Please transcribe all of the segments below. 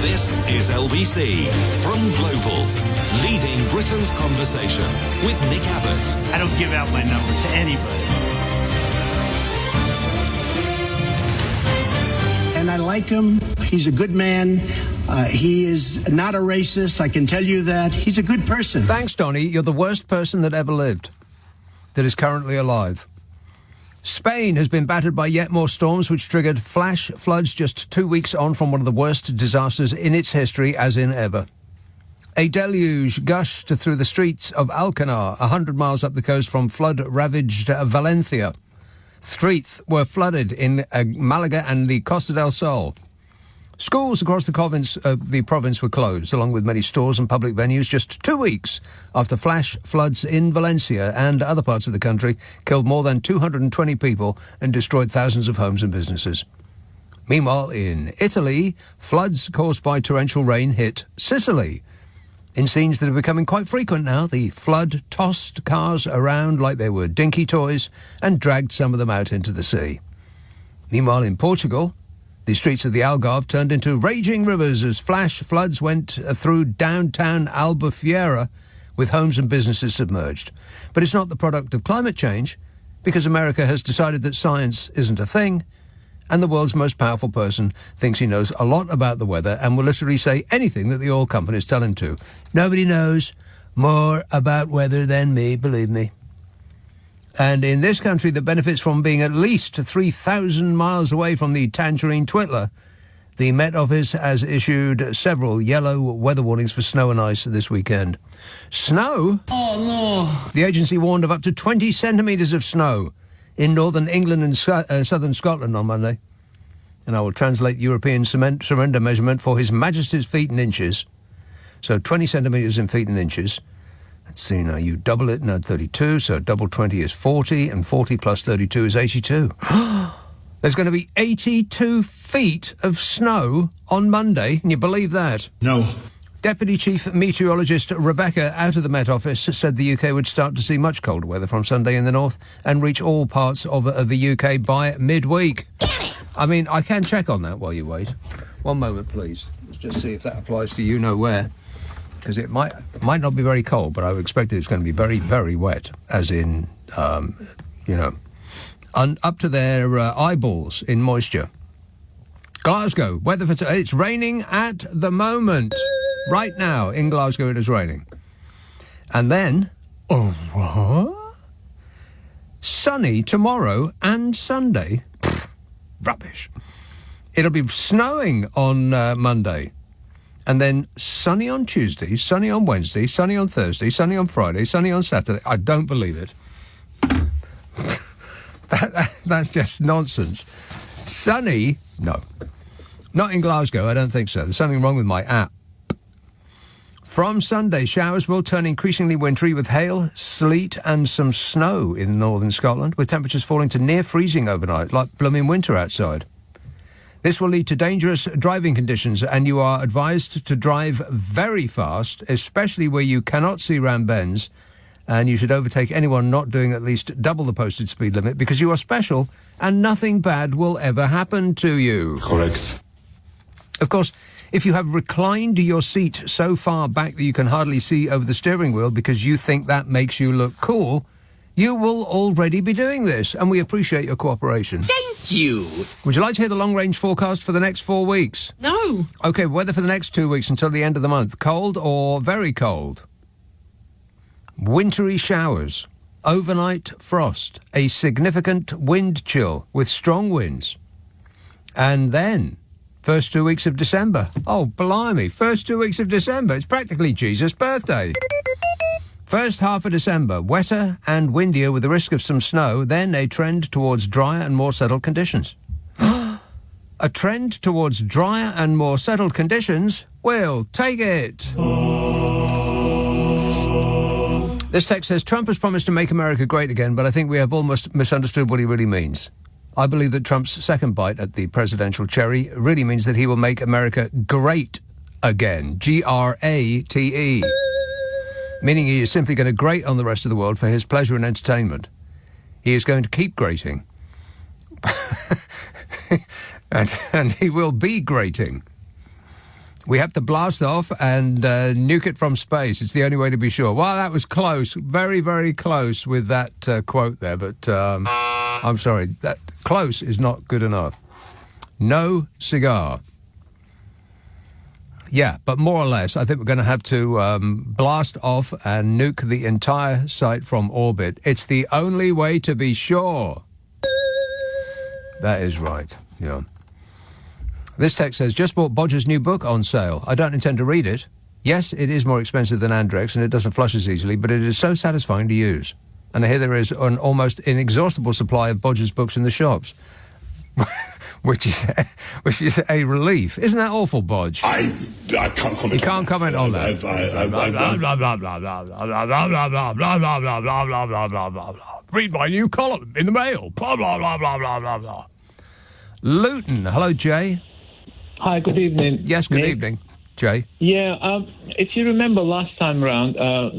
This is LBC from Global, leading Britain's conversation with Nick Abbot. I don't give out my number to anybody. And I like him. He's a good man. He is not a racist. I can tell you that. He's a good person. Thanks, Donny. You're the worst person that ever lived, that is currently alive. Spain has been battered by yet more storms, which triggered flash floods just 2 weeks on from one of the worst disasters in its history, as in ever. A deluge gushed through the streets of Alcanar, 100 miles up the coast from flood-ravaged Valencia. Streets were flooded in Malaga and the Costa del Sol. Schools across the province were closed, along with many stores and public venues, just 2 weeks after flash floods in Valencia and other parts of the country killed more than 220 people and destroyed thousands of homes and businesses. Meanwhile, in Italy, floods caused by torrential rain hit Sicily. In scenes that are becoming quite frequent now, the flood tossed cars around like they were dinky toys and dragged some of them out into the sea. Meanwhile, in Portugal, the streets of the Algarve turned into raging rivers as flash floods went through downtown Albufeira, with homes and businesses submerged. But it's not the product of climate change, because America has decided that science isn't a thing, and the world's most powerful person thinks he knows a lot about the weather and will literally say anything that the oil companies tell him to. Nobody knows more about weather than me, believe me. And in this country that benefits from being at least 3,000 miles away from the Tangerine Twiddler, the Met Office has issued several yellow weather warnings for snow and ice this weekend. Snow? Oh, no. The agency warned of up to 20 centimetres of snow in northern England and southern Scotland on Monday. And I will translate European surrender measurement for His Majesty's feet and inches. So 20 centimetres in feet and inches. Let's see now, you double it and add 32, so double 20 is 40, and 40 plus 32 is 82. There's going to be 82 feet of snow on Monday. Can you believe that? No. Deputy Chief Meteorologist Rebecca, out of the Met Office, said the UK would start to see much colder weather from Sunday in the north and reach all parts of the UK by midweek. I mean, I can check on that while you wait. One moment, please. Let's just see if that applies to you know where. Because it might not be very cold, but I would expect it's going to be very, very wet, as in, up to their eyeballs in moisture. Glasgow, weather for today. It's raining at the moment. Right now, in Glasgow, it is raining. And then, what? Sunny tomorrow and Sunday. Pfft, rubbish. It'll be snowing on Monday. And then sunny on Tuesday, sunny on Wednesday, sunny on Thursday, sunny on Friday, sunny on Saturday. I don't believe it. That's just nonsense. Sunny? No. Not in Glasgow, I don't think so. There's something wrong with my app. From Sunday, showers will turn increasingly wintry with hail, sleet and some snow in northern Scotland, with temperatures falling to near freezing overnight, like blooming winter outside. This will lead to dangerous driving conditions, and you are advised to drive very fast, especially where you cannot see round bends, and you should overtake anyone not doing at least double the posted speed limit, because you are special and nothing bad will ever happen to you. Correct. Of course, if you have reclined your seat so far back that you can hardly see over the steering wheel because you think that makes you look cool, you will already be doing this, and we appreciate your cooperation. Thank you. Would you like to hear the long-range forecast for the next 4 weeks? No. OK, weather for the next 2 weeks until the end of the month. Cold or very cold? Wintry showers. Overnight frost. A significant wind chill with strong winds. And then, first 2 weeks of December. Oh, blimey, first 2 weeks of December. It's practically Jesus' birthday. First half of December, wetter and windier with the risk of some snow, then a trend towards drier and more settled conditions. A trend towards drier and more settled conditions? We'll take it. This text says, Trump has promised to make America great again, but I think we have almost misunderstood what he really means. I believe that Trump's second bite at the presidential cherry really means that he will make America great again. G-R-A-T-E. Meaning he is simply going to grate on the rest of the world for his pleasure and entertainment. He is going to keep grating. and he will be grating. We have to blast off and nuke it from space. It's the only way to be sure. Well, that was close. Very, very close with that quote there. But I'm sorry. That close is not good enough. No cigar. Yeah, but more or less, I think we're going to have to blast off and nuke the entire site from orbit. It's the only way to be sure. That is right, yeah. This text says, just bought Bodger's new book on sale. I don't intend to read it. Yes, it is more expensive than Andrex and it doesn't flush as easily, but it is so satisfying to use. And I hear there is an almost inexhaustible supply of Bodger's books in the shops. which is a relief. Isn't that awful, Bodge? I can't comment. You can't comment on that. Read my new column in the Mail. Blah, blah, blah, blah, blah, blah, blah. Luton. Hello, Jay. Hi, good evening. Yes, good Nick. evening, Jay. Yeah, if you remember last time round,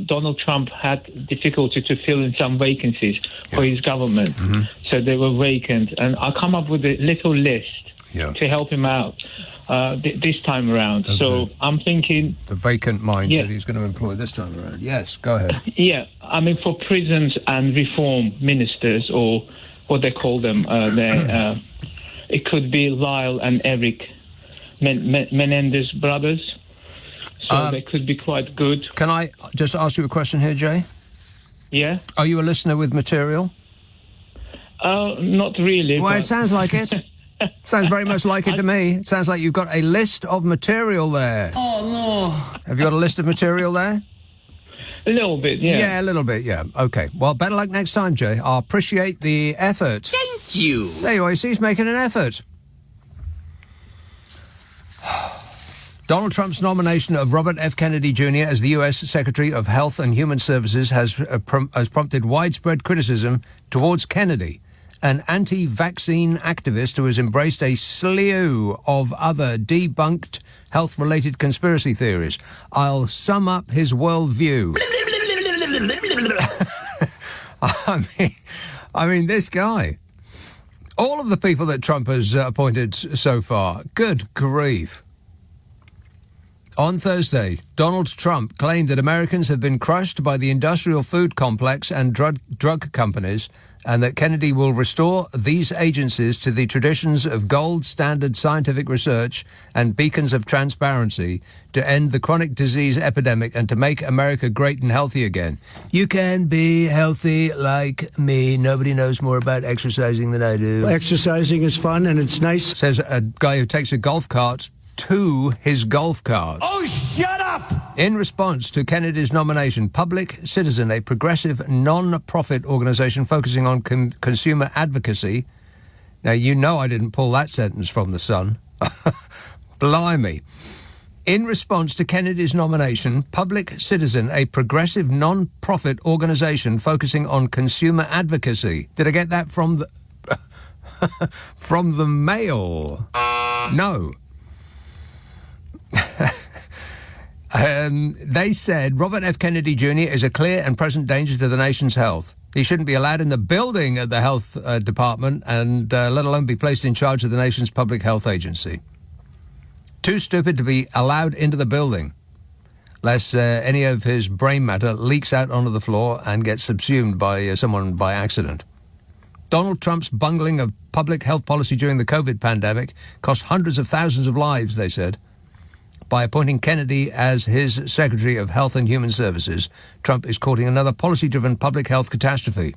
Donald Trump had difficulty to fill in some vacancies for his government. Mm-hmm. So they were vacant. And I come up with a little list to help him out this time around. So I'm thinking... The vacant minds that he's going to employ this time around. Yes, go ahead. Yeah, I mean, for prisons and reform ministers, or what they call them, it could be Lyle and Eric Menendez brothers. So they could be quite good. Can I just ask you a question here, Jay? Yeah? Are you a listener with material? Not really. Well, it sounds like it. Sounds very much like it to me. It sounds like you've got a list of material there. Oh, no. Have you got a list of material there? A little bit, yeah. Yeah, a little bit, yeah. OK. Well, better luck next time, Jay. I appreciate the effort. Thank you. There you are. You see, he's making an effort. Donald Trump's nomination of Robert F. Kennedy Jr. as the U.S. Secretary of Health and Human Services has prompted widespread criticism towards Kennedy, an anti-vaccine activist who has embraced a slew of other debunked health-related conspiracy theories. I'll sum up his worldview. I mean, this guy. All of the people that Trump has appointed so far, good grief. On Thursday, Donald Trump claimed that Americans have been crushed by the industrial food complex and drug companies, and that Kennedy will restore these agencies to the traditions of gold standard scientific research and beacons of transparency to end the chronic disease epidemic and to make America great and healthy again. You can be healthy like me. Nobody knows more about exercising than I do. Exercising is fun and it's nice. Says a guy who takes a golf cart to his golf cart. Oh, shut up! In response to Kennedy's nomination, Public Citizen, a progressive non-profit organisation focusing on consumer advocacy... Now, you know I didn't pull that sentence from The Sun. Blimey. In response to Kennedy's nomination, Public Citizen, a progressive non-profit organisation focusing on consumer advocacy... Did I get that from the... from the Mail? No. They said Robert F. Kennedy Jr. is a clear and present danger to the nation's health. He shouldn't be allowed in the building at the health department and let alone be placed in charge of the nation's public health agency. Too stupid to be allowed into the building, lest any of his brain matter leaks out onto the floor and gets subsumed by someone by accident. Donald Trump's bungling of public health policy during the COVID pandemic cost hundreds of thousands of lives, they said. By appointing Kennedy as his Secretary of Health and Human Services, Trump is courting another policy-driven public health catastrophe.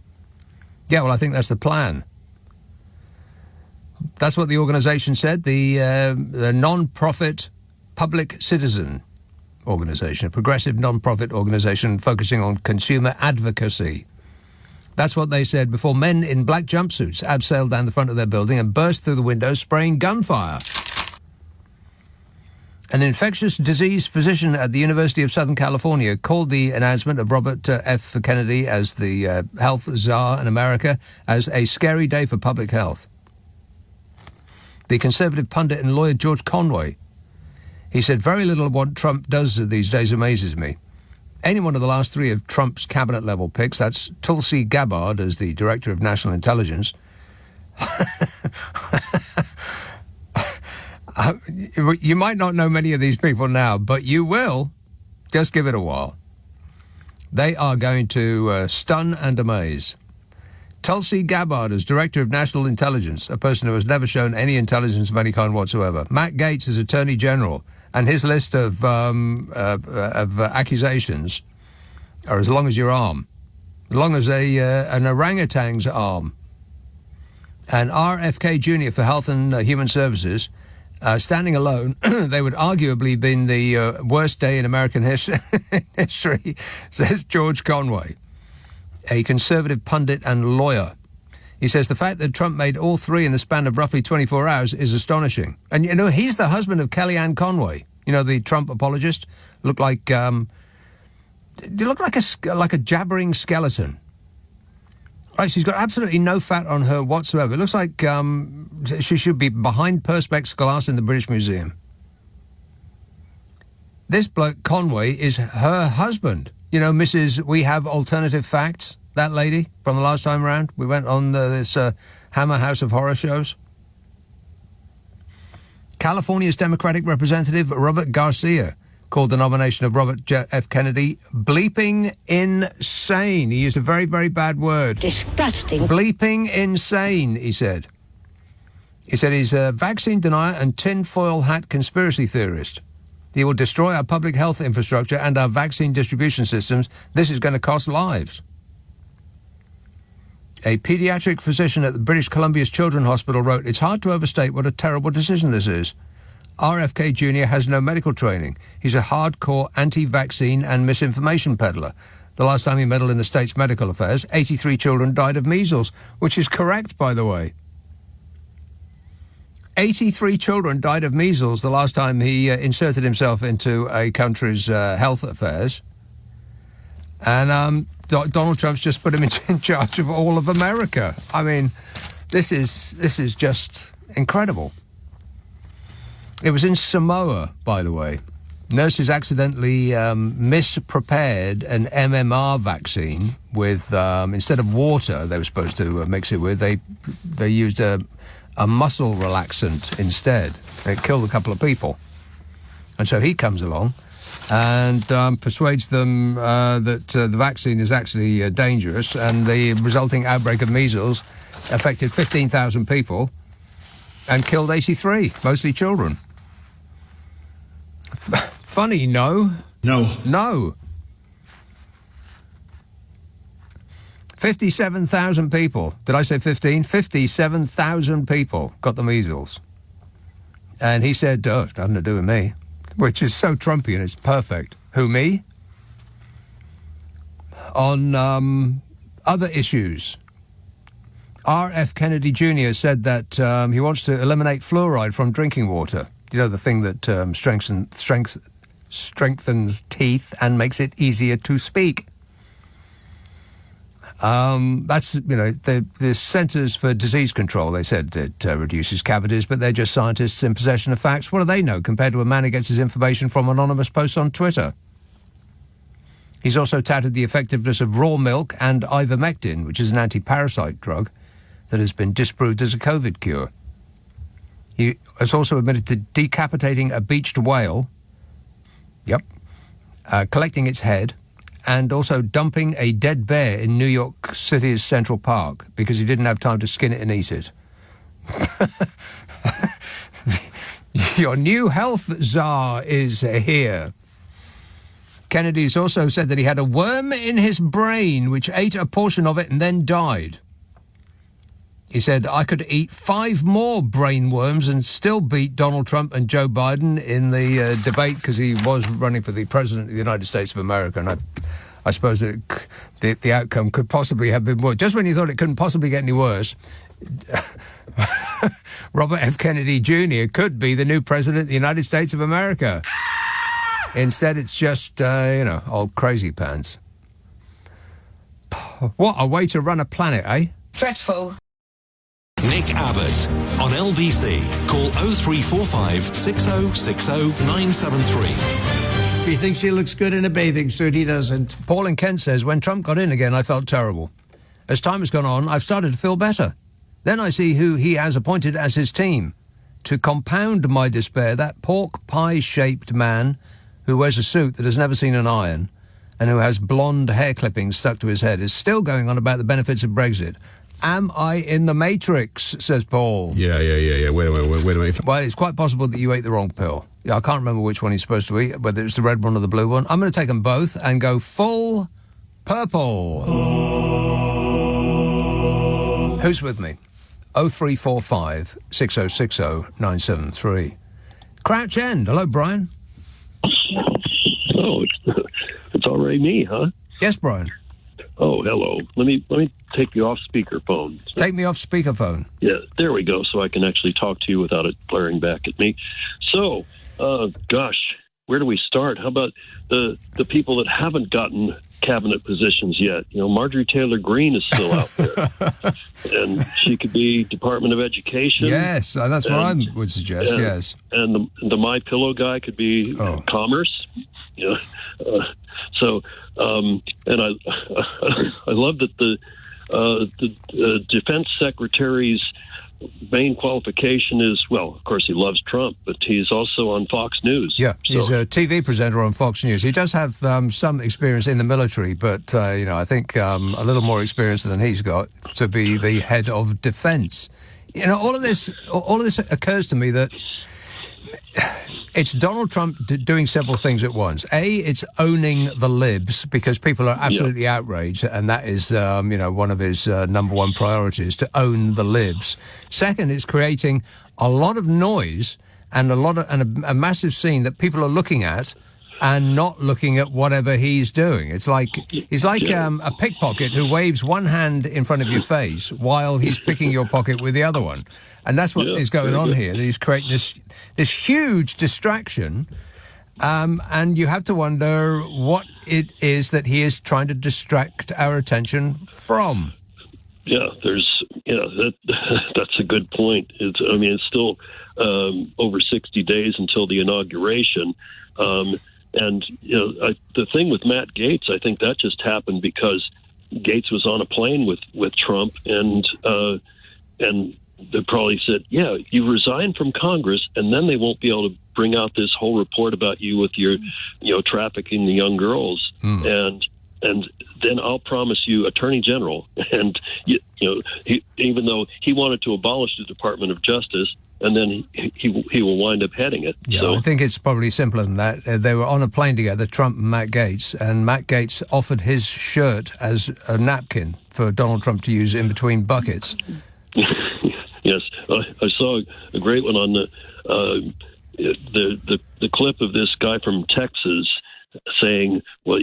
Yeah, well, I think that's the plan. That's what the organisation said, the non-profit Public Citizen organisation, a progressive non-profit organisation focusing on consumer advocacy. That's what they said before men in black jumpsuits abseiled down the front of their building and burst through the windows spraying gunfire. An infectious disease physician at the University of Southern California called the announcement of Robert F. Kennedy as the health czar in America as a scary day for public health. The conservative pundit and lawyer George Conway, he said, very little of what Trump does these days amazes me. Any one of the last three of Trump's cabinet-level picks, that's Tulsi Gabbard as the Director of National Intelligence, You might not know many of these people now, but you will. Just give it a while. They are going to stun and amaze. Tulsi Gabbard as Director of National Intelligence, a person who has never shown any intelligence of any kind whatsoever. Matt Gaetz as Attorney General, and his list of accusations are as long as your arm, as long as an orangutan's arm. And RFK Jr. for Health and Human Services, standing alone, they would arguably have been the worst day in American history, says George Conway, a conservative pundit and lawyer. He says the fact that Trump made all three in the span of roughly 24 hours is astonishing. And, you know, he's the husband of Kellyanne Conway, you know, the Trump apologist. Looked like, you look like a jabbering skeleton. Right, she's got absolutely no fat on her whatsoever. It looks like she should be behind Perspex glass in the British Museum. This bloke, Conway, is her husband. You know, Mrs. We Have Alternative Facts, that lady from the last time round. We went on this Hammer House of Horror shows. California's Democratic Representative Robert Garcia called the nomination of Robert F. Kennedy bleeping insane. He used a very, very bad word. Disgusting. Bleeping insane, he said. He said he's a vaccine denier and tinfoil hat conspiracy theorist. He will destroy our public health infrastructure and our vaccine distribution systems. This is going to cost lives. A paediatric physician at the British Columbia's Children's Hospital wrote, "It's hard to overstate what a terrible decision this is. RFK Jr. has no medical training. He's a hardcore anti-vaccine and misinformation peddler. The last time he meddled in the state's medical affairs, 83 children died of measles," which is correct, by the way. 83 children died of measles the last time he inserted himself into a country's health affairs. And Donald Trump's just put him in charge of all of America. I mean, this is just incredible. It was in Samoa, by the way. Nurses accidentally misprepared an MMR vaccine with, instead of water they were supposed to mix it with, they used a muscle relaxant instead. It killed a couple of people. And so he comes along and persuades them that the vaccine is actually dangerous, and the resulting outbreak of measles affected 15,000 people and killed 83, mostly children. Funny, no? No. 57,000 people. Did I say 15? 57,000 people got the measles. And he said, oh, it's nothing to do with me. Which is so Trumpian, it's perfect. Who, me? On other issues, R.F. Kennedy Jr. said that he wants to eliminate fluoride from drinking water. You know, the thing that strengthens teeth and makes it easier to speak. That's, you know, the Centers for Disease Control, they said it reduces cavities, but they're just scientists in possession of facts. What do they know compared to a man who gets his information from anonymous posts on Twitter? He's also touted the effectiveness of raw milk and ivermectin, which is an anti-parasite drug that has been disproved as a COVID cure. He has also admitted to decapitating a beached whale, collecting its head, and also dumping a dead bear in New York City's Central Park because he didn't have time to skin it and eat it. Your new health czar is here. Kennedy's also said that he had a worm in his brain which ate a portion of it and then died. He said, I could eat 5 more brain worms and still beat Donald Trump and Joe Biden in the debate, because he was running for the President of the United States of America, and I suppose that the outcome could possibly have been worse. Just when you thought it couldn't possibly get any worse, Robert F. Kennedy Jr. could be the new President of the United States of America. Instead, it's just, old crazy pants. What a way to run a planet, eh? Dreadful. Nick Abbot on LBC. Call 0345 6060 973. He thinks he looks good in a bathing suit. He doesn't. Paul in Kent says, when Trump got in again, I felt terrible. As time has gone on, I've started to feel better. Then I see who he has appointed as his team. to compound my despair, that pork pie-shaped man who wears a suit that has never seen an iron and who has blonde hair clippings stuck to his head is still going on about the benefits of Brexit. Am I in the Matrix, says Paul. Yeah. Wait a minute. Well, it's quite possible that you ate the wrong pill. Yeah, I can't remember which one you're supposed to eat, whether it's the red one or the blue one. I'm going to take them both and go full purple. Who's with me? 0345 6060 973. Crouch End. Hello, Brian. Oh, it's already me, huh? Yes, Brian. Oh, hello. Let me take you off speakerphone. Take me off speakerphone. Yeah, there we go, so I can actually talk to you without it blaring back at me. So, gosh, where do we start? How about the people that haven't gotten cabinet positions yet? You know, Marjorie Taylor Greene is still out there, and she could be Department of Education. Yes, that's what I would suggest. Yes, and the My Pillow guy could be Commerce. Yeah, and I love that the defense secretary's main qualification is, well, of course, he loves Trump, but he's also on Fox News. Yeah, he's a TV presenter on Fox News. He does have some experience in the military, but, I think a little more experience than he's got to be the head of defense. You know, all of this occurs to me that it's Donald Trump doing several things at once. It's owning the libs because people are absolutely outraged, and that is, one of his number one priorities, to own the libs. Second, it's creating a lot of noise and a massive scene that people are looking at and not looking at whatever he's doing. He's like a pickpocket who waves one hand in front of your face while he's picking your pocket with the other one. And that's what is going on here. He's creating this huge distraction, and you have to wonder what it is that he is trying to distract our attention from. Yeah, that's a good point. It's still over 60 days until the inauguration. The thing with Matt Gaetz, I think that just happened because Gaetz was on a plane with Trump, and they probably said, "Yeah, you resign from Congress, and then they won't be able to bring out this whole report about you with your, trafficking the young girls, and then I'll promise you, Attorney General." And even though he wanted to abolish the Department of Justice, and then he will wind up heading it. Yeah, so, I think it's probably simpler than that. They were on a plane together, Trump and Matt Gaetz, and Matt Gaetz offered his shirt as a napkin for Donald Trump to use in between buckets. Yes, I saw a great one on the clip of this guy from Texas saying, "Well,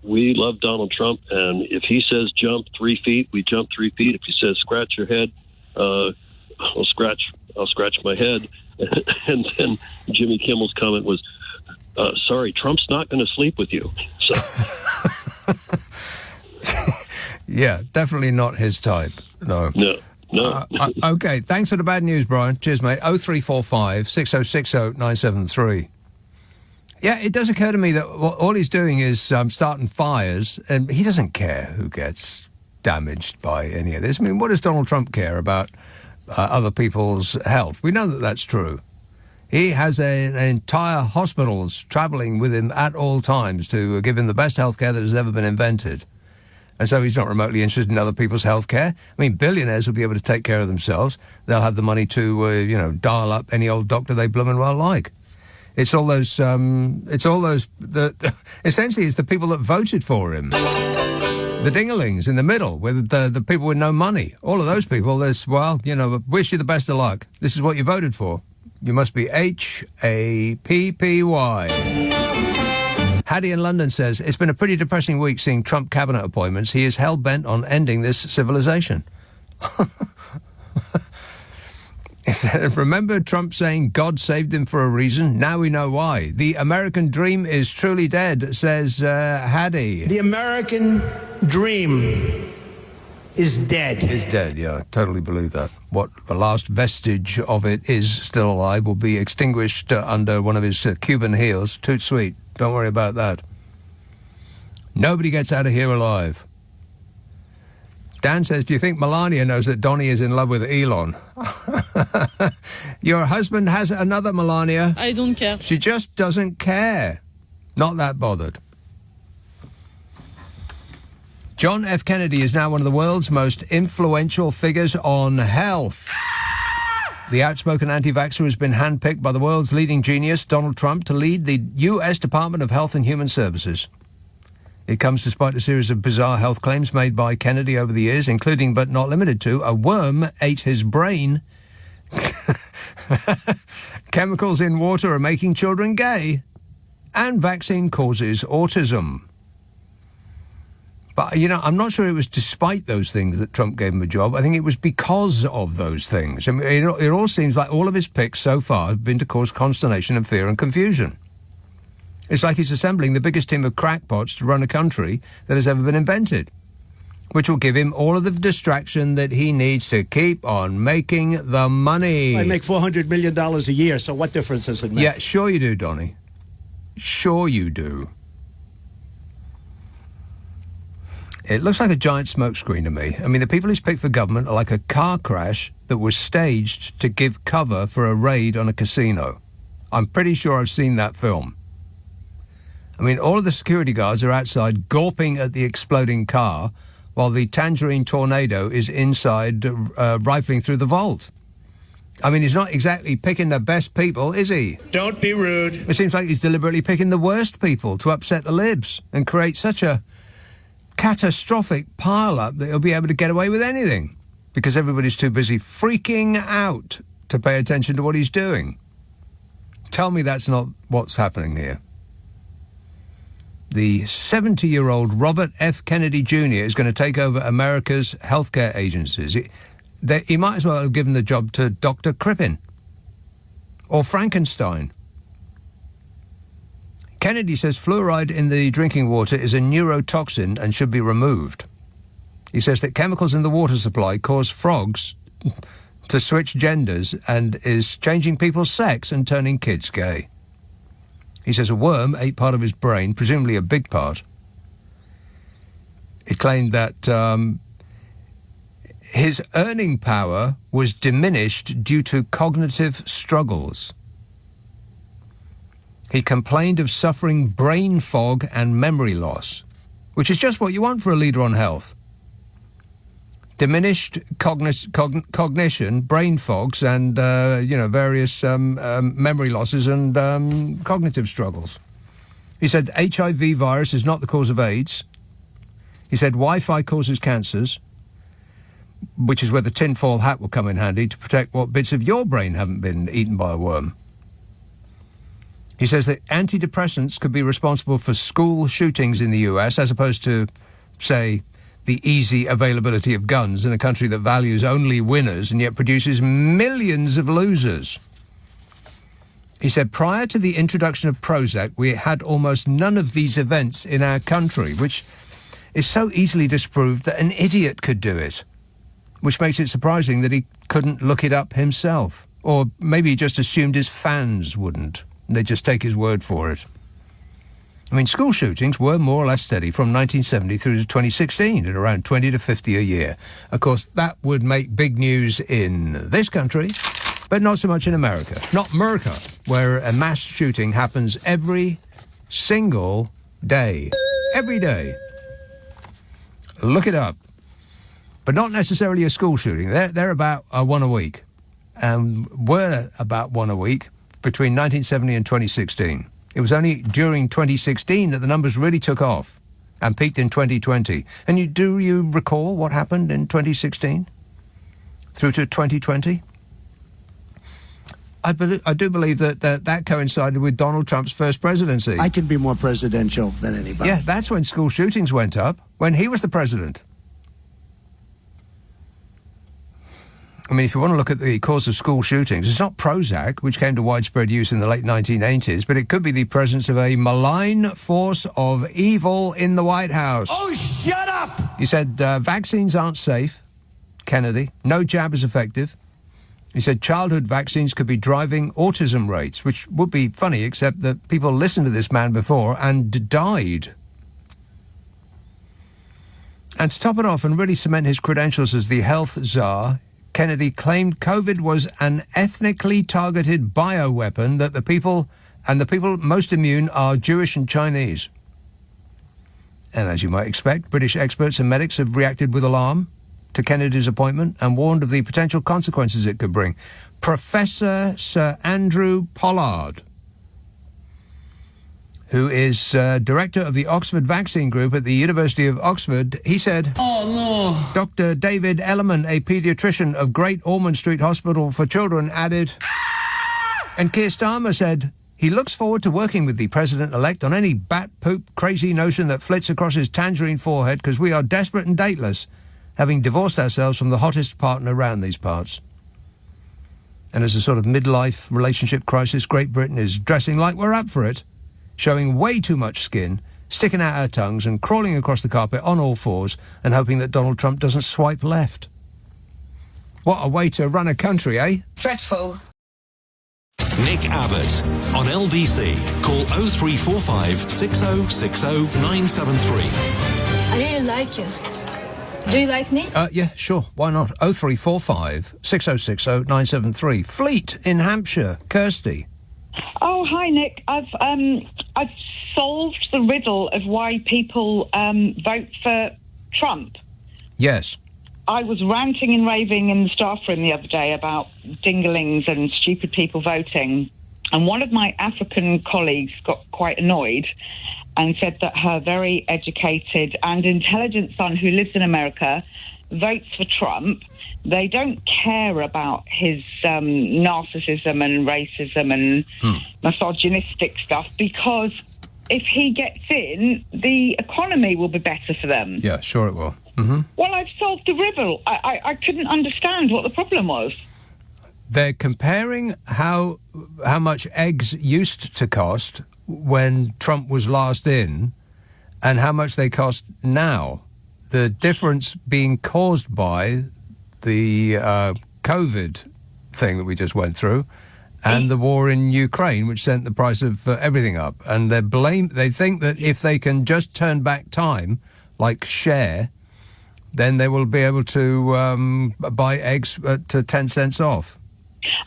we love Donald Trump, and if he says jump 3 feet, we jump 3 feet. If he says scratch your head, I'll scratch my head." And then Jimmy Kimmel's comment was, "Sorry, Trump's not going to sleep with you." So. Yeah, definitely not his type. No. Okay, thanks for the bad news, Brian. Cheers, mate. 0345 6060 973. Yeah, it does occur to me that all he's doing is starting fires, and he doesn't care who gets damaged by any of this. I mean, what does Donald Trump care about other people's health? We know that that's true. He has an entire hospitals travelling with him at all times to give him the best health care that has ever been invented. And so he's not remotely interested in other people's health care. I mean, billionaires will be able to take care of themselves. They'll have the money to, dial up any old doctor they bloomin' well like. It's all those, essentially it's the people that voted for him. The dingalings in the middle, with the people with no money. All of those people, wish you the best of luck. This is what you voted for. You must be HAPPY. Hattie in London says, "It's been a pretty depressing week seeing Trump cabinet appointments. He is hell-bent on ending this civilization." He said, "Remember Trump saying God saved him for a reason? Now we know why. The American dream is truly dead," says Hattie. The American dream is dead. Is dead, yeah. I totally believe that. What the last vestige of it is still alive will be extinguished under one of his Cuban heels. Toot sweet. Don't worry about that. Nobody gets out of here alive. Dan says, do you think Melania knows that Donnie is in love with Elon? Your husband has another Melania. I don't care. She just doesn't care. Not that bothered. John F. Kennedy is now one of the world's most influential figures on health. The outspoken anti-vaxxer has been handpicked by the world's leading genius, Donald Trump, to lead the U.S. Department of Health and Human Services. It comes despite a series of bizarre health claims made by Kennedy over the years, including but not limited to a worm ate his brain, chemicals in water are making children gay, and vaccine causes autism. But, you know, I'm not sure it was despite those things that Trump gave him a job. I think it was because of those things. I mean, it all seems like all of his picks so far have been to cause consternation and fear and confusion. It's like he's assembling the biggest team of crackpots to run a country that has ever been invented, which will give him all of the distraction that he needs to keep on making the money. I make $400 million a year, so what difference does it make? Yeah, sure you do, Donnie. Sure you do. It looks like a giant smokescreen to me. I mean, the people he's picked for government are like a car crash that was staged to give cover for a raid on a casino. I'm pretty sure I've seen that film. I mean, all of the security guards are outside gawping at the exploding car while the Tangerine Tornado is inside rifling through the vault. I mean, he's not exactly picking the best people, is he? Don't be rude. It seems like he's deliberately picking the worst people to upset the libs and create such a catastrophic pile-up that he'll be able to get away with anything because everybody's too busy freaking out to pay attention to what he's doing. Tell me that's not what's happening here. The 70-year-old Robert F. Kennedy Jr. is going to take over America's healthcare agencies. He might as well have given the job to Dr. Crippen or Frankenstein. Kennedy says fluoride in the drinking water is a neurotoxin and should be removed. He says that chemicals in the water supply cause frogs to switch genders and is changing people's sex and turning kids gay. He says a worm ate part of his brain, presumably a big part. He claimed that his earning power was diminished due to cognitive struggles. He complained of suffering brain fog and memory loss, which is just what you want for a leader on health. Diminished cognition, brain fogs, and, various memory losses and cognitive struggles. He said HIV virus is not the cause of AIDS. He said Wi-Fi causes cancers, which is where the tinfoil hat will come in handy to protect what bits of your brain haven't been eaten by a worm. He says that antidepressants could be responsible for school shootings in the US as opposed to, say, the easy availability of guns in a country that values only winners and yet produces millions of losers. He said prior to the introduction of Prozac, we had almost none of these events in our country, which is so easily disproved that an idiot could do it, which makes it surprising that he couldn't look it up himself. Or maybe he just assumed his fans wouldn't. They just take his word for it. I mean, school shootings were more or less steady from 1970 through to 2016 at around 20 to 50 a year. Of course, that would make big news in this country, but not so much in America. Not America, where a mass shooting happens every single day. Every day. Look it up. But not necessarily a school shooting. They're about one a week. And were about one a week between 1970 and 2016. It was only during 2016 that the numbers really took off and peaked in 2020. And do you recall what happened in 2016 through to 2020? I do believe that coincided with Donald Trump's first presidency. I can be more presidential than anybody. Yeah, that's when school shootings went up, when he was the president. I mean, if you want to look at the cause of school shootings, it's not Prozac, which came to widespread use in the late 1980s, but it could be the presence of a malign force of evil in the White House. Oh, shut up! He said vaccines aren't safe, Kennedy. No jab is effective. He said childhood vaccines could be driving autism rates, which would be funny, except that people listened to this man before and died. And to top it off and really cement his credentials as the health czar, Kennedy claimed COVID was an ethnically targeted bioweapon that the people most immune are Jewish and Chinese. And as you might expect, British experts and medics have reacted with alarm to Kennedy's appointment and warned of the potential consequences it could bring. Professor Sir Andrew Pollard, who is director of the Oxford Vaccine Group at the University of Oxford, he said, "Oh, no." Dr. David Ellerman, a paediatrician of Great Ormond Street Hospital for Children, added, and Keir Starmer said, he looks forward to working with the President-elect on any bat poop crazy notion that flits across his tangerine forehead because we are desperate and dateless, having divorced ourselves from the hottest partner around these parts. And as a sort of midlife relationship crisis, Great Britain is dressing like we're up for it, showing way too much skin, sticking out our tongues and crawling across the carpet on all fours and hoping that Donald Trump doesn't swipe left. What a way to run a country, eh? Dreadful. Nick Abbott on LBC. Call 0345 6060 973. I really like you. Do you like me? Yeah, sure. Why not? 0345 6060 973. Fleet in Hampshire. Kirsty. Oh, hi, Nick. I've solved the riddle of why people vote for Trump. Yes. I was ranting and raving in the staff room the other day about dinglings and stupid people voting, and one of my African colleagues got quite annoyed and said that her very educated and intelligent son, who lives in America, votes for Trump. They don't care about his narcissism and racism and misogynistic stuff, because if he gets in, the economy will be better for them. Yeah, sure it will. Mm-hmm. Well, I've solved the riddle. I couldn't understand what the problem was. They're comparing how much eggs used to cost when Trump was last in and how much they cost now. The difference being caused by the COVID thing that we just went through and the war in Ukraine, which sent the price of everything up. And they think that if they can just turn back time, like Cher, then they will be able to buy eggs at 10 cents off.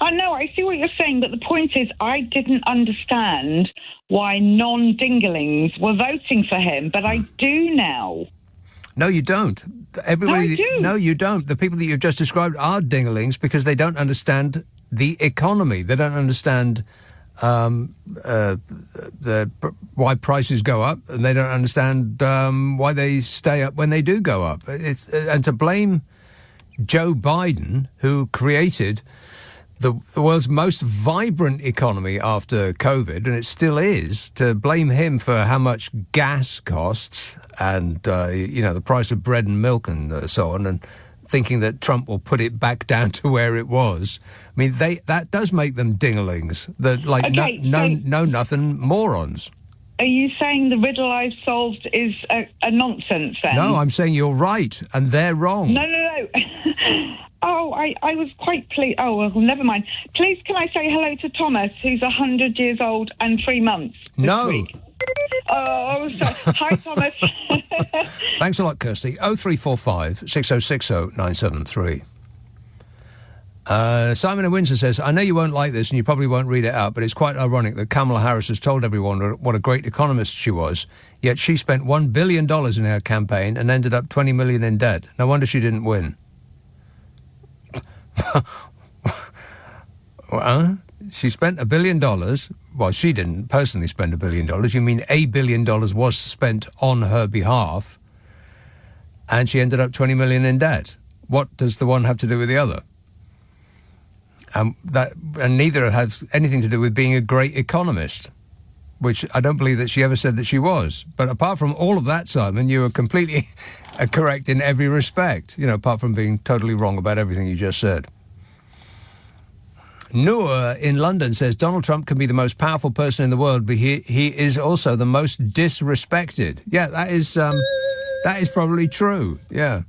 I know, I see what you're saying, but the point is I didn't understand why non-dinglings were voting for him, but I do now. No, you don't. Everybody, no, I do. No, you don't. The people that you've just described are dinglings because they don't understand the economy. They don't understand why prices go up, and they don't understand why they stay up when they do go up. And to blame Joe Biden, who created the world's most vibrant economy after COVID, and it still is, to blame him for how much gas costs and, the price of bread and milk and so on, and thinking that Trump will put it back down to where it was. I mean, that does make them dinglings. They're like nothing morons. Are you saying the riddle I've solved is a nonsense then? No, I'm saying you're right and they're wrong. No. Oh, I was quite pleased. Oh, well, never mind. Please, can I say hello to Thomas, who's 100 years old and 3 months this week? Oh, sorry. Hi, Thomas. Thanks a lot, Kirsty. 0345 6060 973. Simon in Windsor says, I know you won't like this and you probably won't read it out, but it's quite ironic that Kamala Harris has told everyone what a great economist she was, yet she spent $1 billion in her campaign and ended up $20 million in debt. No wonder she didn't win. She spent $1 billion. Well, she didn't personally spend $1 billion. You mean $1 billion was spent on her behalf, and she ended up $20 million in debt. What does the one have to do with the other? And neither has anything to do with being a great economist, which I don't believe that she ever said that she was. But apart from all of that, Simon, you were completely correct in every respect, apart from being totally wrong about everything you just said. Noor in London says, Donald Trump can be the most powerful person in the world, but he is also the most disrespected. Yeah, that is probably true, yeah.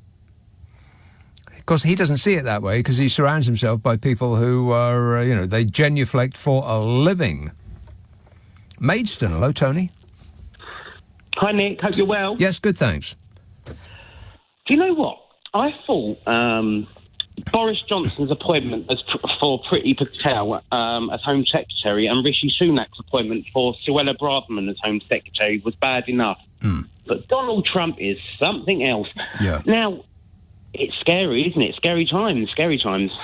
Of course, he doesn't see it that way because he surrounds himself by people who are, they genuflect for a living. Maidstone, hello, Tony. Hi, Nick. Hope you're well. Yes, good, thanks. Do you know what? I thought Boris Johnson's appointment for Priti Patel as Home Secretary and Rishi Sunak's appointment for Suella Braverman as Home Secretary was bad enough. But Donald Trump is something else. Yeah. Now, it's scary, isn't it? Scary times,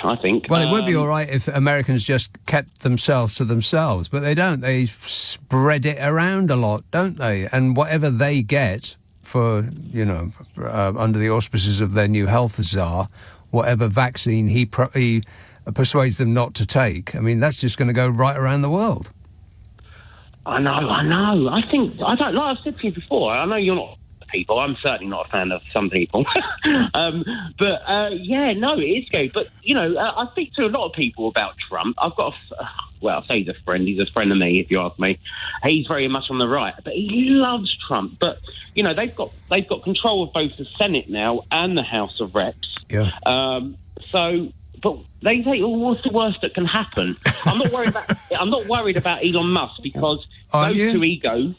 I think. Well, it would be all right if Americans just kept themselves to themselves, but they don't. They spread it around a lot, don't they? And whatever they get for, under the auspices of their new health czar, whatever vaccine he persuades them not to take, I mean, that's just going to go right around the world. I know. I think, like I've said to you before, I know you're not people. I'm certainly not a fan of some people. It is scary. But, I speak to a lot of people about Trump. I've got I say he's a friend. He's a friend of me, if you ask me. He's very much on the right, but he loves Trump. But, they've got control of both the Senate now and the House of Reps. Yeah. But they say, what's the worst that can happen? I'm not worried about Elon Musk because those two egos.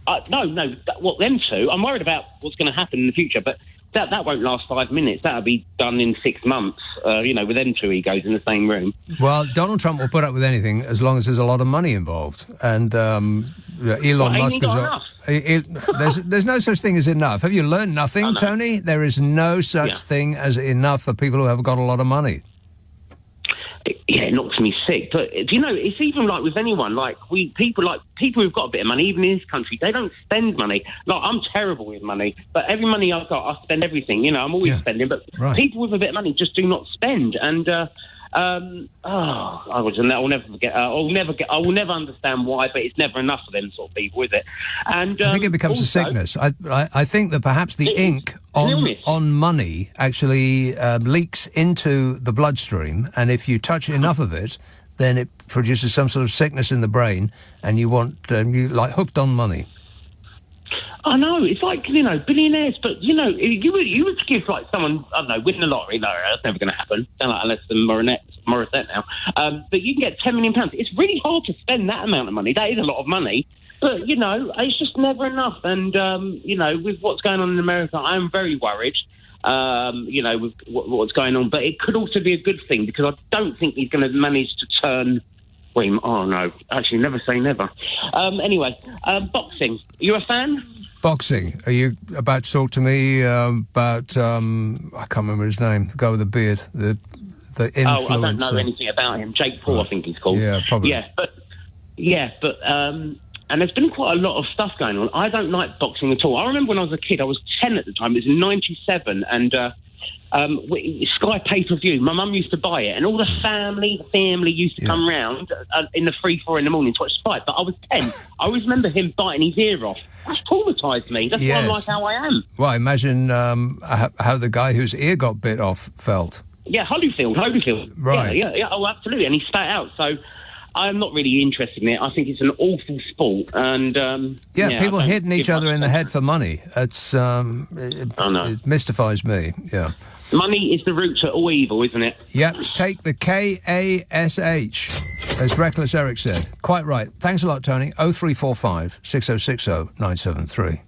Them two. I'm worried about what's going to happen in the future, but that won't last 5 minutes. That'll be done in 6 months, with them two egos in the same room. Well, Donald Trump will put up with anything as long as there's a lot of money involved. And Elon Musk there's no such thing as enough. Have you learned nothing, Tony? There is no such thing as enough for people who have got a lot of money. It knocks me sick. But it's even like with anyone. Like people who've got a bit of money, even in this country, they don't spend money. Like I'm terrible with money, but every money I've got, I spend everything. I'm always spending. But people with a bit of money just do not spend. And I will never forget. I will never understand why, but it's never enough for them sort of people, is it? And I think it becomes also a sickness. I think that perhaps the ink on money actually leaks into the bloodstream, and if you touch enough of it, then it produces some sort of sickness in the brain, and you like hooked on money. I know, it's like, billionaires, but, you would give, like, someone, I don't know, winning the lottery. No, that's never going to happen, unless the Morissette now. But you can get £10 million. It's really hard to spend that amount of money. That is a lot of money. But, it's just never enough. And, with what's going on in America, I'm very worried, with what's going on. But it could also be a good thing, because I don't think he's going to manage to turn... Oh, no. Actually, never say never. Anyway, boxing. You a fan? Boxing. Are you about to talk to me about... I can't remember his name. The guy with the beard. The influencer. Oh, I don't know anything about him. Jake Paul, I think he's called. Yeah, probably. And there's been quite a lot of stuff going on. I don't like boxing at all. I remember when I was a kid, I was 10 at the time. It was in 97, and... Sky pay-per-view. My mum used to buy it, and all the family used to come round in the 3-4 in the morning to watch the fight. But I was 10. I always remember him biting his ear off. That's traumatised me. That's why I'm like how I am. Well, imagine how the guy whose ear got bit off felt. Yeah, Holyfield. Right. Yeah. Oh, absolutely. And he spat out. So I'm not really interested in it. I think it's an awful sport. And people hitting each other in the head for money. It mystifies me. Yeah. Money is the root to all evil, isn't it? Yep. Take the KASH, as Reckless Eric said. Quite right. Thanks a lot, Tony. 0345 6060 973.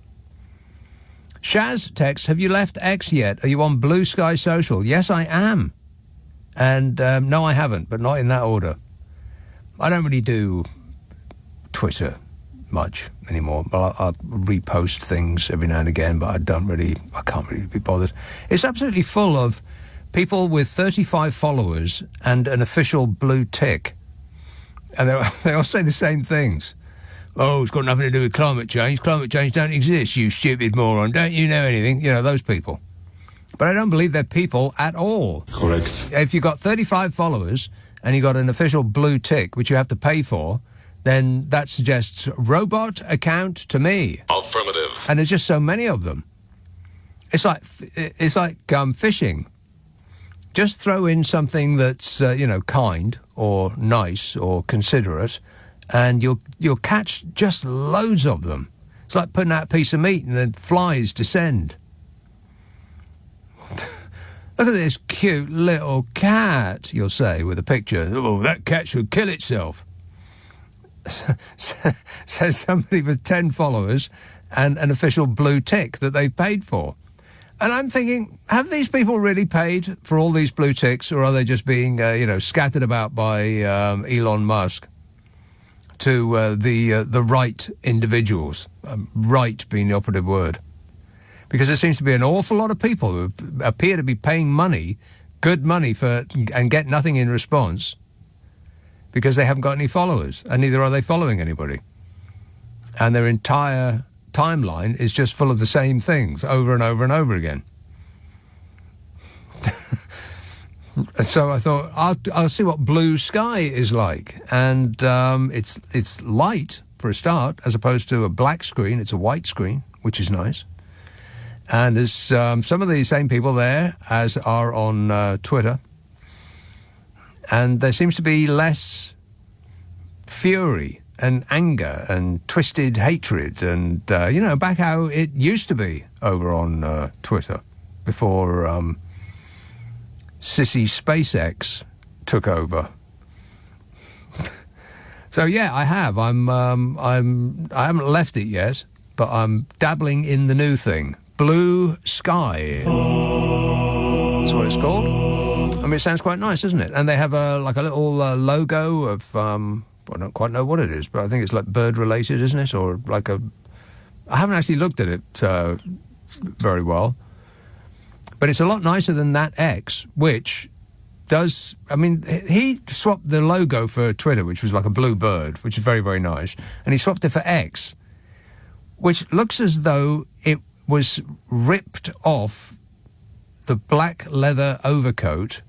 Shaz texts, have you left X yet? Are you on Blue Sky Social? Yes, I am. And no, I haven't, but not in that order. I don't really do Twitter much anymore. I'll repost things every now and again, but I can't really be bothered. It's absolutely full of people with 35 followers and an official blue tick. And they all say the same things. Oh, it's got nothing to do with climate change. Climate change don't exist, you stupid moron. Don't you know anything? Those people. But I don't believe they're people at all. Correct. If you've got 35 followers and you've got an official blue tick, which you have to pay for, then that suggests robot account to me. Affirmative. And there's just so many of them. It's like fishing. Just throw in something that's kind or nice or considerate, and you'll catch just loads of them. It's like putting out a piece of meat and then flies descend. Look at this cute little cat, you'll say, with a picture. Oh, that cat should kill itself. Says somebody with 10 followers and an official blue tick that they've paid for. And I'm thinking, have these people really paid for all these blue ticks, or are they just being, scattered about by Elon Musk to the right individuals? Right being the operative word. Because there seems to be an awful lot of people who appear to be paying money, good money, and get nothing in response because they haven't got any followers, and neither are they following anybody. And their entire timeline is just full of the same things over and over and over again. So I thought, I'll see what blue sky is like. And it's light for a start, as opposed to a black screen. It's a white screen, which is nice. And there's some of the same people there as are on Twitter. And there seems to be less fury and anger and twisted hatred and, back how it used to be over on Twitter before sissy SpaceX took over. So, yeah, I have. I haven't left it yet, but I'm dabbling in the new thing. Blue Sky. That's what it's called. I mean, it sounds quite nice, doesn't it? And they have a little logo of, I don't quite know what it is, but I think it's like bird-related, isn't it? Or like I haven't actually looked at it very well. But it's a lot nicer than that X, which does... I mean, he swapped the logo for Twitter, which was like a blue bird, which is very, very nice. And he swapped it for X, which looks as though it was ripped off the black leather overcoat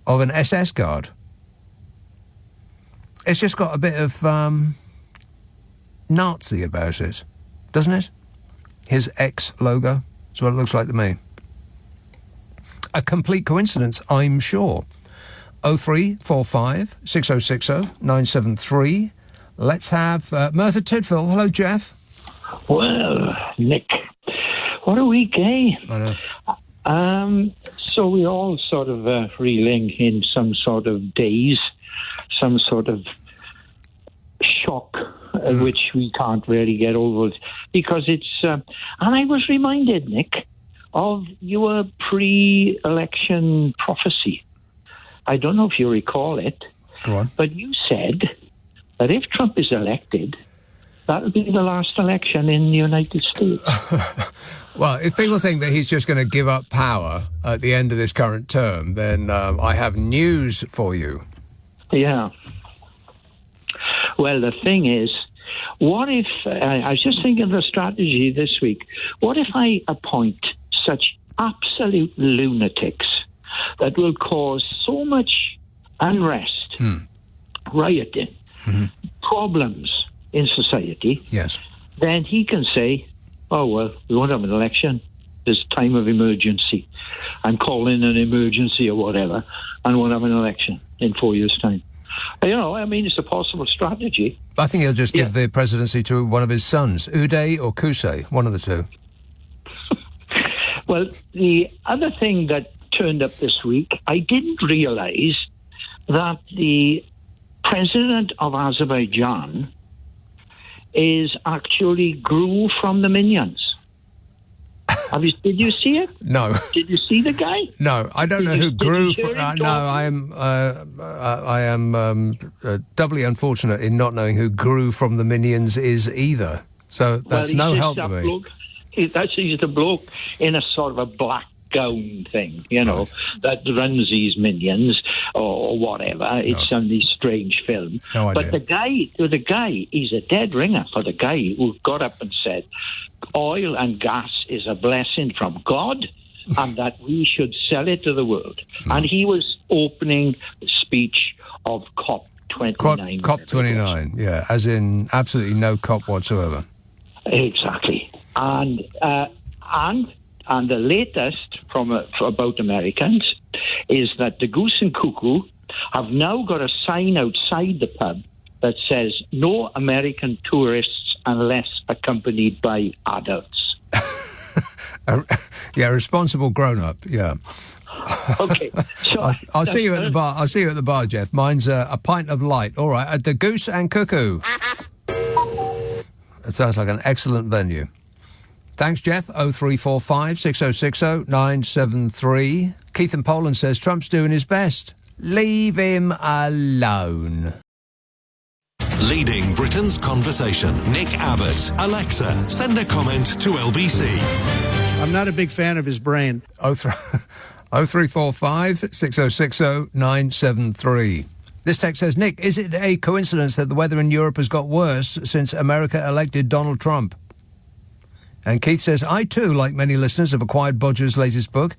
of an SS guard. It's just got a bit of Nazi about it, doesn't it? His X logo. That's what it looks like to me. A complete coincidence, I'm sure. 0345 6060 973. Let's have Merthyr Tydfil. Hello, Jeff. Well, Nick, what a week, eh? I know. So we all sort of reeling in some sort of daze, some sort of shock, which we can't really get over because it's... and I was reminded, Nick, of your pre-election prophecy. I don't know if you recall it, Go on. but you said that if Trump is elected, that'll be the last election in the United States. Well, if people think that he's just going to give up power at the end of this current term, then I have news for you. Yeah. Well, the thing is, what if... I was just thinking of the strategy this week. What if I appoint such absolute lunatics that will cause so much unrest, rioting, problems in society? Yes. Then he can say, oh, well, we won't have an election. There's time of emergency. I'm calling an emergency or whatever, and won't have an election in 4 years' time. It's a possible strategy. I think he'll just give the presidency to one of his sons, Uday or Kusei, one of the two. Well, the other thing that turned up this week, I didn't realise that the president of Azerbaijan is actually Gru from the Minions. Did you see it? No. Did you see the guy? No, I don't know who Gru. I am doubly unfortunate in not knowing who Gru from the Minions is either. So that's no help to me. He's the bloke in a sort of a black gown thing, that runs these minions or whatever. It's some strange film. No idea. But the guy, he's a dead ringer for the guy who got up and said, oil and gas is a blessing from God and that we should sell it to the world. And he was opening the speech of COP29. COP29, yeah, as in absolutely no COP whatsoever. Exactly. And the latest about Americans is that the Goose and Cuckoo have now got a sign outside the pub that says no American tourists unless accompanied by adults. Responsible grown-up, yeah. Okay. So I'll see you at the bar. I'll see you at the bar, Jeff. Mine's a pint of light. All right, at the Goose and Cuckoo. It sounds like an excellent venue. Thanks, Jeff. 0345 6060 973. Keith in Poland says Trump's doing his best. Leave him alone. Leading Britain's conversation. Nick Abbott. Alexa, send a comment to LBC. I'm not a big fan of his brain. 0345 6060 973. This text says, Nick, is it a coincidence that the weather in Europe has got worse since America elected Donald Trump? And Keith says, I too, like many listeners, have acquired Bodger's latest book.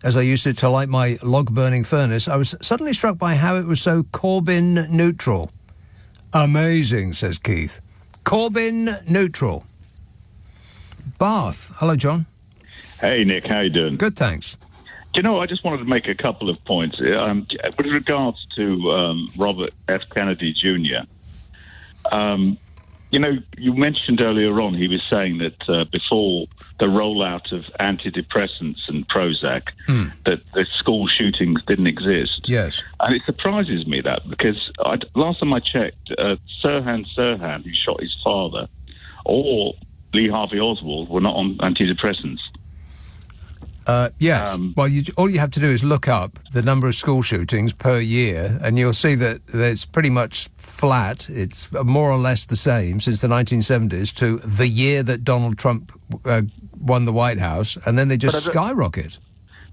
As I used it to light my log-burning furnace, I was suddenly struck by how it was so Corbyn neutral. Amazing, says Keith. Corbyn neutral. Bath. Hello, John. Hey, Nick, how you doing? Good, thanks. Do you know, I just wanted to make a couple of points. With regards to Robert F. Kennedy Jr., you know, you mentioned earlier on, he was saying that before the rollout of antidepressants and Prozac, that the school shootings didn't exist. Yes. And it surprises me that, because last time I checked, Sirhan Sirhan, who shot his father, or Lee Harvey Oswald were not on antidepressants. Yes. Well, all you have to do is look up the number of school shootings per year, and you'll see that it's pretty much flat. It's more or less the same since the 1970s to the year that Donald Trump won the White House, and then they just skyrocket.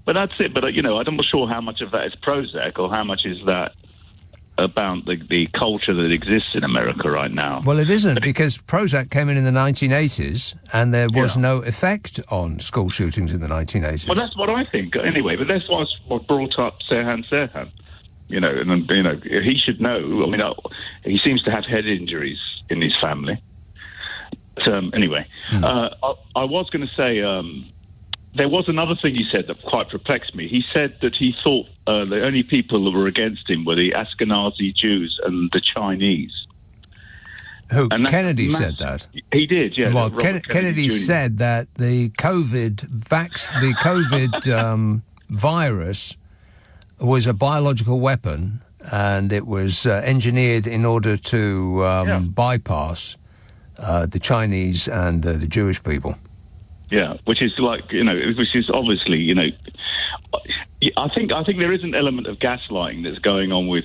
But that's it. But, you know, I'm not sure how much of that is Prozac or how much is that about the culture that exists in America right now. Well, it isn't, because Prozac came in the 1980s, and there was no effect on school shootings in the 1980s. Well, that's what I think, anyway. But that's why I brought up Sirhan Sirhan. You know, and you know, he should know. I mean, he seems to have head injuries in his family. But, anyway, I was going to say there was another thing he said that quite perplexed me. He said that he thought the only people that were against him were the Ashkenazi Jews and the Chinese. Who? Kennedy said that? He did, yeah. Well, Kennedy said that the COVID virus was a biological weapon, and it was engineered in order to bypass the Chinese and the Jewish people. Yeah, which is like, you know, which is obviously, you know, I think there is an element of gaslighting that's going on with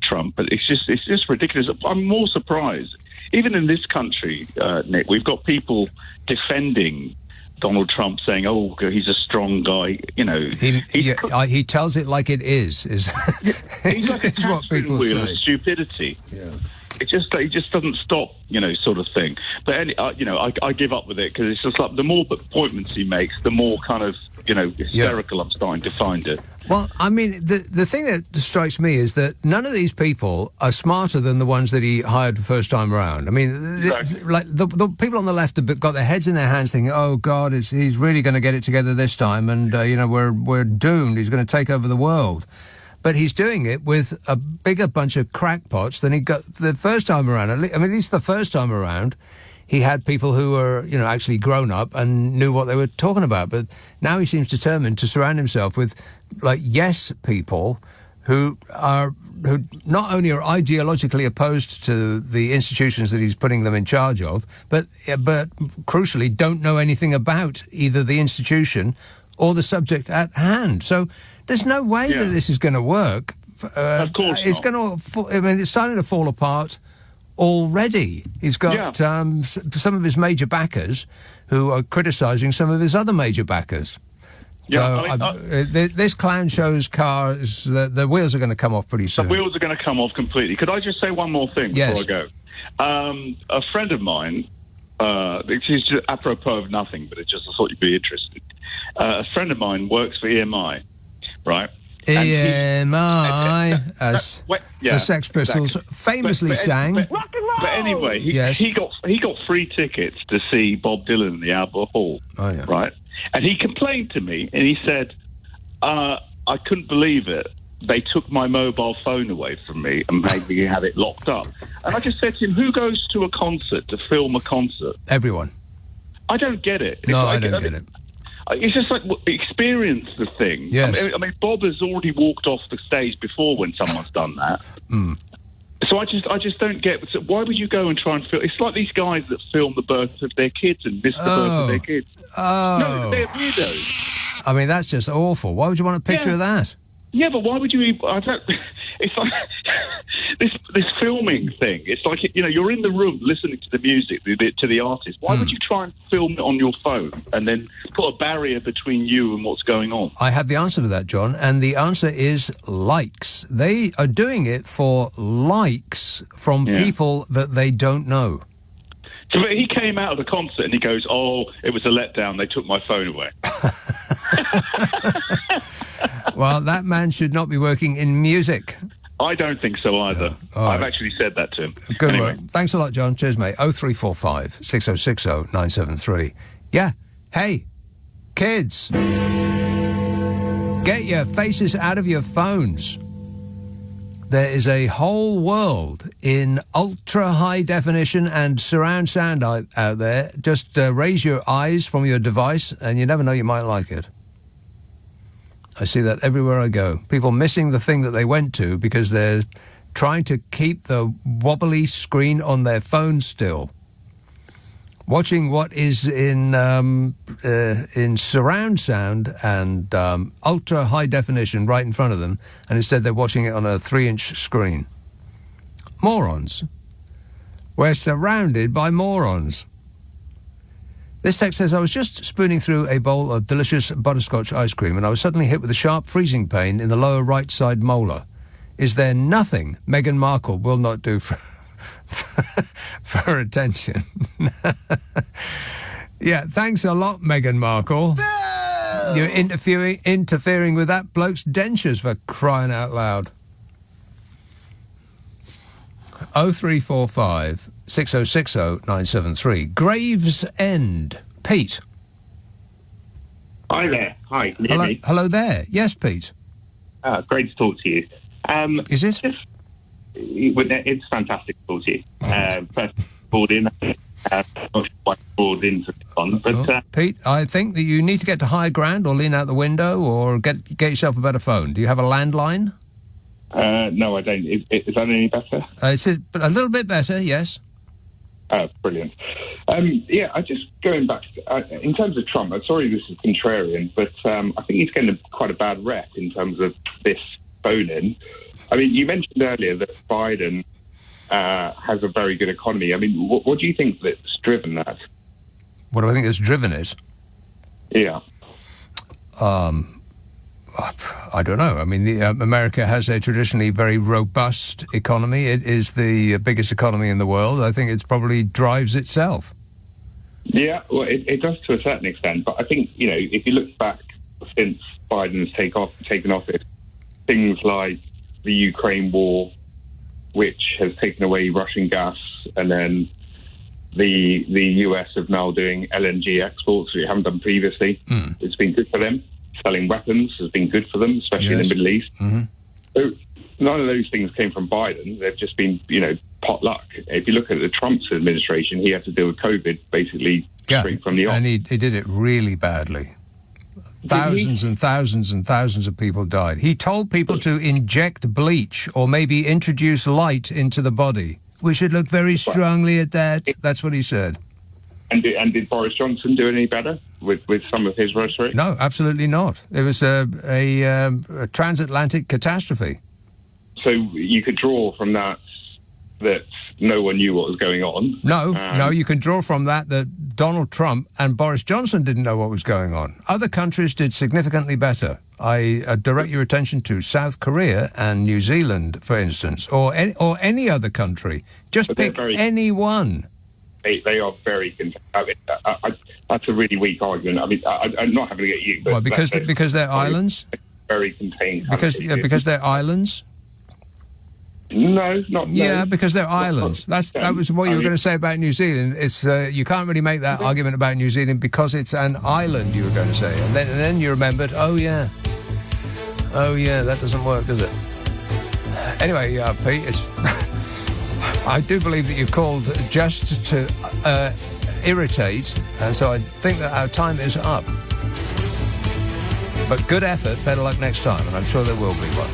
Trump, but it's just ridiculous. I'm more surprised, even in this country, Nick, we've got people defending Donald Trump, saying, "Oh, he's a strong guy." You know, he tells it like it is. He's like a what wheel of stupidity. Yeah. It just doesn't stop, you know, sort of thing. But you know, I give up with it, because it's just like the more appointments he makes, the more kind of, you know, hysterical I'm starting to find it. Well, I mean, the thing that strikes me is that none of these people are smarter than the ones that he hired the first time around. I mean, like the people on the left have got their heads in their hands thinking, oh, God, he's really going to get it together this time, and, you know, we're doomed. He's going to take over the world. But he's doing it with a bigger bunch of crackpots than he got the first time around. I mean, at least the first time around, he had people who were, you know, actually grown up and knew what they were talking about. But now he seems determined to surround himself with, like, yes people who not only are ideologically opposed to the institutions that he's putting them in charge of, but crucially don't know anything about either the institution or the subject at hand. So there's no way that this is going to work. Of course it's going to. I mean, it's starting to fall apart already. He's got some of his major backers who are criticising some of his other major backers. Yeah, so this clown show's car, the wheels are going to come off pretty soon. The wheels are going to come off completely. Could I just say one more thing before I go? A friend of mine, it's just apropos of nothing, but I thought you'd be interested. A friend of mine works for EMI, right? EMI, as the Sex Pistols famously sang. But anyway, he got free tickets to see Bob Dylan in the Abbot Hall, right? And he complained to me, and he said, I couldn't believe it. They took my mobile phone away from me and made me have it locked up. And I just said to him, who goes to a concert to film a concert? Everyone. I don't get it. No, I don't get it. It's just like, experience the thing. Yes. I mean, Bob has already walked off the stage before when someone's done that. So I just don't get. So why would you go and try and film? It's like these guys that film the birth of their kids and miss the birth of their kids. Oh. No, they're weirdos. I mean, that's just awful. Why would you want a picture of that? Yeah, but why would you? It's like this filming thing. It's like, you're in the room listening to the music, to the artist. Why would you try and film it on your phone and then put a barrier between you and what's going on? I have the answer to that, John, and the answer is likes. They are doing it for likes from people that they don't know. So he came out of the concert and he goes, "Oh, it was a letdown. They took my phone away." Well, that man should not be working in music. I don't think so either. I've actually said that to him. Good work. Thanks a lot, John. Cheers, mate. 0345 6060 973. Yeah. Hey, kids, get your faces out of your phones. There is a whole world in ultra-high definition and surround sound out there. Just raise your eyes from your device and you never know, you might like it. I see that everywhere I go. People missing the thing that they went to because they're trying to keep the wobbly screen on their phone still. Watching what is in surround sound and ultra high definition right in front of them, and instead they're watching it on a 3-inch screen. Morons. We're surrounded by morons. This text says, I was just spooning through a bowl of delicious butterscotch ice cream and I was suddenly hit with a sharp freezing pain in the lower right side molar. Is there nothing Meghan Markle will not do for attention? Yeah, thanks a lot, Meghan Markle. You're interfering with that bloke's dentures, for crying out loud. 0345 6060 973. Gravesend. Pete. Hi there. Hi. Can you hear me? Hello there. Yes, Pete. Great to talk to you. Is it? It's fantastic to talk to you. First, called in. Pete, I think that you need to get to high ground or lean out the window or get yourself a better phone. Do you have a landline? No, I don't. Is that any better? It's a little bit better, yes. Brilliant. Yeah, I just going back in terms of Trump. I'm sorry, this is contrarian, but I think he's getting quite a bad rep in terms of this phone-in. I mean, you mentioned earlier that Biden has a very good economy. I mean, what do you think that's driven that? What do I think has driven it? Yeah. I don't know. I mean, America has a traditionally very robust economy. It is the biggest economy in the world. I think it probably drives itself. Yeah, well, it does to a certain extent. But I think, if you look back since Biden's taken office, things like the Ukraine war, which has taken away Russian gas, and then the US of now doing LNG exports, which they haven't done previously. It's been good for them. Selling weapons has been good for them, especially in the Middle East. Mm-hmm. So none of those things came from Biden. They've just been, pot luck. If you look at the Trump's administration, he had to deal with COVID basically straight from the off. And he did it really badly. Thousands and thousands and thousands of people died. He told people to inject bleach or maybe introduce light into the body. We should look very strongly at that. That's what he said. And did Boris Johnson do any better with some of his rhetoric? No, absolutely not. It was a transatlantic catastrophe. So you could draw from that no one knew what was going on. No, you can draw from that Donald Trump and Boris Johnson didn't know what was going on. Other countries did significantly better. I direct your attention to South Korea and New Zealand, for instance, or any other country. Just pick any one. They are very contained. That's a really weak argument. I mean, I'm not having to get you. But because they're islands? Very contained. Because they're islands? No. Yeah, because they're islands. That was what you were going to say about New Zealand. It's you can't really make that argument about New Zealand because it's an island, you were going to say. And then you remembered, oh yeah, that doesn't work, does it? Anyway, Pete, it's... I do believe that you called just to irritate, and so I think that our time is up. But good effort, better luck next time, and I'm sure there will be one.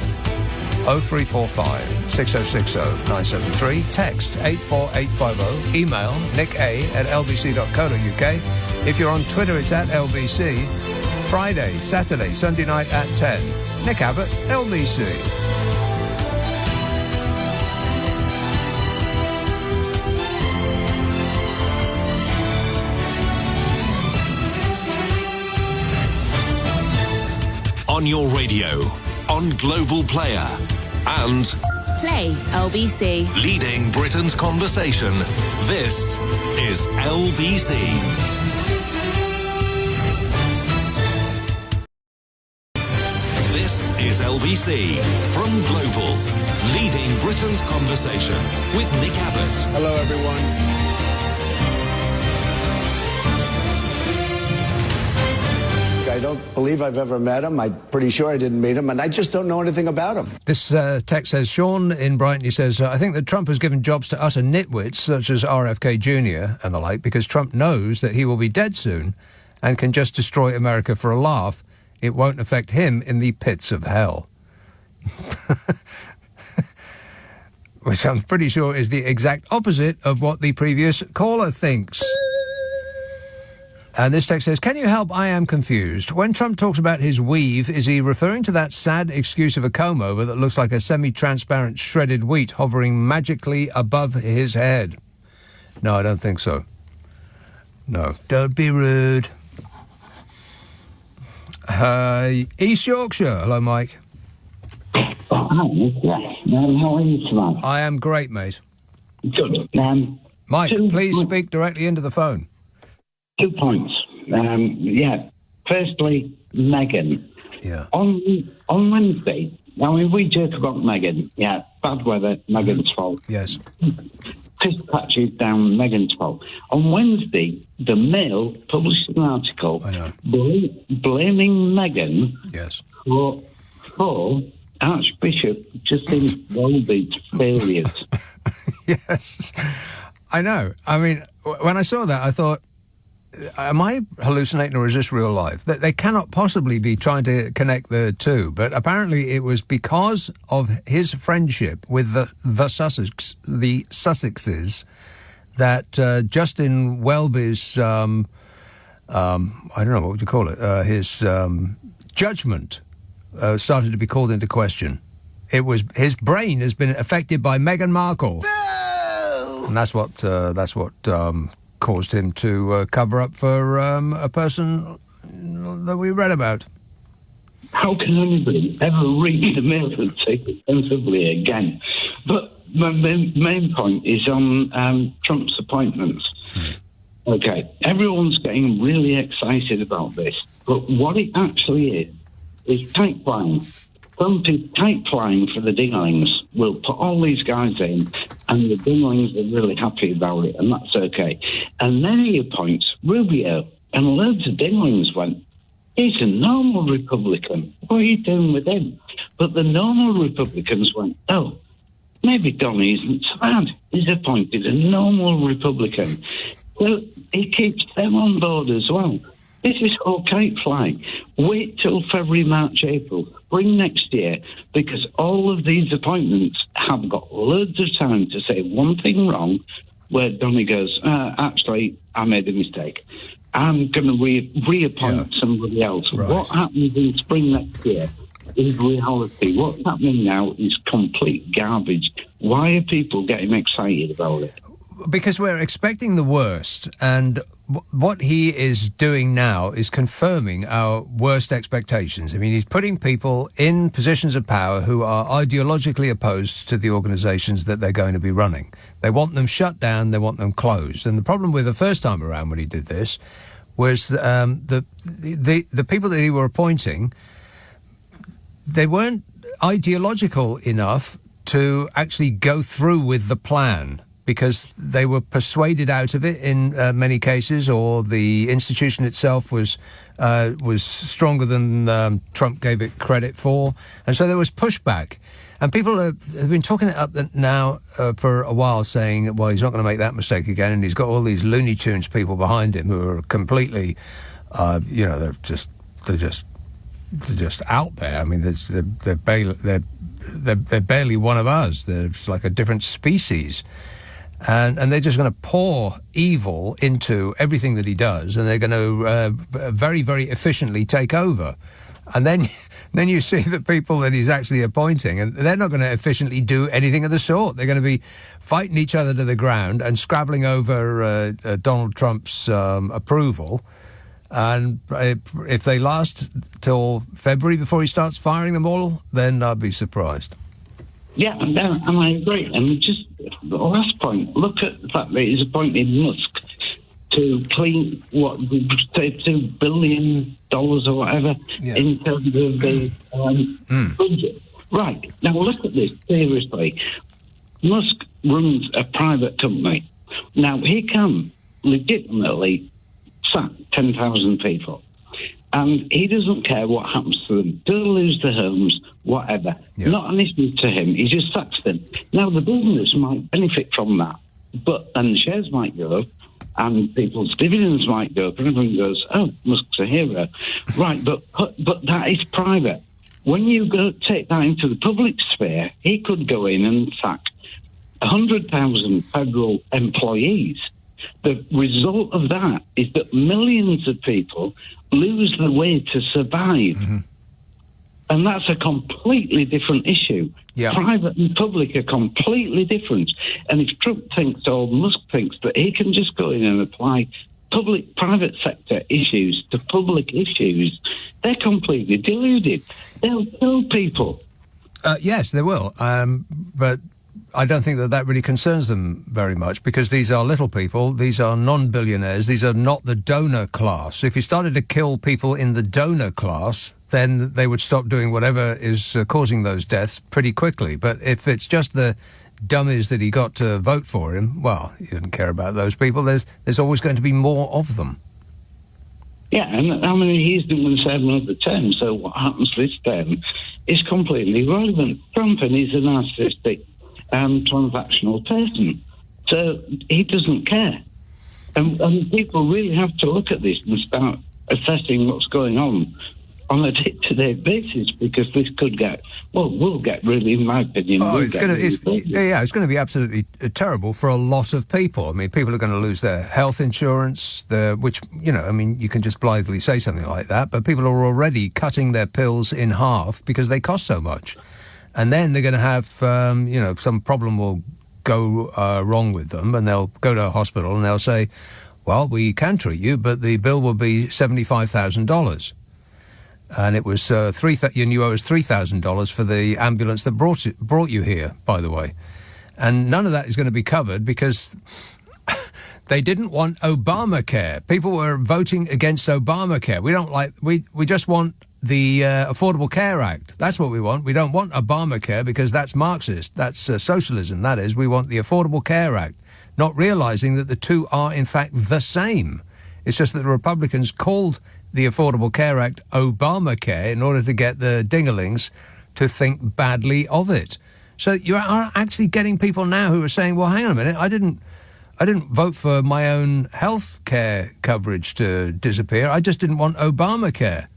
0345 6060 973. Text 84850. Email nicka@lbc.co.uk. If you're on Twitter, it's at LBC. Friday, Saturday, Sunday night at 10. Nick Abbott, LBC. On your radio, on Global Player, and Play LBC. leading Britain's conversation. This is LBC. This is LBC from Global, leading Britain's conversation with Nick Abbott. Hello, everyone. I don't believe I've ever met him. I'm pretty sure I didn't meet him, and I just don't know anything about him. This text says, Sean in Brighton, he says, I think that Trump has given jobs to utter nitwits such as RFK Jr. and the like because Trump knows that he will be dead soon and can just destroy America for a laugh. It won't affect him in the pits of hell. Which I'm pretty sure is the exact opposite of what the previous caller thinks. And this text says, can you help? I am confused. When Trump talks about his weave, is he referring to that sad excuse of a comb-over that looks like a semi-transparent shredded wheat hovering magically above his head? No, I don't think so. No. Don't be rude. East Yorkshire. Hello, Mike. Hi, yes. How are you tonight? I am great, mate. Good. Mike, please speak directly into the phone. 2 points. Firstly, Meghan. Yeah. On Wednesday, we joke about Meghan. Yeah, bad weather, Meghan's fault. Yes. Fist patches down, Meghan's fault. On Wednesday, the Mail published an article blaming Meghan for Archbishop Justin Welby's failures. Yes. I know. I mean, when I saw that, I thought, am I hallucinating or is this real life? They cannot possibly be trying to connect the two, but apparently it was because of his friendship with the Sussexes that Justin Welby's, I don't know, what would you call it, his judgment started to be called into question. It was his brain has been affected by Meghan Markle. No! And that's what caused him to cover up for a person that we read about. How can anybody ever read the Mail and take it sensibly again? But my main point is on Trump's appointments. Okay, everyone's getting really excited about this, but what it actually is kite flying. Trump is kite flying for the dinglings. We'll put all these guys in, and the dinglings are really happy about it, and that's okay. And then he appoints Rubio, and loads of dinglings went, he's a normal Republican. What are you doing with him? But the normal Republicans went, oh, maybe Donny isn't so bad. He's appointed a normal Republican. Well, he keeps them on board as well. This is all kite flying. Wait till February, March, April, spring next year, because all of these appointments have got loads of time to say one thing wrong, where Donny goes, actually, I made a mistake. I'm going to reappoint somebody else. Right. What happens in spring next year is reality. What's happening now is complete garbage. Why are people getting excited about it? Because we're expecting the worst, and what he is doing now is confirming our worst expectations. I mean, he's putting people in positions of power who are ideologically opposed to the organisations that they're going to be running. They want them shut down, they want them closed. And the problem with the first time around when he did this was the people that he were appointing, they weren't ideological enough to actually go through with the plan, because they were persuaded out of it in many cases, or the institution itself was stronger than Trump gave it credit for, and so there was pushback. And people have been talking it up now for a while, saying, well, he's not going to make that mistake again, and he's got all these Looney Tunes people behind him who are completely, they're just just out there. I mean, they're barely one of us. They're like a different species. And they're just going to pour evil into everything that he does, and they're going to very, very efficiently take over. And then you see the people that he's actually appointing, and they're not going to efficiently do anything of the sort. They're going to be fighting each other to the ground and scrabbling over Donald Trump's approval. And if they last till February before he starts firing them all, then I'd be surprised. Yeah, and I agree. And just the last point, look at the fact that he's appointed Musk to clean $2 billion or whatever in terms of the budget. Right, now look at this seriously. Musk runs a private company. Now, he can legitimately sack 10,000 people. And he doesn't care what happens to them. Do they lose their homes, whatever. Yep. Not an issue to him. He just sacks them. Now, the business might benefit from that, and the shares might go up, and people's dividends might go up, and everyone goes, oh, Musk's a hero. Right, but that is private. When you go take that into the public sphere, he could go in and sack 100,000 federal employees. The result of that is that millions of people lose their way to survive. Mm-hmm. And that's a completely different issue. Yeah. Private and public are completely different. And if Trump thinks, or Musk thinks, that he can just go in and apply private sector issues to public issues, they're completely deluded. They'll kill people. Yes, they will. But I don't think that really concerns them very much, because these are little people, these are non-billionaires, these are not the donor class. If you started to kill people in the donor class, then they would stop doing whatever is causing those deaths pretty quickly. But if it's just the dummies that he got to vote for him, well, he didn't care about those people. There's always going to be more of them. Yeah, and I mean, he's doing the same another term, so what happens this term is completely irrelevant. Trump, and he's a narcissistic transactional person, so he doesn't care. And people really have to look at this and start assessing what's going on a day-to-day basis, because this could will get really, in my opinion, it's going to be absolutely terrible for a lot of people. I mean, people are going to lose their health insurance, which, you can just blithely say something like that, but people are already cutting their pills in half because they cost so much. And then they're going to have, some problem will go wrong with them, and they'll go to a hospital and they'll say, well, we can treat you, but the bill will be $75,000. And it was you knew it was $3,000 for the ambulance that brought you here, by the way. And none of that is going to be covered because they didn't want Obamacare. People were voting against Obamacare. We just want the Affordable Care Act. That's what we want. We don't want Obamacare because that's Marxist. That's socialism, that is. We want the Affordable Care Act, not realizing that the two are, in fact, the same. It's just that the Republicans called the Affordable Care Act Obamacare in order to get the dingalings to think badly of it. So you are actually getting people now who are saying, well, hang on a minute, I didn't vote for my own health care coverage to disappear. I just didn't want Obamacare.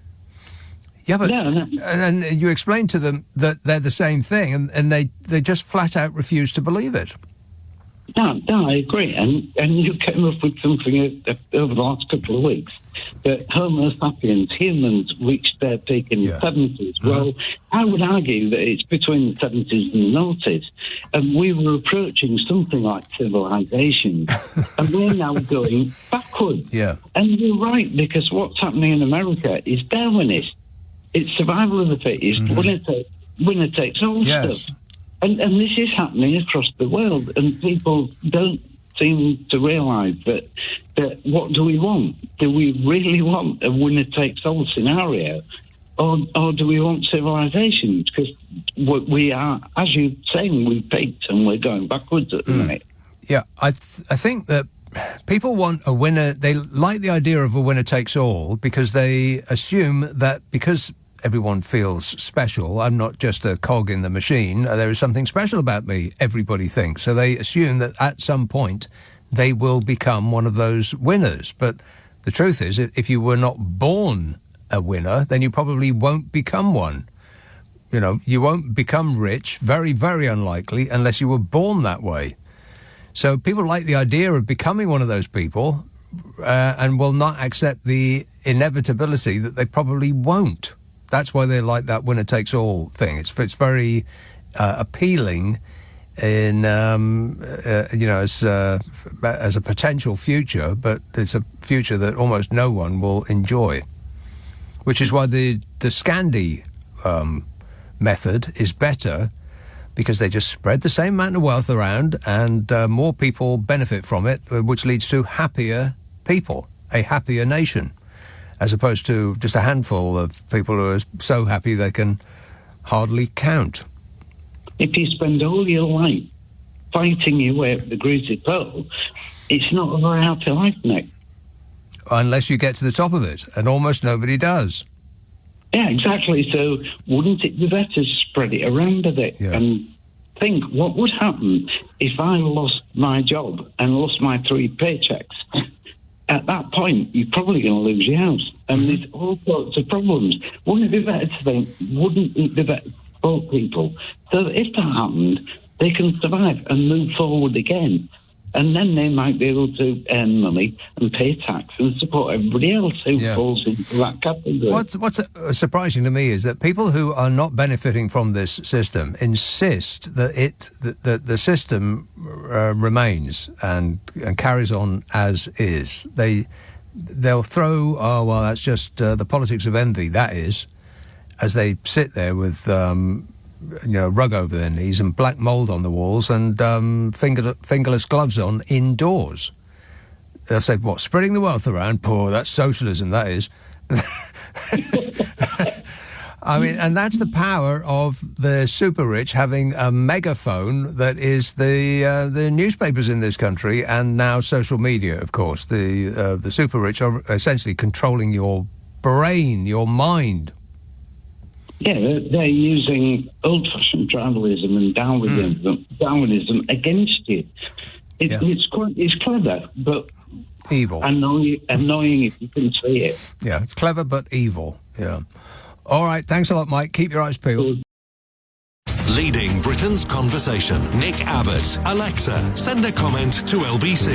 Yeah, but and you explain to them that they're the same thing, and they just flat out refuse to believe it. No, I agree. And you came up with something over the last couple of weeks, that Homo sapiens, humans, reached their peak in the 70s. Well, I would argue that it's between the 70s and the 90s, and we were approaching something like civilization, and we're now going backwards. Yeah. And you're right, because what's happening in America is Darwinist. It's survival of the fittest, winner takes all stuff. And this is happening across the world, and people don't seem to realise that what do we want? Do we really want a winner-takes-all scenario, or do we want civilization? Because we are, as you're saying, we've peaked and we're going backwards at the minute. Yeah, I think that people want a winner. They like the idea of a winner-takes-all because they assume that because everyone feels special, I'm not just a cog in the machine, there is something special about me, everybody thinks. So they assume that at some point they will become one of those winners. But the truth is, if you were not born a winner, then you probably won't become one. You know, you won't become rich, very, very unlikely, unless you were born that way. So people like the idea of becoming one of those people and will not accept the inevitability that they probably won't. That's why they like that winner-takes-all thing. It's very appealing in, as a potential future, but it's a future that almost no one will enjoy, which is why the Scandi method is better, because they just spread the same amount of wealth around and more people benefit from it, which leads to happier people, a happier nation, as opposed to just a handful of people who are so happy they can hardly count. If you spend all your life fighting your way up the greasy pole, it's not a very happy life, Nick. Unless you get to the top of it, and almost nobody does. Yeah, exactly. So wouldn't it be better to spread it around a bit and think what would happen if I lost my job and lost my 3 paychecks? At that point, you're probably going to lose your house. And there's all sorts of problems. Wouldn't it be better to think, wouldn't it be better for people so that if that happened, they can survive and move forward again? And then they might be able to earn money and pay tax and support everybody else who falls into that category. What's surprising to me is that people who are not benefiting from this system insist that the system remains and carries on as is. They'll throw, oh well, that's just the politics of envy. That is, as they sit there with rug over their knees and black mould on the walls and fingerless gloves on indoors. They'll say, what, spreading the wealth around? Poor, that's socialism, that is. I mean, and that's the power of the super rich having a megaphone that is the newspapers in this country and now social media, of course. The super rich are essentially controlling your brain, your mind. Yeah, they're using old-fashioned tribalism and Darwinism against you. It's clever, but evil. Annoying if you can see it. Yeah, it's clever but evil. Yeah. All right, thanks a lot, Mike. Keep your eyes peeled. Leading Britain's conversation. Nick Abbott. Alexa, send a comment to LBC.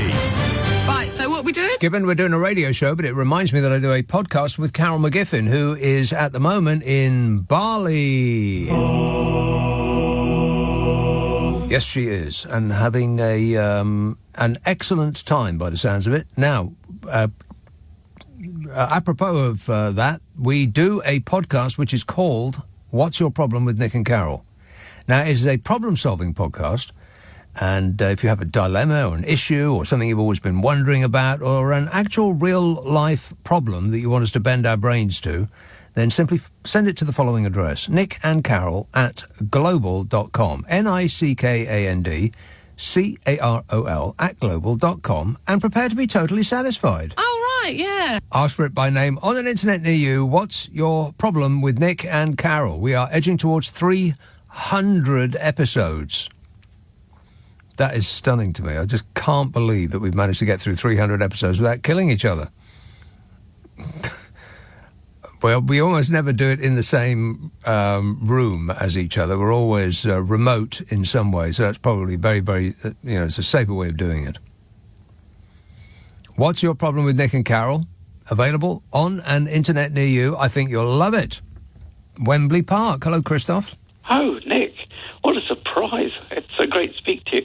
Right, so what are we doing? Given we're doing a radio show, but it reminds me that I do a podcast with Carol McGiffin, who is at the moment in Bali. Yes, she is, and having an excellent time by the sounds of it. Now, apropos of that, we do a podcast which is called What's Your Problem with Nick and Carol? Now, it is a problem-solving podcast, and if you have a dilemma or an issue or something you've always been wondering about or an actual real-life problem that you want us to bend our brains to, then simply send it to the following address, nickandcarol@global.com, NICKANDCAROL @global.com, and prepare to be totally satisfied. Oh, right, yeah. Ask for it by name on an internet near you. What's your problem with Nick and Carol? We are edging towards 300 episodes. That is stunning to me. I just can't believe that we've managed to get through 300 episodes without killing each other. Well, we almost never do it in the same room as each other. We're always remote in some way, so that's probably very, very, it's a safer way of doing it. What's Your Problem with Nick and Carol? Available on an internet near you. I think you'll love it. Wembley Park. Hello, Christoph. Oh, Nick. What a surprise. It's so great to speak to you.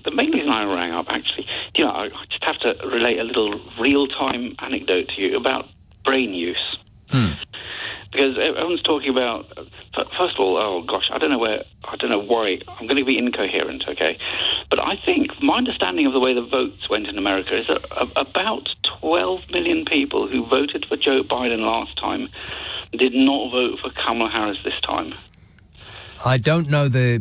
The main reason I rang up, actually, I just have to relate a little real-time anecdote to you about brain use. Because everyone's talking about, first of all, oh gosh, I don't know why, I'm going to be incoherent, okay? But I think my understanding of the way the votes went in America is that about 12 million people who voted for Joe Biden last time did not vote for Kamala Harris this time. I don't know the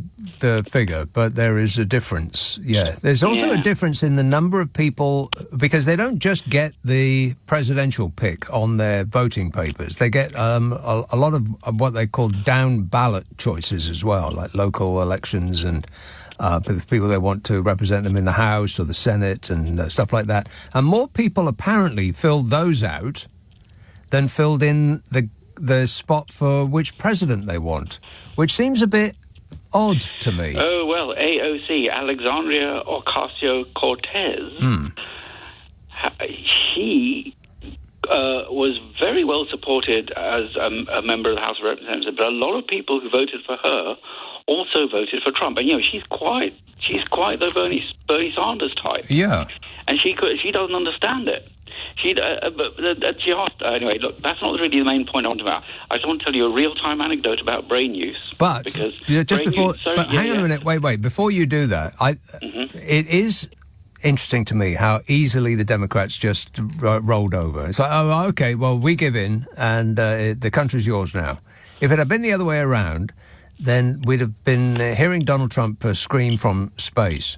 figure, but there is a difference, yeah. There's also a difference in the number of people, because they don't just get the presidential pick on their voting papers. They get a lot of what they call down-ballot choices as well, like local elections and people they want to represent them in the House or the Senate and stuff like that. And more people apparently fill those out then filled in the spot for which president they want, which seems a bit odd to me. Oh, well, AOC, Alexandria Ocasio-Cortez, she was very well supported as a member of the House of Representatives, but a lot of people who voted for her also voted for Trump. And, she's quite the Bernie Sanders type. Yeah. And she doesn't understand it. Anyway, look, that's not really the main point I want to about. I just want to tell you a real-time anecdote about brain use. But because hang on a minute, wait. Before you do that, it is interesting to me how easily the Democrats just rolled over. It's like, oh, okay, well, we give in, and the country's yours now. If it had been the other way around, then we'd have been hearing Donald Trump scream from space.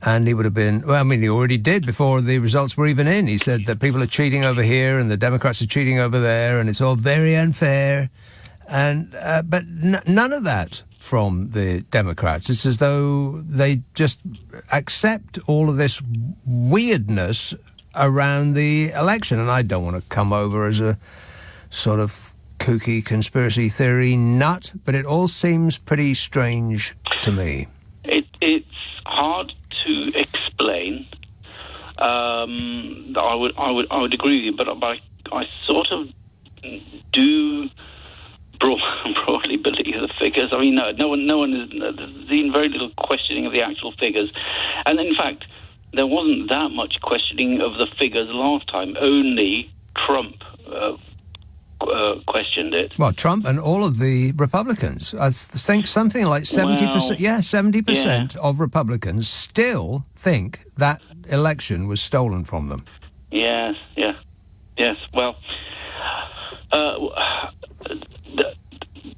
And he would have been, well, I mean, he already did before the results were even in. He said that people are cheating over here and the Democrats are cheating over there and it's all very unfair. And but none of that from the Democrats. It's as though they just accept all of this weirdness around the election. And I don't want to come over as a sort of kooky conspiracy theory nut, but it all seems pretty strange to me. It's hard to explain. I would agree with you, but I sort of do broadly believe the figures. I mean, no one has been very little questioning of the actual figures, and in fact, there wasn't that much questioning of the figures last time. Only Trump questioned it. Well, Trump and all of the Republicans. I think something like 70%. 70% of Republicans still think that election was stolen from them. Yes. Well,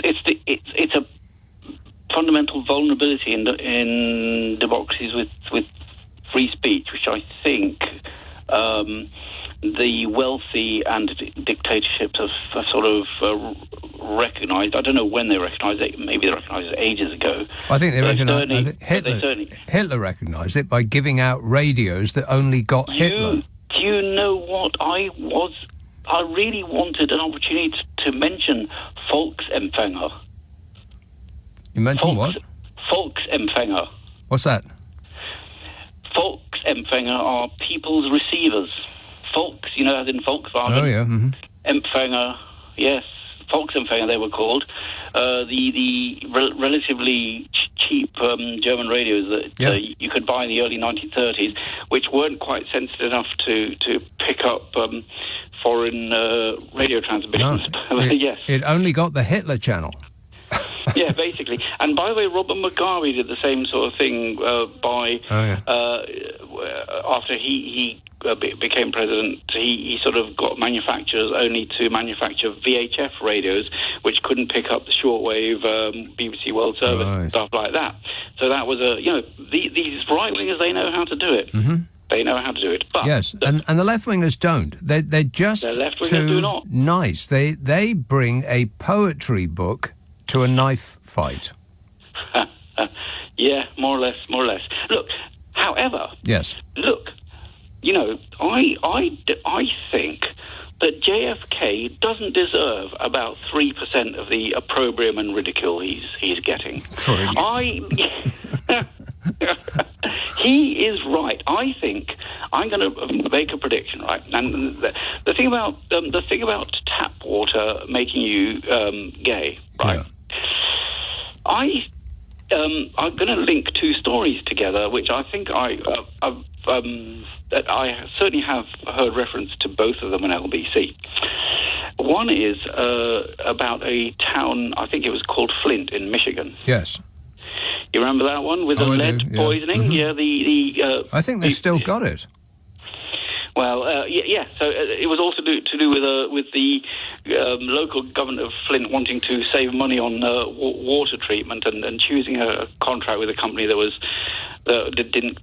it's a fundamental vulnerability in democracies with free speech, which I think the wealthy and dictatorships have sort of recognised. I don't know when they recognised it. Maybe they recognised it ages ago. I think they recognised. Hitler recognised it by giving out radios that only got Hitler. Do you know what? I really wanted an opportunity to mention Volksempfänger. You mentioned what? Volksempfänger. What's that? Volksempfänger are people's receivers. Volks, as in Volkswagen. Oh, yeah. Mm-hmm. Empfänger, yes. Volksempfänger, they were called. The relatively cheap German radios that you could buy in the early 1930s, which weren't quite sensitive enough to pick up foreign radio transmissions. No, yes. It only got the Hitler channel. Yeah, basically. And by the way, Robert Mugabe did the same sort of thing after he became president. He sort of got manufacturers only to manufacture VHF radios, which couldn't pick up the shortwave BBC World Service, stuff like that. So that was these right-wingers, they know how to do it. Mm-hmm. They know how to do it. But yes, and the left-wingers don't. They're just do not. Nice. They bring a poetry book to a knife fight. Yeah, more or less. Look, however... Yes. Look, I think that JFK doesn't deserve about 3% of the opprobrium and ridicule he's getting. 3. He is right. I think I'm going to make a prediction, right? And the thing about tap water making you gay, right? Yeah. I'm going to link two stories together, which I think that I certainly have heard reference to both of them on LBC. One is about a town, I think it was called Flint in Michigan. Yes. You remember that one with the lead poisoning? Mm-hmm. Yeah, I think they still got it. Well, yeah. So it was also to do with the local government of Flint wanting to save money on water treatment and choosing a contract with a company that didn't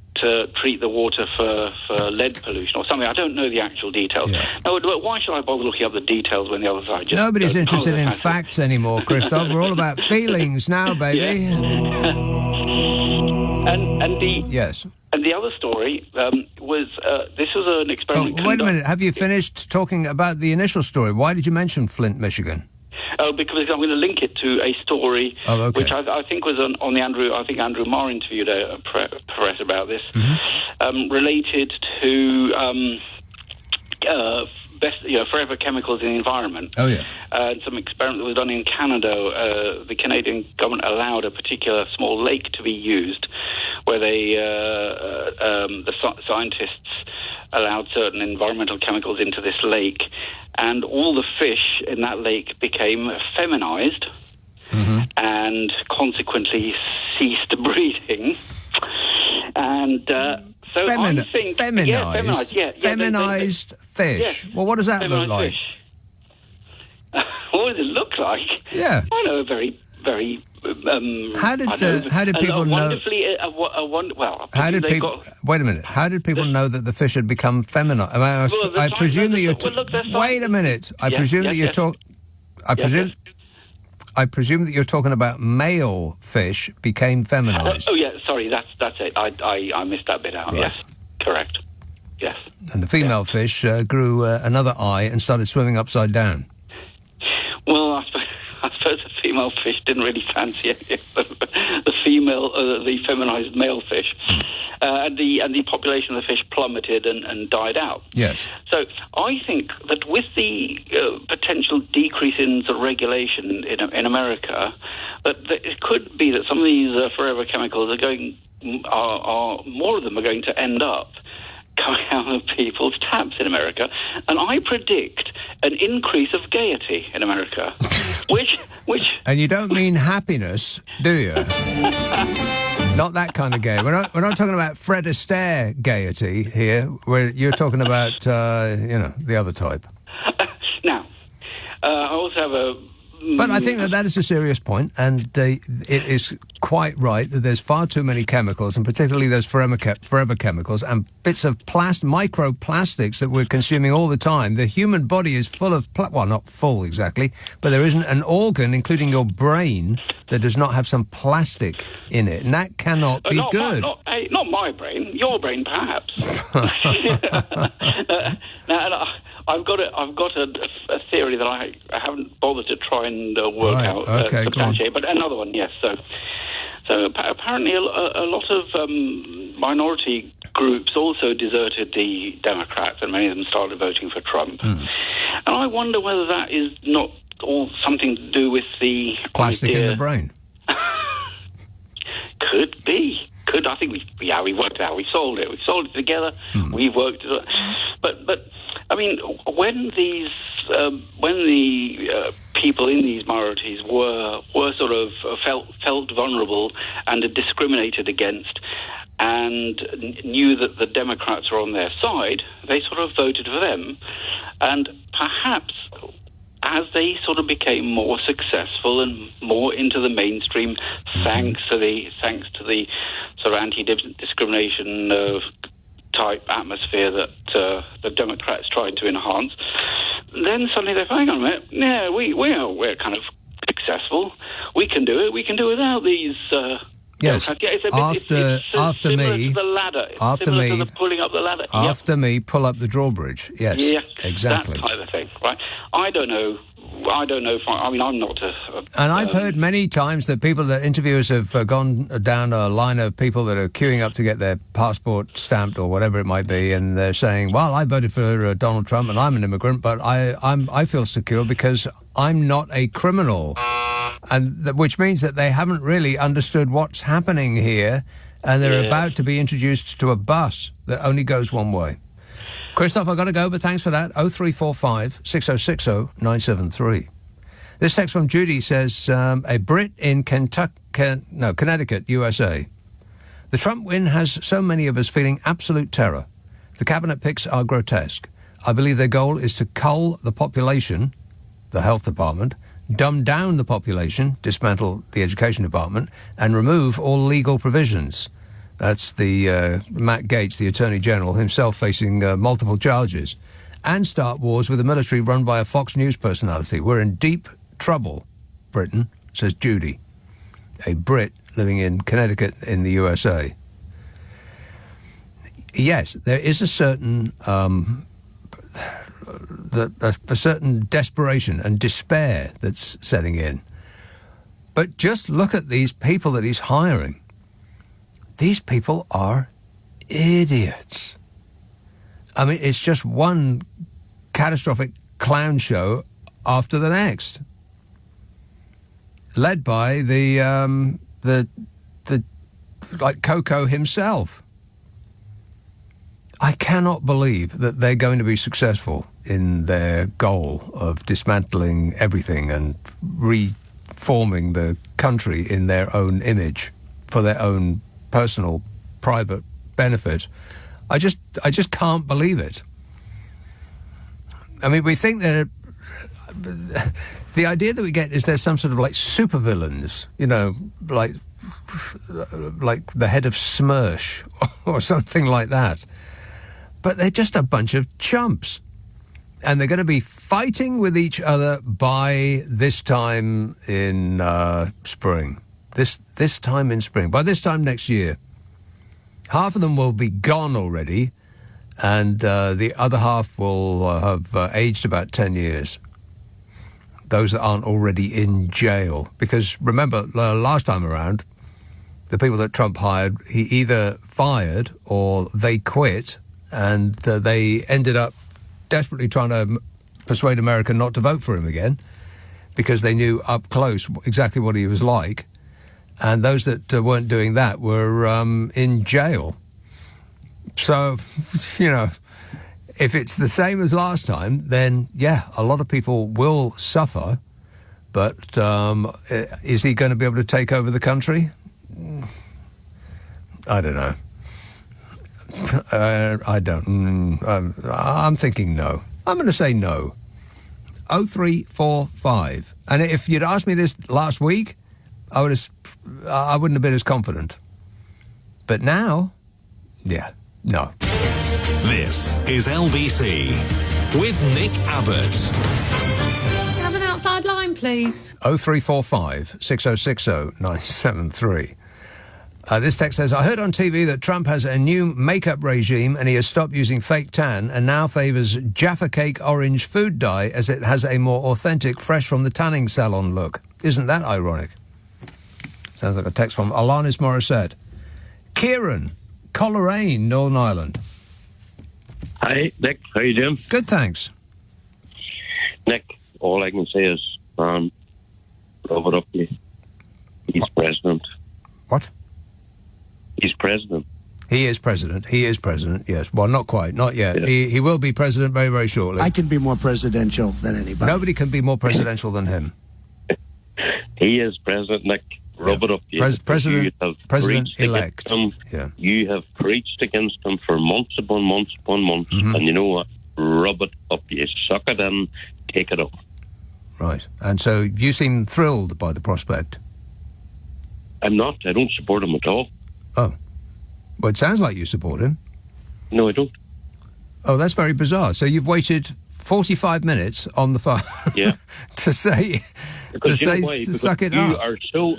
treat the water for lead pollution or something. I don't know the actual details. Yeah. No, why should I bother looking up the details when the other side just... Nobody's interested in facts anymore, Christoph. We're all about feelings now, baby. Yeah. And And the other story was this was an experiment. Wait a minute. Have you finished talking about the initial story? Why did you mention Flint, Michigan? Oh, because I'm going to link it to a story which I think was on the Andrew. I think Andrew Marr interviewed a press about this, related to forever chemicals in the environment. Oh yeah. Some experiment that was done in Canada. The Canadian government allowed a particular small lake to be used, where the scientists allowed certain environmental chemicals into this lake, and all the fish in that lake became feminized and consequently ceased breeding. And so I think... Feminized? Feminized fish? Yes, well, what does that look like? Fish. What does it look like? Yeah. I know, very, very... how did people know? Wait a minute. How did people know that the fish had become feminized? I presume that you're. Wait a minute. I presume that you're talking. I presume that you're talking about male fish became feminized. Sorry. That's it. I missed that bit out. Right. Yes, correct. Yes. And the female fish grew another eye and started swimming upside down. Well, I suppose the female fish didn't really fancy it. the feminized male fish, and the population of the fish plummeted and died out. Yes. So I think that with the potential decrease in the regulation in America, that it could be that some of these forever chemicals are more of them are going to end up coming out of people's taps in America, and I predict an increase of gaiety in America, which. And you don't mean happiness, do you? Not that kind of gaiety. We're not talking about Fred Astaire gaiety here. Where you're talking about the other type. Now, I also have a. But I think that is a serious point, and it is quite right that there's far too many chemicals, and particularly those forever chemicals and bits of microplastics that we're consuming all the time. The human body is full of, well, not full exactly, but there isn't an organ, including your brain, that does not have some plastic in it, and that cannot be good. Not my brain, your brain, perhaps. I've got a theory that I haven't bothered to try and work out substantiate, but another one, yes. So apparently a lot of minority groups also deserted the Democrats, and many of them started voting for Trump. And I wonder whether that is not all something to do with the plastic idea. in the brain. Could be. I think we worked it out. We solved it. We solved it together. We've worked it out. But I mean, when the people in these minorities were sort of felt vulnerable and discriminated against, and knew that the Democrats were on their side, they sort of voted for them. And perhaps as they sort of became more successful and more into the mainstream, thanks to the sort of anti-discrimination type atmosphere that the Democrats tried to enhance, then suddenly they thought, hang on a minute, yeah, we're kind of successful. We can do it. We can do it without these. Yes. After me, to the ladder. After me, to the pulling up the ladder. After me, pull up the drawbridge. Yes. Yeah, exactly. That type of thing, right? I don't know. I mean, I'm not and I've heard many times that interviewers have gone down a line of people that are queuing up to get their passport stamped or whatever it might be, and they're saying, well, I voted for Donald Trump and I'm an immigrant, but I feel secure because I'm not a criminal. And which means that they haven't really understood what's happening here, and they're about to be introduced to a bus that only goes one way. Christoph, I've got to go, but thanks for that. 0345 6060 973. This text from Judy says, a Brit in Connecticut, USA. The Trump win has so many of us feeling absolute terror. The cabinet picks are grotesque. I believe their goal is to cull the population, the health department, dumb down the population, dismantle the education department, and remove all legal provisions. That's the Matt Gaetz, the Attorney General, himself facing multiple charges, and start wars with the military run by a Fox News personality. We're in deep trouble, Britain, says Judy, a Brit living in Connecticut in the USA. yes, there is a certain a certain desperation and despair that's setting in. But just look at these people that he's hiring. These people are idiots. I mean, it's just one catastrophic clown show after the next, led by the like Coco himself. I cannot believe that they're going to be successful in their goal of dismantling everything and reforming the country in their own image for their own personal, private benefit. I just can't believe it. I mean, we think that the idea that we get is there's some sort of like supervillains, you know, like the head of Smersh or something like that. But they're just a bunch of chumps. And they're going to be fighting with each other by this time in spring. This time in spring. By this time next year. Half of them will be gone already, and the other half will have aged about 10 years. Those that aren't already in jail. Because remember, last time around, the people that Trump hired, he either fired or they quit, and they ended up desperately trying to persuade America not to vote for him again because they knew up close exactly what he was like. And those that weren't doing that were in jail. So, you know, if it's the same as last time, then, yeah, a lot of people will suffer. But is he going to be able to take over the country? I don't know. I don't. I'm thinking no. I'm going to say no. 0345. And if you'd asked me this last week, I wouldn't have been as confident. But now, yeah, no. This is LBC with Nick Abbott. Can I have an outside line, please? 0345 6060 973. This text says, I heard on TV that Trump has a new makeup regime and he has stopped using fake tan and now favours Jaffa Cake orange food dye as it has a more authentic, fresh from the tanning salon look. Isn't that ironic? Sounds like a text from Alanis Morissette. Kieran, Coleraine, Northern Ireland. Hi, Nick. How you doing? Good, thanks. Nick, all I can say is, rub it up, please. He's president. What? He's president. He is president. He is president, yes. Well, not quite. Not yet. Yeah. He will be president very, very shortly. I can be more presidential than anybody. Nobody can be more presidential than him. He is president, Nick. Rub it up. President-elect. Yeah. You have preached against him for months upon months upon months. Mm-hmm. And you know what? Rub it up. You suck it in, take it up. Right. And so you seem thrilled by the prospect. I'm not. I don't support him at all. Oh. Well, it sounds like you support him. No, I don't. Oh, that's very bizarre. So you've waited 45 minutes on the phone to say... Because to say, suck it up. You are so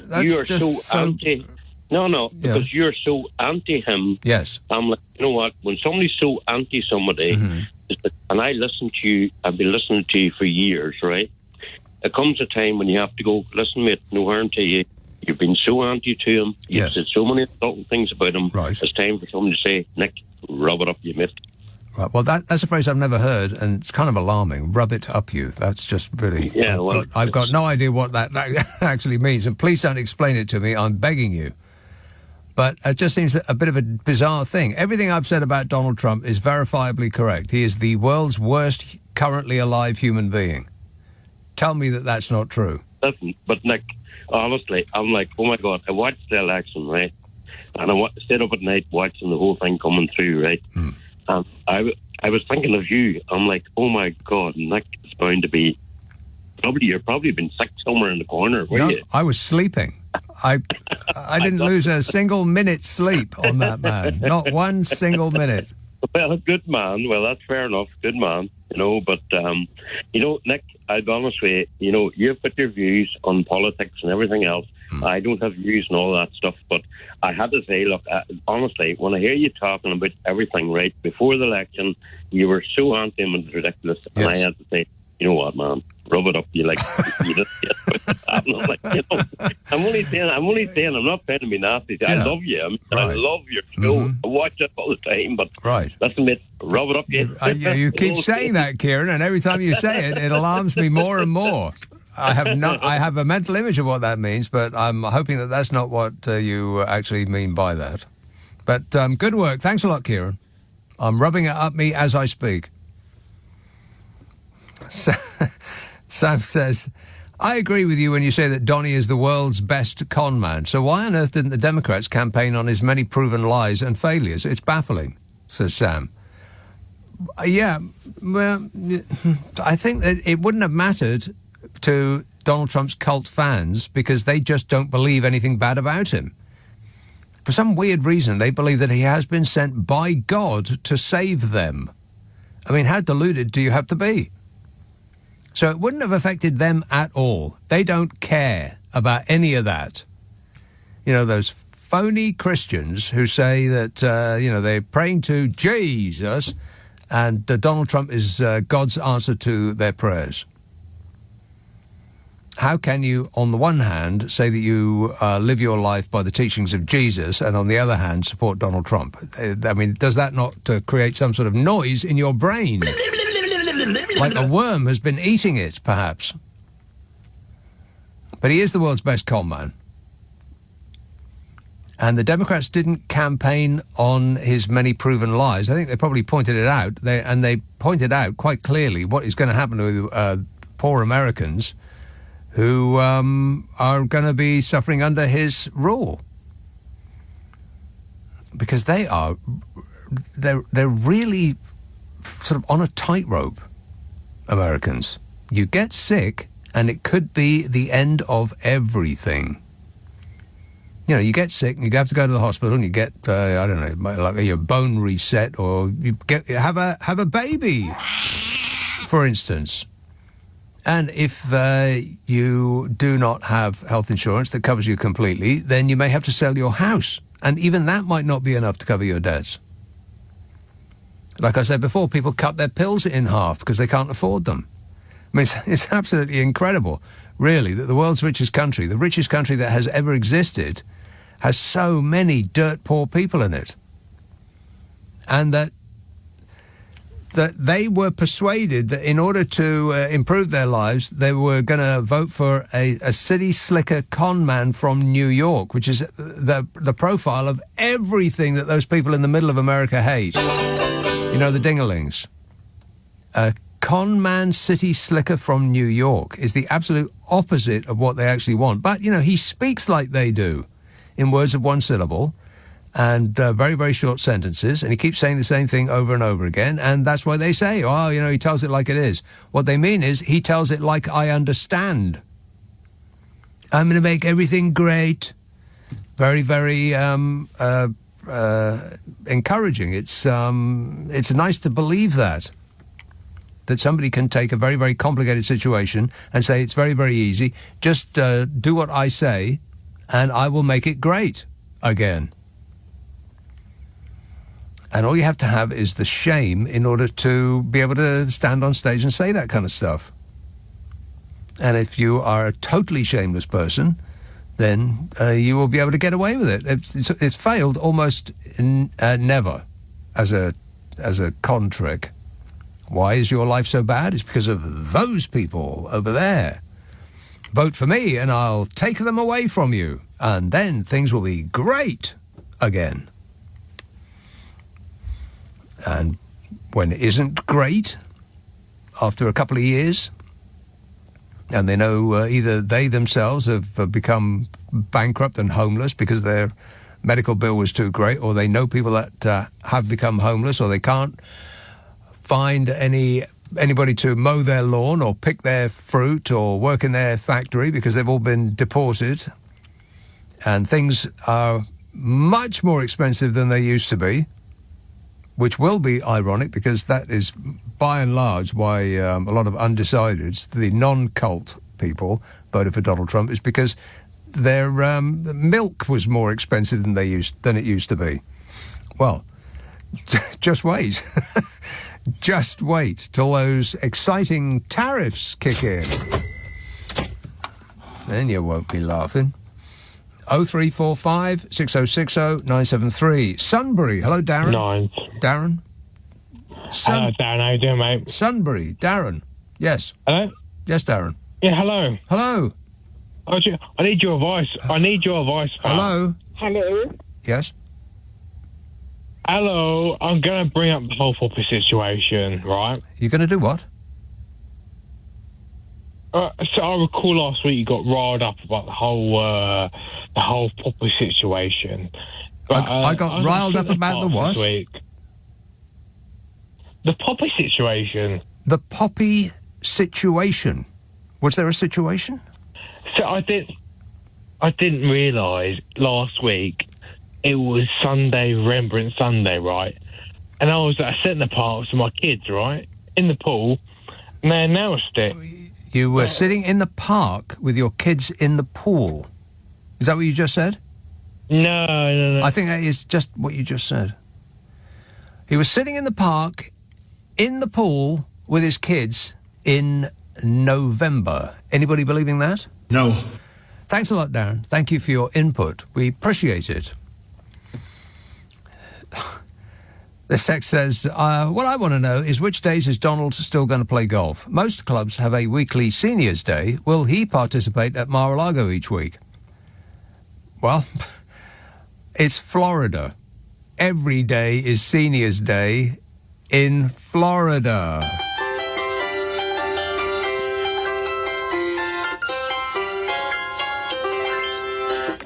anti. No, because you're so anti him. Yes. I'm like, you know what? When somebody's so anti somebody, and I listen to you, I've been listening to you for years, right? There comes a time when you have to go, listen, mate, no harm to you. You've been so anti to him. You've said so many insulting things about him. Right. It's time for someone to say, Nick, rub it up, you mate. Right. Well, that's a phrase I've never heard, and it's kind of alarming. Rub it up you. That's just really... Yeah, I've got no idea what that actually means, and please don't explain it to me. I'm begging you. But it just seems a bit of a bizarre thing. Everything I've said about Donald Trump is verifiably correct. He is the world's worst currently alive human being. Tell me that that's not true. Listen, but Nick, honestly, I'm like, oh my God, I watched the election, right? And I stayed up at night watching the whole thing coming through, right? I was thinking of you. I'm like, oh my God, Nick is going to be... You've probably been sick somewhere in the corner, were you? I was sleeping. I didn't lose a single minute's sleep on that man. Not one single minute. Well, good man. Well, that's fair enough. Good man. You know, but, you know, Nick, I'll be honest with you, you know, you've put your views on politics and everything else, I don't have views and all that stuff, but I had to say, look, honestly, when I hear you talking about everything right before the election, you were so anti him, it's ridiculous. Yes. And I had to say, you know what, man, rub it up. You just get I'm like, I'm only saying, I'm not trying to be nasty. I love you. I love your show. I watch it all the time, but listen, mate, rub it up. You keep saying that, Kieran, and every time you say it, it alarms me more and more. I have a mental image of what that means, but I'm hoping that that's not what you actually mean by that. But good work. Thanks a lot, Kieran. I'm rubbing it up me as I speak. Sam says, I agree with you when you say that Donny is the world's best con man. So why on earth didn't the Democrats campaign on his many proven lies and failures? It's baffling, says Sam. Yeah, well, I think that it wouldn't have mattered to Donald Trump's cult fans because they just don't believe anything bad about him. For some weird reason, they believe that he has been sent by God to save them. I mean, how deluded do you have to be? So it wouldn't have affected them at all. They don't care about any of that. You know, those phony Christians who say that, they're praying to Jesus and Donald Trump is God's answer to their prayers. How can you, on the one hand, say that you live your life by the teachings of Jesus and on the other hand support Donald Trump? I mean, does that not create some sort of noise in your brain? Like a worm has been eating it, perhaps. But he is the world's best con man. And the Democrats didn't campaign on his many proven lies. I think they probably pointed it out. They pointed out quite clearly what is going to happen to poor Americans who are going to be suffering under his rule. Because they're really sort of on a tightrope, Americans. You get sick and it could be the end of everything. You know, you get sick and you have to go to the hospital and you get, like your bone reset or you have a baby, for instance. And if you do not have health insurance that covers you completely, then you may have to sell your house. And even that might not be enough to cover your debts. Like I said before, people cut their pills in half because they can't afford them. I mean, it's absolutely incredible, really, that the world's richest country, the richest country that has ever existed, has so many dirt-poor people in it. And that they were persuaded that in order to improve their lives, they were going to vote for a city slicker con man from New York, which is the profile of everything that those people in the middle of America hate. You know, the dingalings. A con man city slicker from New York is the absolute opposite of what they actually want. But, you know, he speaks like they do, in words of one syllable, and very, very short sentences, and he keeps saying the same thing over and over again, and that's why they say, oh, you know, he tells it like it is. What they mean is, he tells it like I understand. I'm going to make everything great. Very, very encouraging. It's nice to believe that somebody can take a very, very complicated situation and say it's very, very easy. Just do what I say, and I will make it great again. And all you have to have is the shame in order to be able to stand on stage and say that kind of stuff. And if you are a totally shameless person, then you will be able to get away with it. It's failed almost never as a con trick. Why is your life so bad? It's because of those people over there. Vote for me and I'll take them away from you. And then things will be great again. And when it isn't great, after a couple of years, and they know either they themselves have become bankrupt and homeless because their medical bill was too great, or they know people that have become homeless, or they can't find anybody to mow their lawn or pick their fruit or work in their factory because they've all been deported, and things are much more expensive than they used to be, which will be ironic because that is by and large why a lot of undecideds, the non-cult people, voted for Donald Trump, is because their milk was more expensive than it used to be. Well, just wait. Just wait till those exciting tariffs kick in. Then you won't be laughing. 0345 6060 973. Sunbury. Hello, Darren. Darren? Hello, Darren. How you doing, mate? Sunbury. Darren. Yes. Hello? Yes, Darren. Yeah, hello. Hello. I need your advice. I need your advice, pal. Hello. Hello. Yes. Hello. I'm going to bring up the whole puppy situation, right? You're going to do what? So I recall last week you got riled up about the whole puppy situation. But, I got riled up about the what? This week. The poppy situation. The poppy situation. Was there a situation? So I didn't realise last week it was Sunday, Remembrance Sunday, right? And I was at a centre park with my kids, right? In the pool, and they announced it. You were sitting in the park with your kids in the pool. Is that what you just said? No. I think that is just what you just said. He was sitting in the park, in the pool, with his kids in November. Anybody believing that? No. Thanks a lot, Darren. Thank you for your input. We appreciate it. This text says, what I want to know is which days is Donald still going to play golf? Most clubs have a weekly seniors day. Will he participate at Mar-a-Lago each week? Well, it's Florida. Every day is seniors day in Florida.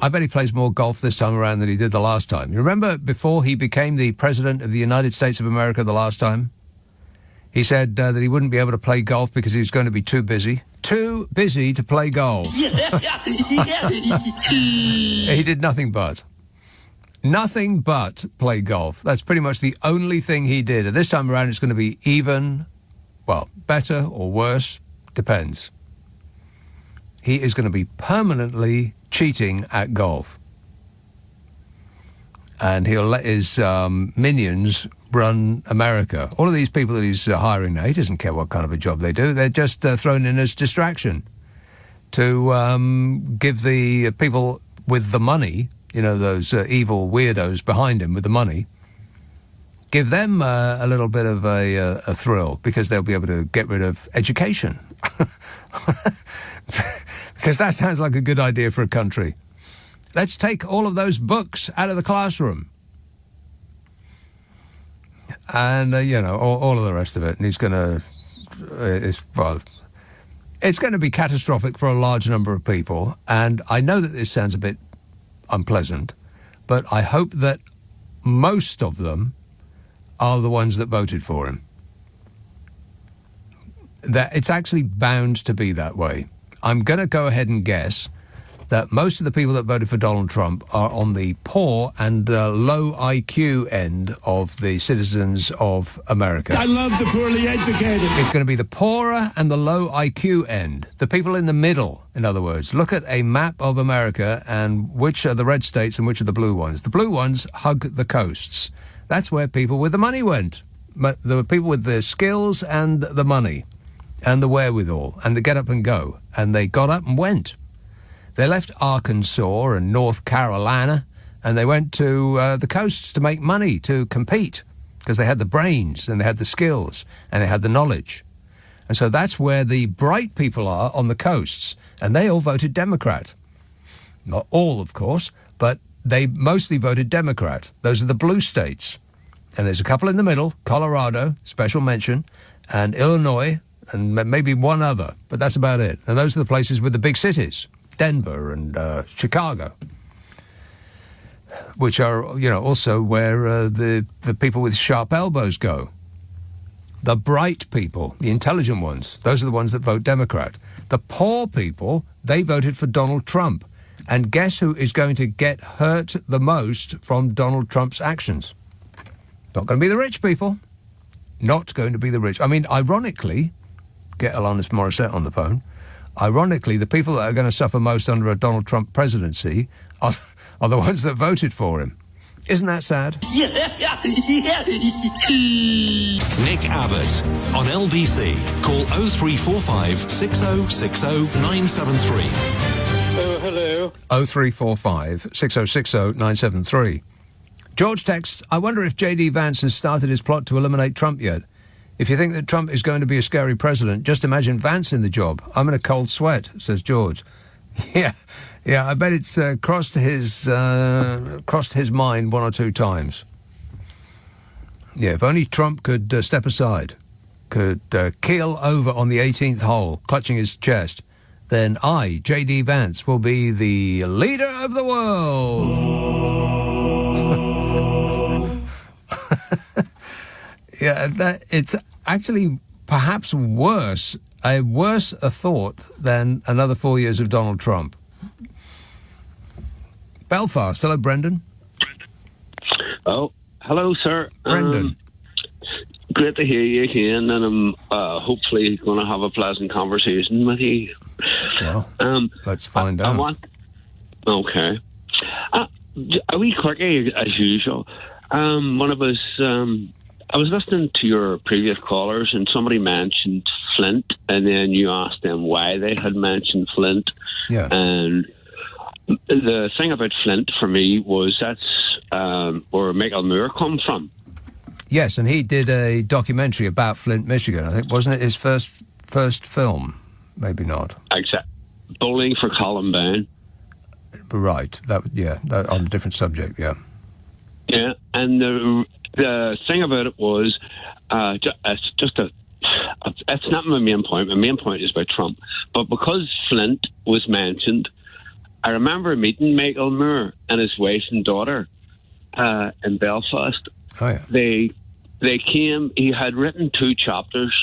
I bet he plays more golf this time around than he did the last time. You remember before he became the President of the United States of America the last time? He said that he wouldn't be able to play golf because he was going to be too busy. Too busy to play golf. He did nothing but play golf. That's pretty much the only thing he did. And this time around it's going to be even, well, better or worse, depends. He is going to be permanently cheating at golf. And he'll let his minions run America. All of these people that he's hiring now, he doesn't care what kind of a job they do. They're just thrown in as distraction to give the people with the money, you know, those evil weirdos behind him with the money, give them a little bit of a thrill because they'll be able to get rid of education. Because that sounds like a good idea for a country. Let's take all of those books out of the classroom. And, all of the rest of it. And he's going to... it's going to be catastrophic for a large number of people. And I know that this sounds a bit unpleasant, but I hope that most of them are the ones that voted for him. That it's actually bound to be that way. I'm going to go ahead and guess that most of the people that voted for Donald Trump are on the poor and low IQ end of the citizens of America. I love the poorly educated. It's going to be the poorer and the low IQ end. The people in the middle, in other words. Look at a map of America and which are the red states and which are the blue ones. The blue ones hug the coasts. That's where people with the money went. The people with the skills and the money and the wherewithal and the get up and go. And they got up and went. They left Arkansas and North Carolina and they went to the coasts to make money, to compete, because they had the brains and they had the skills and they had the knowledge. And so that's where the bright people are, on the coasts. And they all voted Democrat. Not all, of course, but they mostly voted Democrat. Those are the blue states. And there's a couple in the middle, Colorado, special mention, and Illinois, and maybe one other, but that's about it. And those are the places with the big cities, Denver and Chicago, which are, also where the people with sharp elbows go. The bright people, the intelligent ones, those are the ones that vote Democrat. The poor people, they voted for Donald Trump. And guess who is going to get hurt the most from Donald Trump's actions? Not going to be the rich people. Not going to be the rich. I mean, ironically, get Alanis Morissette on the phone. Ironically, the people that are going to suffer most under a Donald Trump presidency are the ones that voted for him. Isn't that sad? Nick Abbot on LBC. Call 0345 6060 973. Oh, hello. 0345 6060 973. George texts, I wonder if J.D. Vance has started his plot to eliminate Trump yet. If you think that Trump is going to be a scary president, just imagine Vance in the job. I'm in a cold sweat, says George. Yeah, I bet it's crossed his mind one or two times. Yeah, if only Trump could step aside, could keel over on the 18th hole, clutching his chest, then I, J.D. Vance, will be the leader of the world. Yeah, it's actually perhaps worse a thought than another 4 years of Donald Trump. Belfast, hello, Brendan. Oh, hello, sir. Brendan. Great to hear you again, and I'm hopefully going to have a pleasant conversation with you. Well, let's find out. Okay. A wee quickie, as usual. One of us... I was listening to your previous callers, and somebody mentioned Flint, and then you asked them why they had mentioned Flint. Yeah. And the thing about Flint for me was that's where Michael Moore come from. Yes, and he did a documentary about Flint, Michigan. I think, wasn't it his first film? Maybe not. Exactly. Bowling for Columbine. Right. That on a different subject. Yeah. Yeah, and the thing about it was, it's not my main point. My main point is about Trump. But because Flint was mentioned, I remember meeting Michael Moore and his wife and daughter in Belfast. Oh, yeah. They came, he had written 2 chapters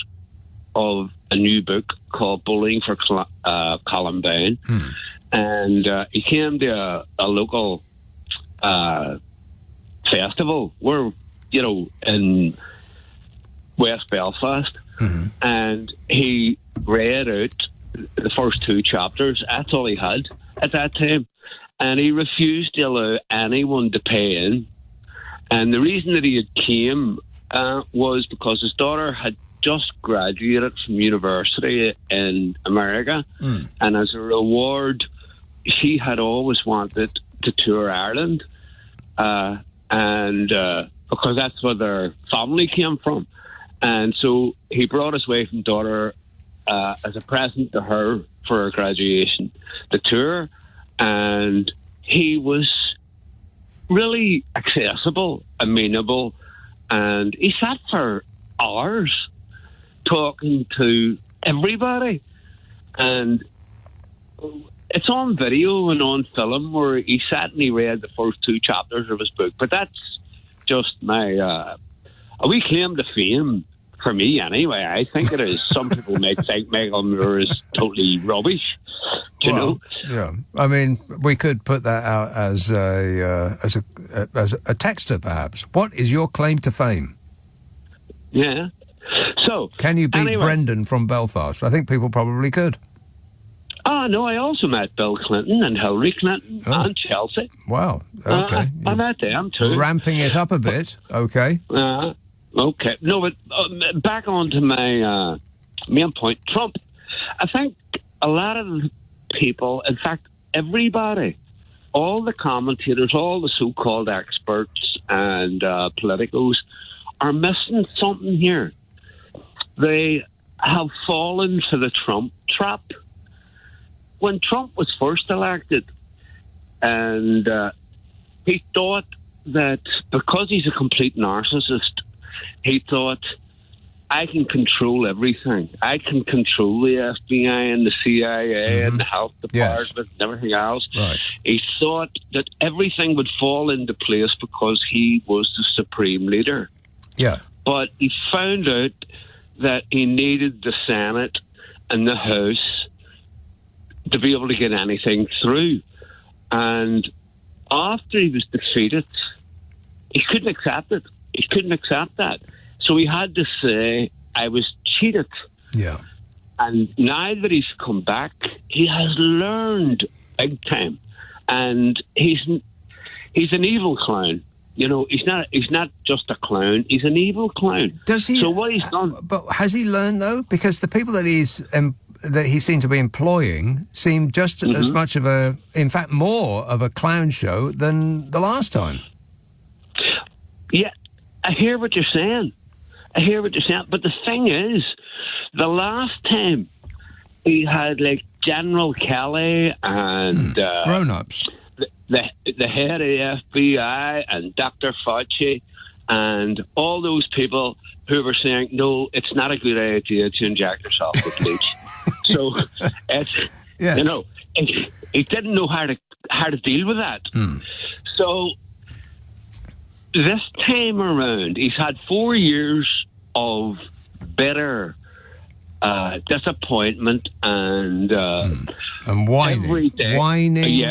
of a new book called Bowling for Columbine. And he came to a local festival where, in West Belfast, and he read out the first 2 chapters. That's all he had at that time, and he refused to allow anyone to pay in. And the reason that he had came was because his daughter had just graduated from university in America, and as a reward, she had always wanted to tour Ireland, and because that's where their family came from. And so he brought his wife and daughter as a present to her for her graduation, the tour, and he was really accessible, amenable, and he sat for hours talking to everybody. And it's on video and on film where he sat and he read the first 2 chapters of his book. But that's just my a wee claim to fame for me anyway. I think it is. Some people may think Michael Moore is totally rubbish. Do you know? Yeah. I mean, we could put that out as a texter, perhaps. What is your claim to fame? Yeah. So, can you beat Brendan from Belfast? I think people probably could. Oh, no, I also met Bill Clinton and Hillary Clinton and Chelsea. Wow, okay. I met them too. Ramping it up a bit, okay. Okay. No, but back on to my main point. Trump, I think a lot of the people, in fact, everybody, all the commentators, all the so-called experts and politicos are missing something here. They have fallen for the Trump trap. When Trump was first elected, and he thought that because he's a complete narcissist, he thought, I can control everything. I can control the FBI and the CIA and the health department and everything else. Right. He thought that everything would fall into place because he was the supreme leader. Yeah. But he found out that he needed the Senate and the House to be able to get anything through. And after he was defeated, he couldn't accept it. He couldn't accept that. So he had to say, I was cheated. Yeah. And now that he's come back, he has learned big time, and he's an evil clown. You know, he's not just a clown; he's an evil clown. Does he? So what he's done? But has he learned though? Because the people that he seemed to be employing seem just as much of in fact, more of a clown show than the last time. Yeah, I hear what you're saying. But the thing is, the last time he had like General Kelly and grown-ups, the head of the FBI and Dr. Fauci and all those people who were saying, no, it's not a good idea to inject yourself with bleach. So it's you know, he didn't know how to deal with that. So this time around, he's had 4 years of bitter disappointment and whining, every day. whining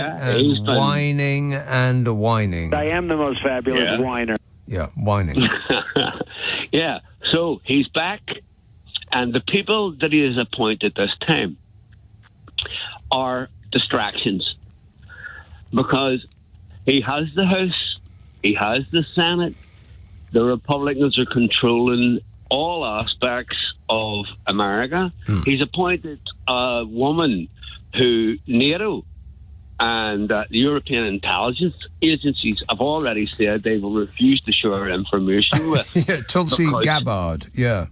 and whining. I am the most fabulous whiner. Yeah, whining. Yeah, so he's back, and the people that he has appointed this time are distractions, because he has the House, he has the Senate, the Republicans are controlling all aspects of America. He's appointed a woman who NATO and the European intelligence agencies have already said they will refuse to share information with. Tulsi Gabbard, Yeah,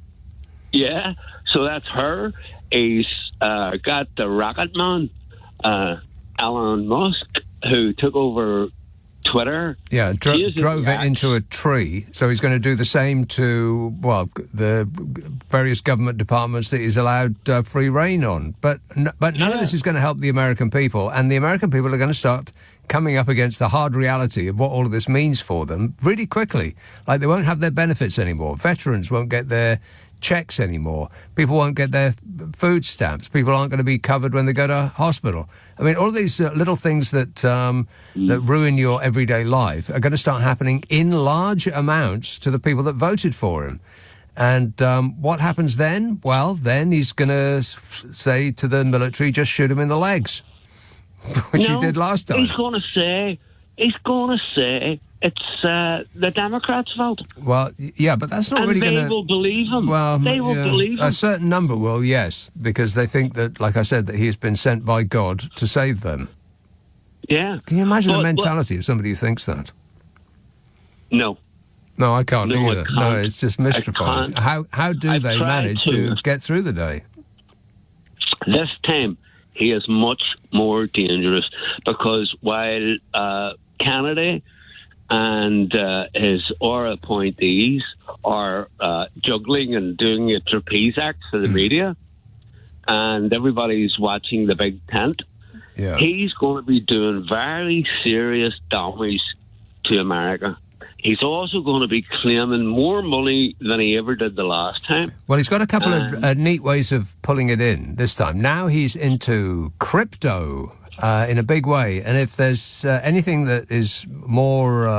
so that's her. He's got the rocket man, Elon Musk, who took over Twitter. Yeah, drove it into a tree. So he's going to do the same to, the various government departments that he's allowed free reign on. But none of this is going to help the American people. And the American people are going to start coming up against the hard reality of what all of this means for them really quickly. Like, they won't have their benefits anymore. Veterans won't get their checks anymore. People won't get their food stamps. People aren't going to be covered when they go to hospital. I mean, all of these little things that that ruin your everyday life are going to start happening in large amounts to the people that voted for him. And what happens then? Well, then he's going to say to the military, just shoot him in the legs, which he did last time. He's going to say it's the Democrats' fault. Well, yeah, but that's not really going to... And they will believe him. Well, they will believe him. A certain number will, yes, because they think that, like I said, that he has been sent by God to save them. Yeah. Can you imagine the mentality of somebody who thinks that? No. No, I can't either. I can't. No, it's just mystifying. How do they manage to get through the day? This time, he is much more dangerous, because while Kennedy and his appointees are juggling and doing a trapeze act for the media, and everybody's watching the big tent, he's going to be doing very serious damage to America. He's also going to be claiming more money than he ever did the last time. Well, he's got a couple of neat ways of pulling it in this time. Now he's into crypto in a big way. And if there's anything that is more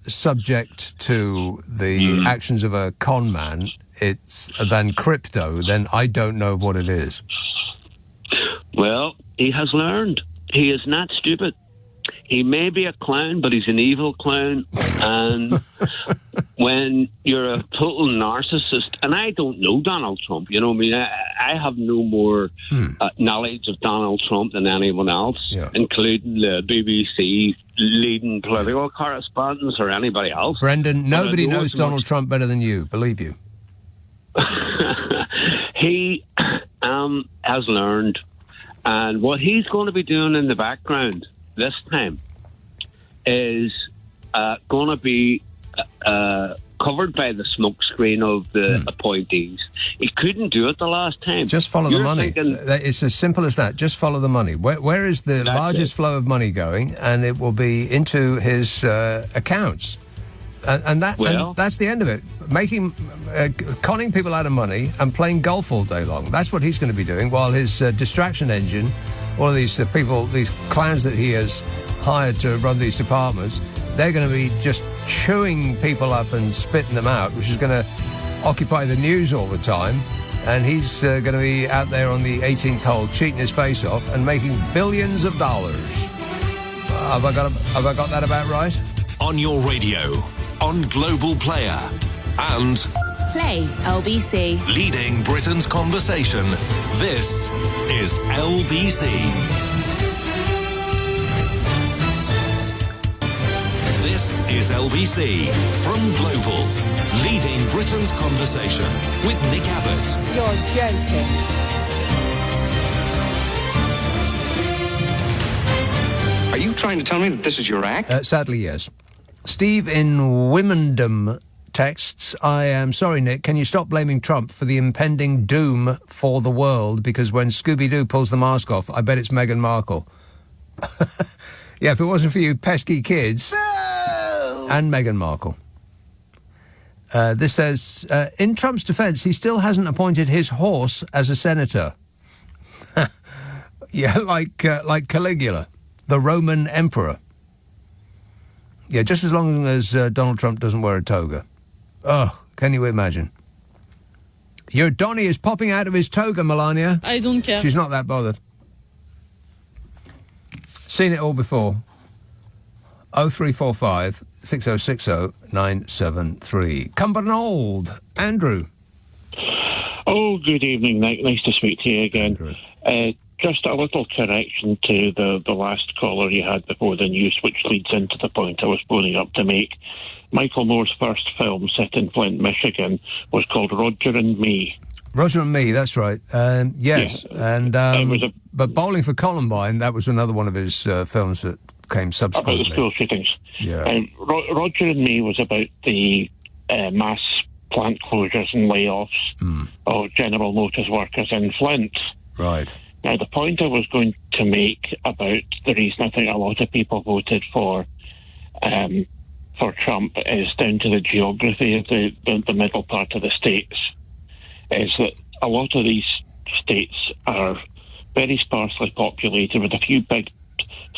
subject to the actions of a con man than crypto, then I don't know what it is. Well, he has learned. He is not stupid. He may be a clown, but he's an evil clown. And when you're a total narcissist, and I don't know Donald Trump, you know what I mean? I have no more knowledge of Donald Trump than anyone else, including the BBC leading political correspondents or anybody else. Brendan, nobody knows Donald Trump better than you, believe you. He has learned. And what he's going to be doing in the background this time is going to be covered by the smokescreen of the appointees. He couldn't do it the last time. Just follow the money. It's as simple as that. Just follow the money. Where is the largest flow of money going? And it will be into his accounts. And that's the end of it. Conning people out of money and playing golf all day long. That's what he's going to be doing, while his distraction engine, all of these people, these clowns that he has hired to run these departments, they're going to be just chewing people up and spitting them out, which is going to occupy the news all the time, and he's going to be out there on the 18th hole cheating his face off and making billions of dollars. Have I got that about right? On your radio, on Global Player, and Play LBC. leading Britain's conversation. This is LBC. This is LBC from Global, leading Britain's conversation with Nick Abbot. You're joking. Are you trying to tell me that this is your act? Sadly, yes. Steve in Wymondham texts, I am sorry, Nick, can you stop blaming Trump for the impending doom for the world? Because when Scooby-Doo pulls the mask off, I bet it's Meghan Markle. Yeah, if it wasn't for you pesky kids. No! And Meghan Markle. This says, in Trump's defence, he still hasn't appointed his horse as a senator. Yeah, like Caligula, the Roman emperor. Yeah, just as long as Donald Trump doesn't wear a toga. Oh, can you imagine? Your Donny is popping out of his toga, Melania. I don't care. She's not that bothered. Seen it all before. 0345 6060 973. Cumbernauld. Andrew. Oh, good evening, Nick. Nice to speak to you again. Just a little correction to the last caller you had before the news, which leads into the point I was phoning up to make. Michael Moore's first film, set in Flint, Michigan, was called Roger and Me. Roger and Me, that's right. Yes. Yeah. And but Bowling for Columbine, that was another one of his films that came subsequently. About the school shootings. Yeah. Roger and Me was about the mass plant closures and layoffs of General Motors workers in Flint. Right. Now, the point I was going to make about the reason I think a lot of people voted for Trump is down to the geography of the middle part of the states, is that a lot of these states are very sparsely populated with a few big,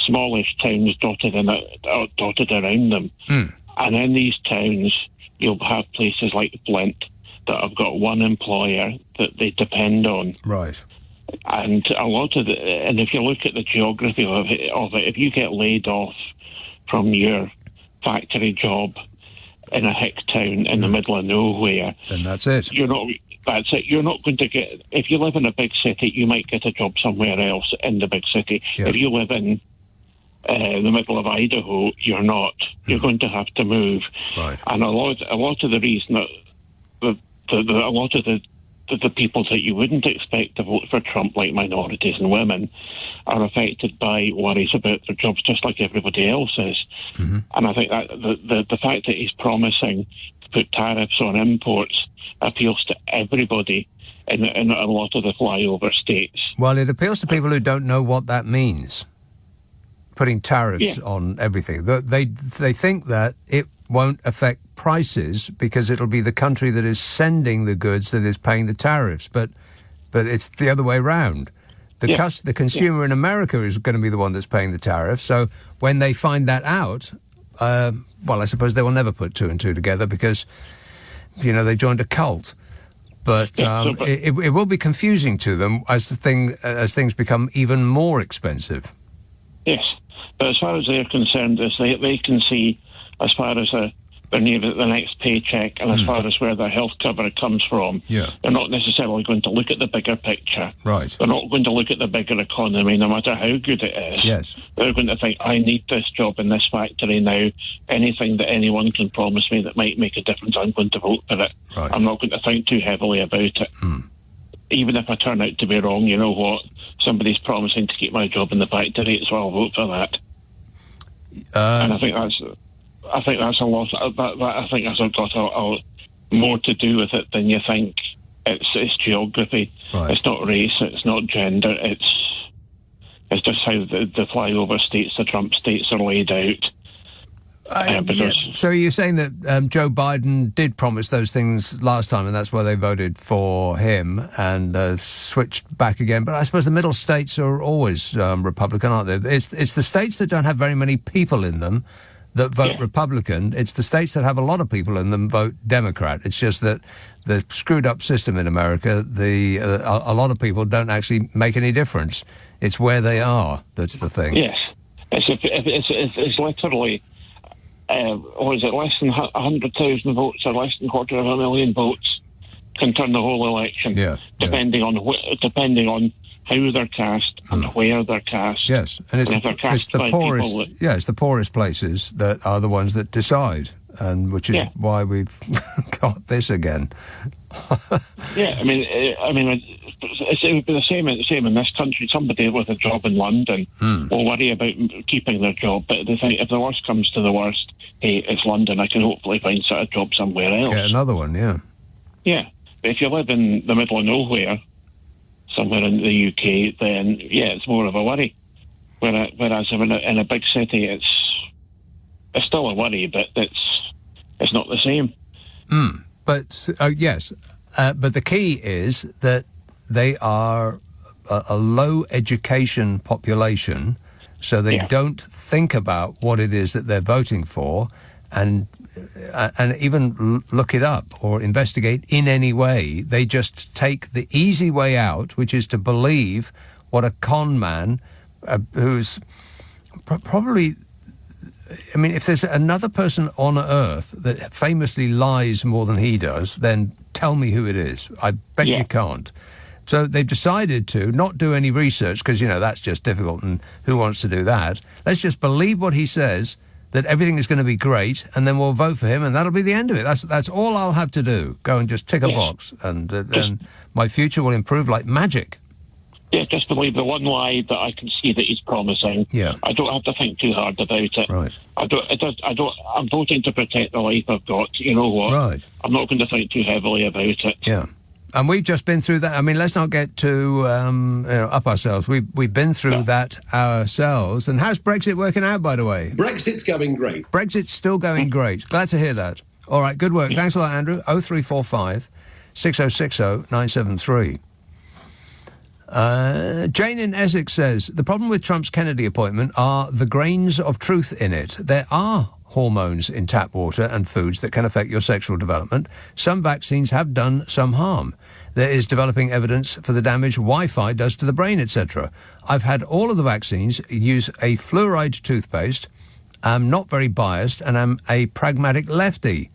smallish towns dotted around them. And in these towns, you'll have places like Flint that have got one employer that they depend on. Right. And and if you look at the geography of it, if you get laid off from your factory job in a hick town in the middle of nowhere, then that's it. That's it. You're not going to get. If you live in a big city, you might get a job somewhere else in the big city. Yeah. If you live in the middle of Idaho, you're not. You're going to have to move. Right. And a lot of the reason that a lot of the people that you wouldn't expect to vote for Trump, like minorities and women, are affected by worries about their jobs, just like everybody else is. And I think that the fact that he's promising to put tariffs on imports appeals to everybody in a lot of the flyover states. Well, it appeals to people who don't know what that means, putting tariffs on everything. They think that it won't affect prices because it'll be the country that is sending the goods that is paying the tariffs. But it's the other way around. The consumer in America is going to be the one that's paying the tariff. So when they find that out, well, I suppose they will never put two and two together because, they joined a cult. But it will be confusing to them as things become even more expensive. Yes, but as far as they're concerned, they can see as far as they're near the next paycheck and as far as where their health cover comes from. Yeah. They're not necessarily going to look at the bigger picture. Right. They're not going to look at the bigger economy, no matter how good it is. Yes. They're going to think, I need this job in this factory now. Anything that anyone can promise me that might make a difference, I'm going to vote for it. Right. I'm not going to think too heavily about it. Even if I turn out to be wrong, you know what? Somebody's promising to keep my job in the factory, so I'll vote for that. And I think that's a lot. I think that's got more to do with it than you think. It's geography. Right. It's not race. It's not gender. It's just how the flyover states, the Trump states, are laid out. So you're saying that Joe Biden did promise those things last time, and that's why they voted for him and switched back again. But I suppose the middle states are always Republican, aren't they? It's the states that don't have very many people in them that vote Republican. It's the states that have a lot of people in them vote Democrat. It's just that the screwed up system in America, a lot of people don't actually make any difference. It's where they are that's the thing. Yes. It's literally, what is it, less than 100,000 votes or less than 250,000 votes can turn the whole election, depending on how they're cast and where they're cast. Yes, and it's the poorest. It's the poorest places that are the ones that decide, and which is why we've got this again. Yeah, I mean, it would be the same in this country. Somebody with a job in London will worry about keeping their job, but they think if the worst comes to the worst, hey, it's London. I can hopefully find a job somewhere else. Get another one, yeah. Yeah, but if you live in the middle of nowhere, somewhere in the UK, then it's more of a worry. Whereas in a big city, it's still a worry, but it's not the same. But yes, but the key is that they are a low education population, so they don't think about what it is that they're voting for, and even look it up or investigate in any way. They just take the easy way out, which is to believe what a con man who's probably... I mean, if there's another person on Earth that famously lies more than he does, then tell me who it is. I bet you can't. So they've decided to not do any research because, that's just difficult and who wants to do that? Let's just believe what he says, that everything is going to be great, and then we'll vote for him, and that'll be the end of it. That's all I'll have to do. Go and just tick a box, and my future will improve like magic. Yeah, just believe the one lie that I can see that he's promising. Yeah, I don't have to think too hard about it. Right. I'm voting to protect the life I've got. You know what? Right. I'm not going to think too heavily about it. Yeah. And we've just been through that. I mean, let's not get too up ourselves. We've been through that ourselves. And how's Brexit working out, by the way? Brexit's going great. Brexit's still going great. Glad to hear that. All right, good work. Thanks a lot, Andrew. 0345 6060 973. Jane in Essex says, the problem with Trump's Kennedy appointment are the grains of truth in it. There are hormones in tap water and foods that can affect your sexual development. Some vaccines have done some harm. There is developing evidence for the damage Wi-Fi does to the brain, etc. I've had all of the vaccines, use a fluoride toothpaste. I'm not very biased and I'm a pragmatic lefty.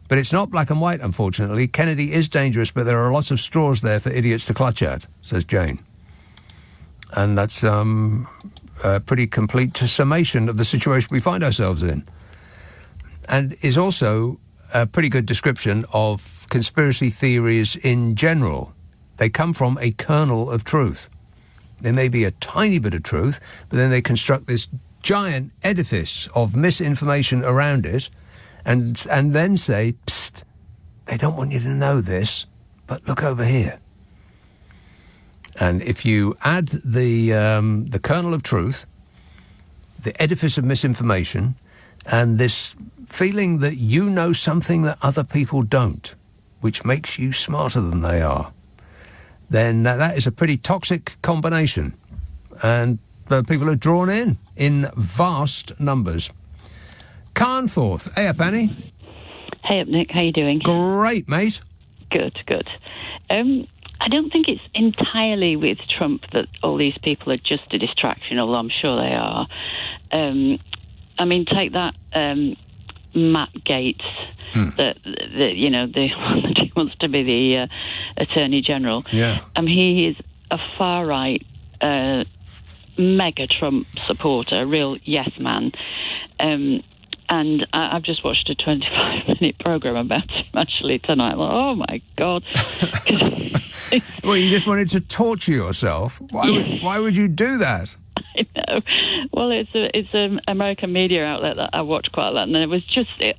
But it's not black and white, unfortunately. Kennedy is dangerous, but there are lots of straws there for idiots to clutch at, says Jane. And that's a pretty complete summation of the situation we find ourselves in. And is also a pretty good description of conspiracy theories in general. They come from a kernel of truth. There may be a tiny bit of truth, but then they construct this giant edifice of misinformation around it, and then say, psst, they don't want you to know this, but look over here. And if you add the kernel of truth, the edifice of misinformation, and this feeling that you know something that other people don't, which makes you smarter than they are, then that is a pretty toxic combination. And people are drawn in vast numbers. Carnforth. Hey up, Annie. Hey up, Nick. How you doing? Great, mate. Good. I don't think it's entirely with Trump that all these people are just a distraction, although I'm sure they are. I mean, take that Matt Gaetz, that you know, the one that he wants to be the Attorney General. Yeah. He is a far right mega Trump supporter, a real yes man. And I've just watched a 25-minute programme about him actually tonight. Like, oh my God! Well, you just wanted to torture yourself. Why would you do that? I know. Well, it's an American media outlet that I watch quite a lot, and it was.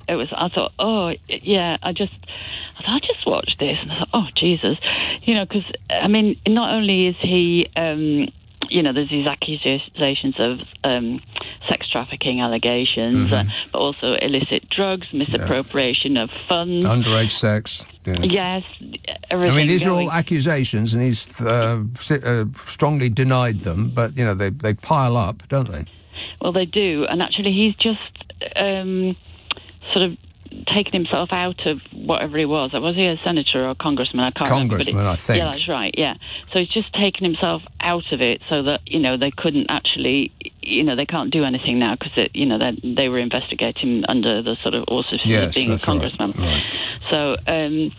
I thought, oh yeah, I just watched this, and I thought, oh Jesus, you know, because I mean, not only is he. You know, there's these accusations of sex trafficking allegations, but also illicit drugs, misappropriation of funds. Underage sex. Yes. I mean, these are all accusations, and he's strongly denied them, but, you know, they pile up, don't they? Well, they do, and actually he's just sort of taken himself out of whatever he was. Was he a senator or a congressman? I can't remember. Congressman, I think. Yeah, that's right, yeah. So he's just taken himself out of it so that, they couldn't actually, they can't do anything now because, they were investigating under the sort of auspices of being a congressman. Right. So, and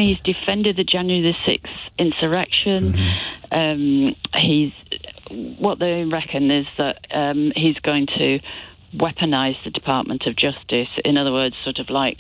he's defended the January the 6th insurrection. What they reckon is that he's going to weaponize the Department of Justice. In other words, sort of like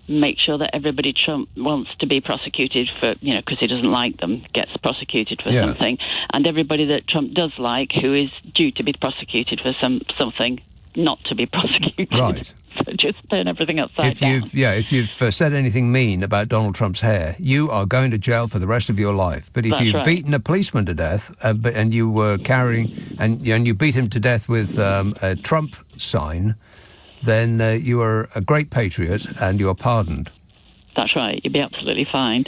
make sure that everybody Trump wants to be prosecuted for, because he doesn't like them, gets prosecuted for something. And everybody that Trump does like, who is due to be prosecuted for something, not to be prosecuted. Right. So just turn everything upside down. If you've said anything mean about Donald Trump's hair, you are going to jail for the rest of your life. But if you've beaten a policeman to death and you were carrying and you beat him to death with a Trump sign, then you are a great patriot and you are pardoned. That's right. You'd be absolutely fine.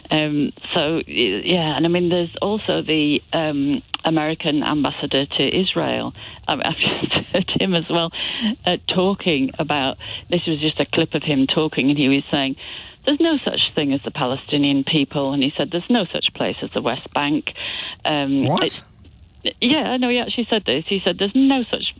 And I mean, there's also the American ambassador to Israel. I've just heard him as well talking about, this was just a clip of him talking, and he was saying, there's no such thing as the Palestinian people, and he said there's no such place as the West Bank. What? Yeah, no, he actually said this. He said there's no such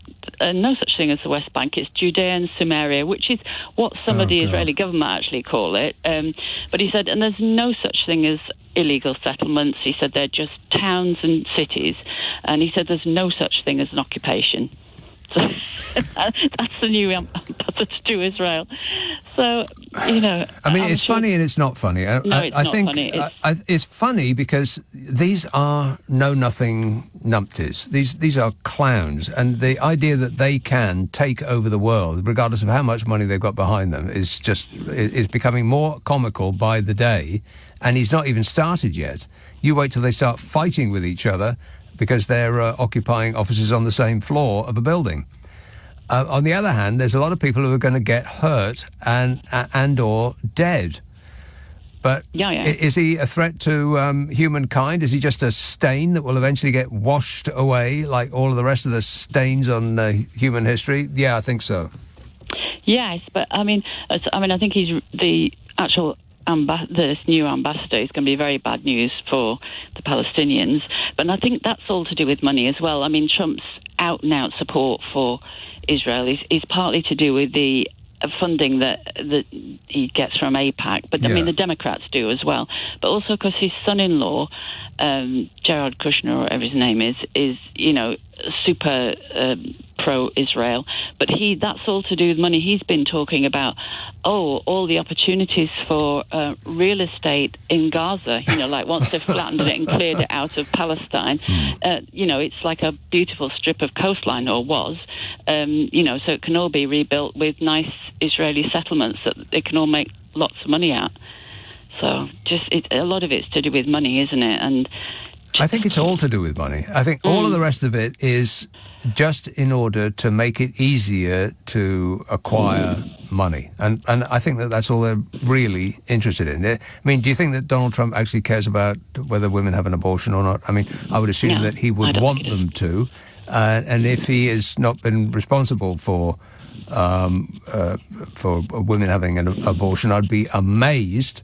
thing as the West Bank. It's Judea and Samaria, which is what some of the Israeli government actually call it. But he said, and there's no such thing as illegal settlements. He said they're just towns and cities. And he said there's no such thing as an occupation. So that's the new ambassador to Israel. So, I mean, it's funny and it's not funny. I think funny. It's funny because these are know-nothing numpties. These are clowns. And the idea that they can take over the world, regardless of how much money they've got behind them, is becoming more comical by the day. And he's not even started yet. You wait till they start fighting with each other because they're occupying offices on the same floor of a building. On the other hand, there's a lot of people who are going to get hurt and or dead. But is he a threat to humankind? Is he just a stain that will eventually get washed away like all of the rest of the stains on human history? Yeah, I think so. Yes, but I mean, I think he's the actual this new ambassador is going to be very bad news for the Palestinians. But I think that's all to do with money as well. I mean, Trump's out-and-out support for Israel is partly to do with the funding that he gets from AIPAC, but I mean the Democrats do as well. But also because his son-in-law, Jared Kushner, or whatever his name is super pro-Israel. But that's all to do with money. He's been talking about all the opportunities for real estate in Gaza. Like once they've flattened it and cleared it out of Palestine, it's like a beautiful strip of coastline, or was. So it can all be rebuilt with nice Israeli settlements that they can all make lots of money at. So a lot of it's to do with money, isn't it? And I think it's all to do with money. I think all of the rest of it is just in order to make it easier to acquire money. And I think that's all they're really interested in. I mean, do you think that Donald Trump actually cares about whether women have an abortion or not? I mean, I would assume that he would want them to. And if he has not been responsible for women having an abortion, I'd be amazed.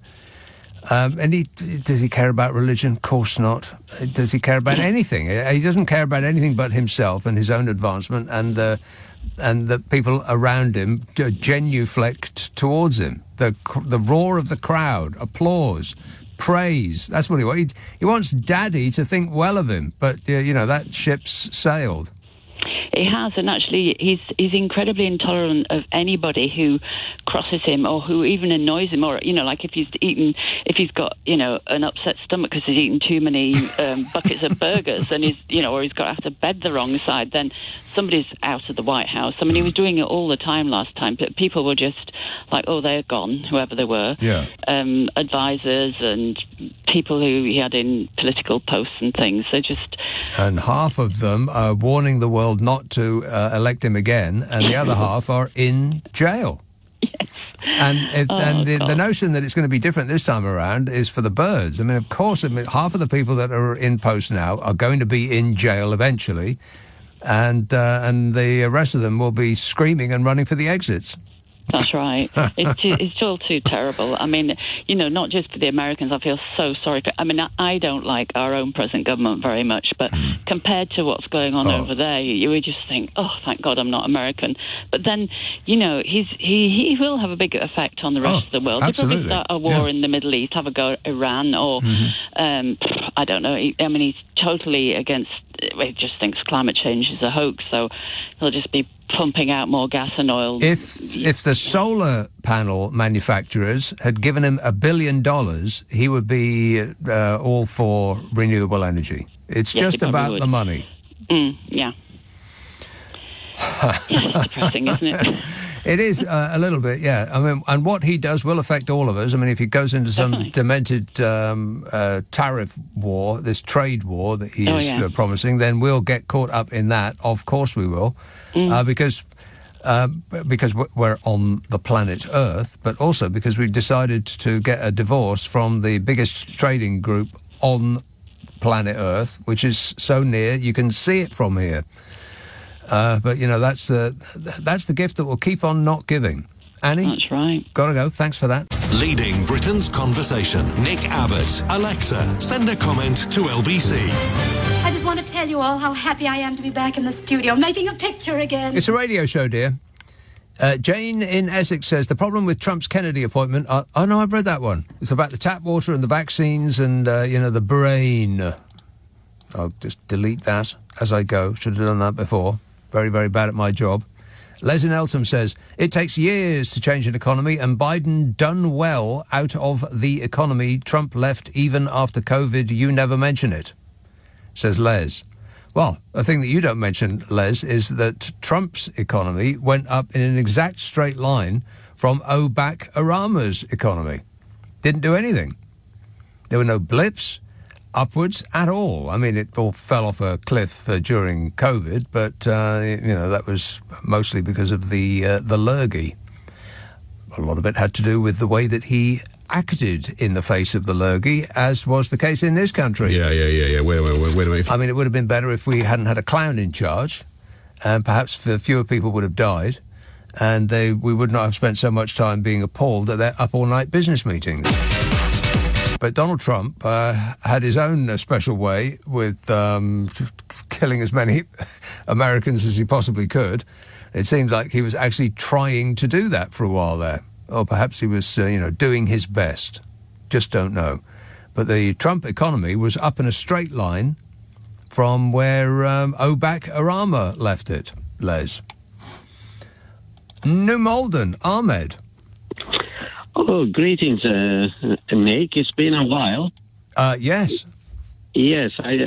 And does he care about religion? Of course not. Does he care about anything? He doesn't care about anything but himself and his own advancement and the people around him genuflect towards him. The roar of the crowd, applause, praise. That's what he wants. He wants Daddy to think well of him, but that ship's sailed. He has, and actually he's incredibly intolerant of anybody who crosses him or who even annoys him, or like if he's got an upset stomach because he's eaten too many buckets of burgers, and or he's got to bed the wrong side, then somebody's out of the White House. I mean, he was doing it all the time last time, but people were just like, oh, they're gone, whoever they were. Advisors and people who he had in political posts and things. And half of them are warning the world not to elect him again, and the other half are in jail. Yes. And the notion that it's going to be different this time around is for the birds. I mean, of course, half of the people that are in post now are going to be in jail eventually. and the rest of them will be screaming and running for the exits. That's right. It's all too terrible. I mean, not just for the Americans. I feel so sorry for. I mean, I don't like our own present government very much, but compared to what's going on over there, you would just think, oh, thank God I'm not American. But then, he will have a big effect on the rest of the world. Absolutely. He'll probably start a war in the Middle East, have a go at Iran, or I don't know. I mean, he's totally against. He just thinks climate change is a hoax, so he'll just be pumping out more gas and oil. If the solar panel manufacturers had given him $1 billion, he would be all for renewable energy. It's just about the money. Yeah. It's depressing, isn't it? It is a little bit, yeah. I mean, and what he does will affect all of us. I mean, if he goes into some demented tariff war, this trade war that he is promising, then we'll get caught up in that. Of course we will, because we're on the planet Earth, but also because we've decided to get a divorce from the biggest trading group on planet Earth, which is so near you can see it from here. But that's the gift that will keep on not giving. Annie? That's right. Gotta go. Thanks for that. Leading Britain's conversation. Nick Abbott. Alexa, send a comment to LBC. I just want to tell you all how happy I am to be back in the studio, making a picture again. It's a radio show, dear. Jane in Essex says, the problem with Trump's Kennedy appointment... oh, no, I've read that one. It's about the tap water and the vaccines and, the brain. I'll just delete that as I go. Should have done that before. Very, very bad at my job. Les in Eltham says, it takes years to change an economy, and Biden done well out of the economy. Trump left even after COVID. You never mention it, says Les. Well, the thing that you don't mention, Les, is that Trump's economy went up in an exact straight line from Barack Obama's economy. Didn't do anything. There were no blips upwards at all. I mean, it all fell off a cliff during COVID, but, that was mostly because of the lurgy. A lot of it had to do with the way that he acted in the face of the lurgy, as was the case in this country. Yeah. Wait a minute. I mean, it would have been better if we hadn't had a clown in charge, and perhaps fewer people would have died, and we would not have spent so much time being appalled at their up-all-night business meetings. But Donald Trump had his own special way with killing as many Americans as he possibly could. It seems like he was actually trying to do that for a while there. Or perhaps he was, doing his best. Just don't know. But the Trump economy was up in a straight line from where Barack Obama left it, Les. New Malden, Ahmed. Oh, greetings, Nick. It's been a while. Yes. Yes, I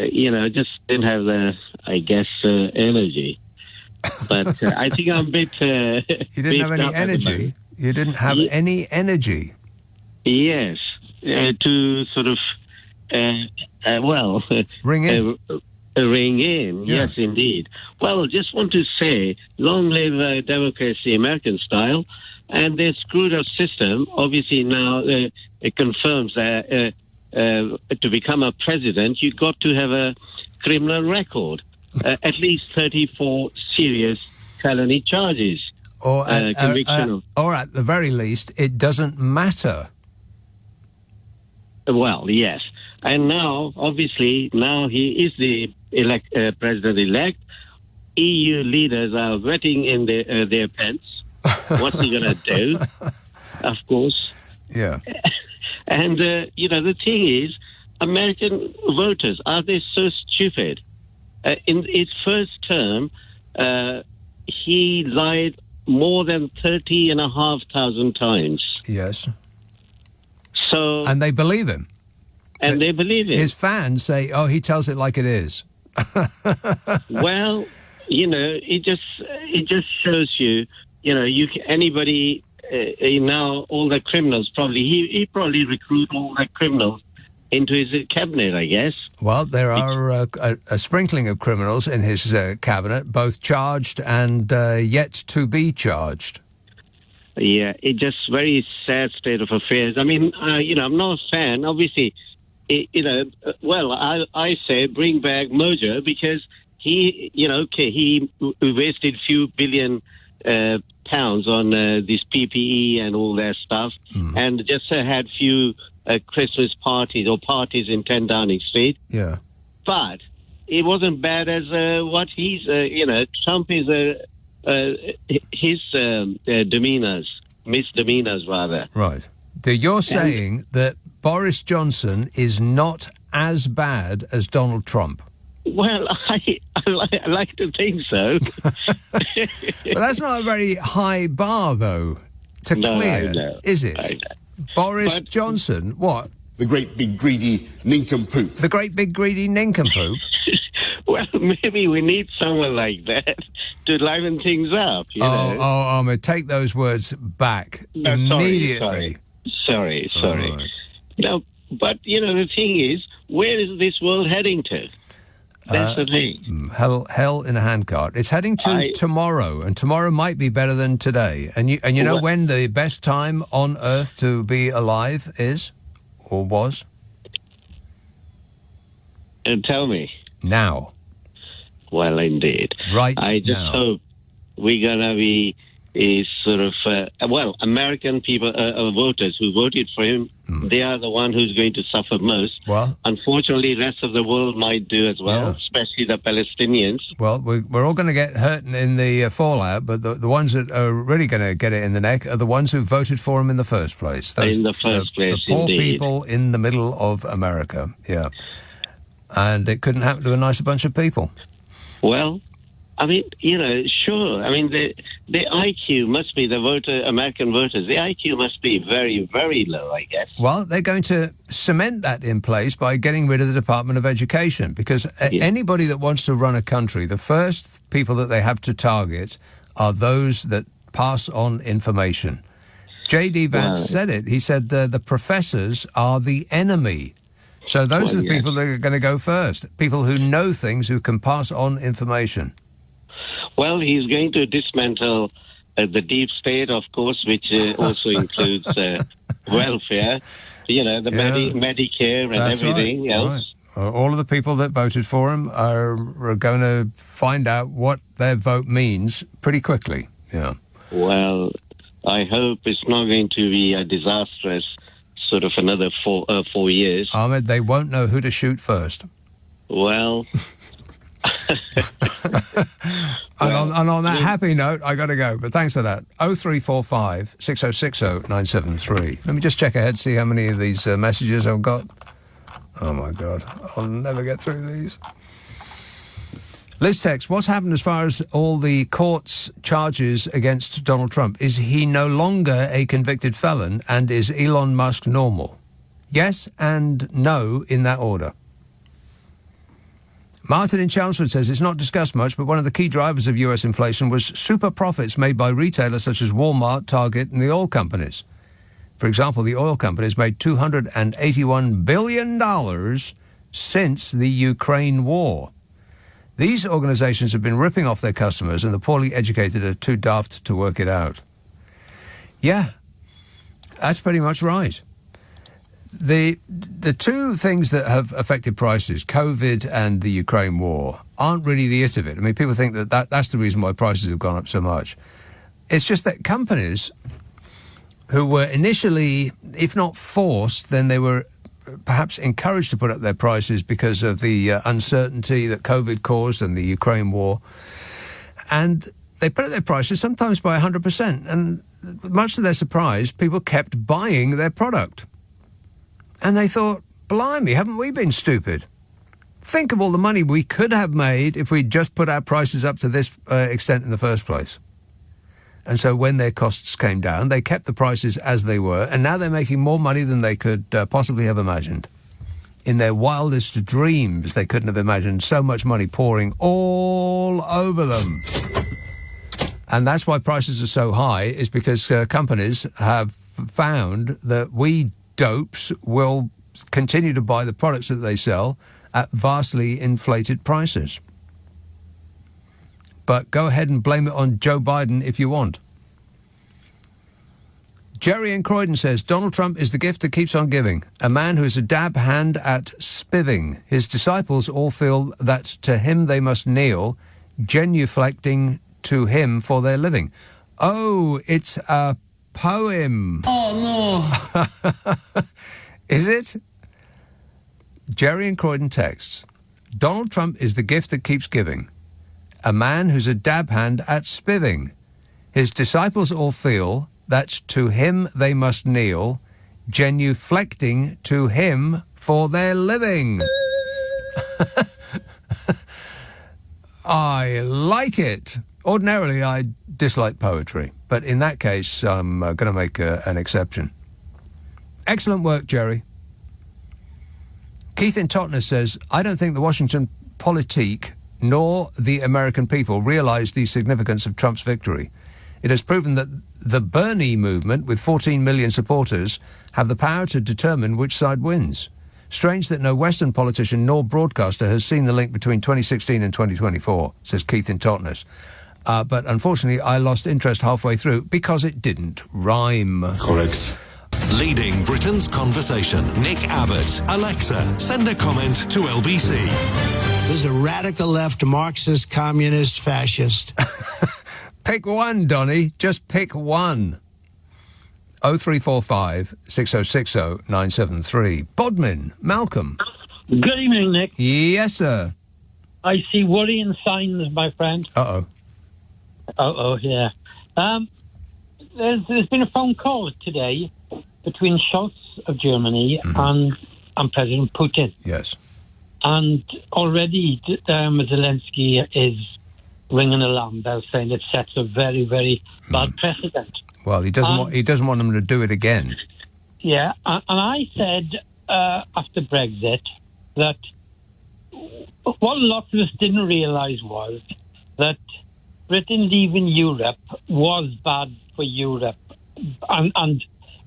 just didn't have the, energy. But I think I'm a bit... you didn't have any energy? You didn't have any energy? Yes. To sort of, ring in. Ring in, yeah. Yes, indeed. Well, just want to say, long live democracy, American style. And their screwed-up system, obviously now it confirms that to become a president, you've got to have a criminal record, at least 34 serious felony charges. Or conviction or at the very least, it doesn't matter. Well, yes. And now, obviously, he is the president-elect. EU leaders are wetting in their pants. What's he going to do? Of course. Yeah. And, the thing is, American voters, are they so stupid? In his first term, he lied more than 30,500 times. Yes. So. And they believe him. And they believe him. His fans say, he tells it like it is. Well, it just shows you, anybody now, all the criminals probably, he probably recruit all the criminals into his cabinet, I guess. Well, there are a sprinkling of criminals in his cabinet, both charged and yet to be charged. Yeah, it's just very sad state of affairs. I mean, I'm not a fan, obviously. I say bring back merger because he wasted few billion pounds on this PPE and all that stuff, and just had few Christmas parties or parties in 10 Downing Street. Yeah. But it wasn't bad as what he's, Trump is his misdemeanors rather. Right. So you're saying that Boris Johnson is not as bad as Donald Trump? Well, I like to think so. But that's not a very high bar, though, to clear, is it? Boris Johnson, what? The great big greedy nincompoop. The great big greedy nincompoop? Well, maybe we need someone like that to liven things up. I'm going to take those words back immediately. Sorry. Right. No, but, the thing is, where is this world heading to? That's the thing. Hell in a handcart. It's heading to tomorrow, and tomorrow might be better than today. And you know when the best time on Earth to be alive is, or was? And tell me. Now. Well, indeed. Right. I just hope we're gonna be sort of American people, voters who voted for him. They are the one who's going to suffer most. Well, unfortunately, the rest of the world might do as well, especially the Palestinians. Well, we're all going to get hurt in the fallout, but the ones that are really going to get it in the neck are the ones who voted for him in the first place. The poor people in the middle of America, and it couldn't happen to a nicer bunch of people. Well, I mean, sure. I mean, the IQ must be American voters. The IQ must be very, very low, I guess. Well, they're going to cement that in place by getting rid of the Department of Education, because anybody that wants to run a country, the first people that they have to target are those that pass on information. J.D. Vance said it. He said the professors are the enemy. So those are the people that are going to go first, people who know things, who can pass on information. Well, he's going to dismantle the deep state, of course, which also includes welfare, the Medicare and everything else. Right. All of the people that voted for him are going to find out what their vote means pretty quickly. Yeah. Well, I hope it's not going to be a disastrous sort of another 4 years. Ahmed, they won't know who to shoot first. Well... and on that happy note, I got to go. But thanks for that. 0345 6060 973. Let me just check ahead, see how many of these messages I've got. Oh, my God. I'll never get through these. Liz text, what's happened as far as all the court's charges against Donald Trump? Is he no longer a convicted felon, and is Elon Musk normal? Yes and no in that order. Martin in Chelmsford says it's not discussed much, but one of the key drivers of US inflation was super profits made by retailers such as Walmart, Target and the oil companies. For example, the oil companies made $281 billion since the Ukraine war. These organizations have been ripping off their customers, and the poorly educated are too daft to work it out. Yeah, that's pretty much right. The two things that have affected prices, COVID and the Ukraine war, aren't really the it of it. I mean, people think that's the reason why prices have gone up so much. It's just that companies who were initially, if not forced, then they were perhaps encouraged to put up their prices because of the uncertainty that COVID caused and the Ukraine war. And they put up their prices sometimes by 100%. And much to their surprise, people kept buying their product. And they thought, blimey, haven't we been stupid? Think of all the money we could have made if we'd just put our prices up to this extent in the first place. And so when their costs came down, they kept the prices as they were, and now they're making more money than they could possibly have imagined. In their wildest dreams, they couldn't have imagined so much money pouring all over them. And that's why prices are so high, is because companies have found that we dopes will continue to buy the products that they sell at vastly inflated prices. But go ahead and blame it on Joe Biden if you want. Jerry in Croydon says, Donald Trump is the gift that keeps on giving. A man who is a dab hand at spivving. His disciples all feel that to him they must kneel, genuflecting to him for their living. Oh, it's a poem. Oh, no. Is it? Jerry in Croydon texts, Donald Trump is the gift that keeps giving. A man who's a dab hand at spivving. His disciples all feel that to him they must kneel, genuflecting to him for their living. I like it. Ordinarily, I dislike poetry, but in that case, I'm going to make an exception. Excellent work, Jerry. Keith in Totnes says, I don't think the Washington politique nor the American people realise the significance of Trump's victory. It has proven that the Bernie movement, with 14 million supporters, have the power to determine which side wins. Strange that no Western politician nor broadcaster has seen the link between 2016 and 2024, says Keith in Totnes. But unfortunately, I lost interest halfway through because it didn't rhyme. Correct. Leading Britain's conversation, Nick Abbot. Alexa, send a comment to LBC. There's a radical left, Marxist, communist, fascist. Pick one, Donny. Just pick one. 0345 6060 973. Bodmin, Malcolm. Good evening, Nick. Yes, sir. I see worrying signs, my friend. Uh-oh. Uh-oh, yeah. There's been a phone call today between Scholz of Germany and President Putin. Yes. And already Zelensky is ringing alarm bells, saying it sets a very, very bad precedent. Well, he doesn't want them to do it again. Yeah, and I said after Brexit that what lots of us didn't realise was that Britain leaving Europe was bad for Europe, and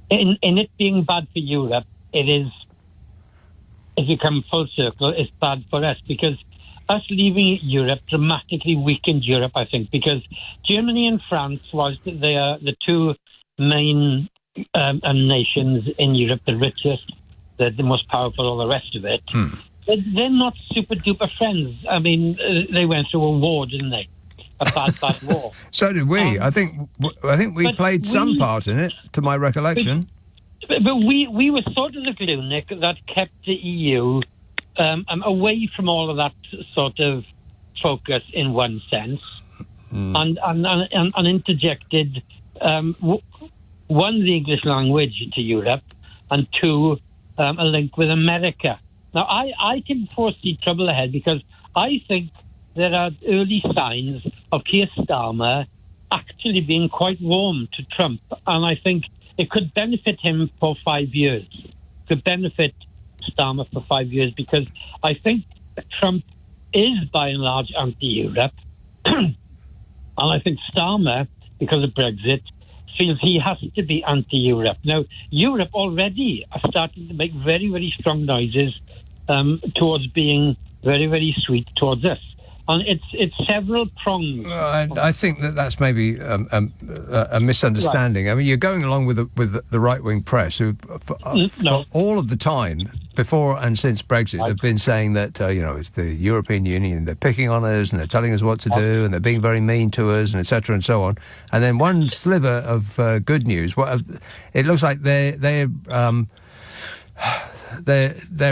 in it being bad for Europe, if you come full circle, it's bad for us, because us leaving Europe dramatically weakened Europe, I think, because Germany and France was the two main nations in Europe, the richest, the most powerful, all the rest of it. They're not super duper friends. I mean, they went through a war, didn't they? A bad war. So did we. I think we played some part in it, to my recollection. But we were sort of the glue, Nick, that kept the EU away from all of that sort of focus in one sense, and interjected one, the English language to Europe, and two, a link with America. Now, I can foresee trouble ahead, because I think there are early signs of Keir Starmer actually being quite warm to Trump, and I think it could benefit him for 5 years. Could benefit Starmer for 5 years, because I think Trump is by and large anti-Europe, and I think Starmer, because of Brexit, feels he has to be anti-Europe. Now, Europe already are starting to make very, very strong noises towards being very, very sweet towards us. And it's several prongs. I think that's maybe a misunderstanding. Right. I mean, you're going along with the right-wing press, who for all of the time, before and since Brexit, have been saying that it's the European Union, they're picking on us and they're telling us what to do and they're being very mean to us, and etc. and so on. And then one sliver of good news. It looks like they're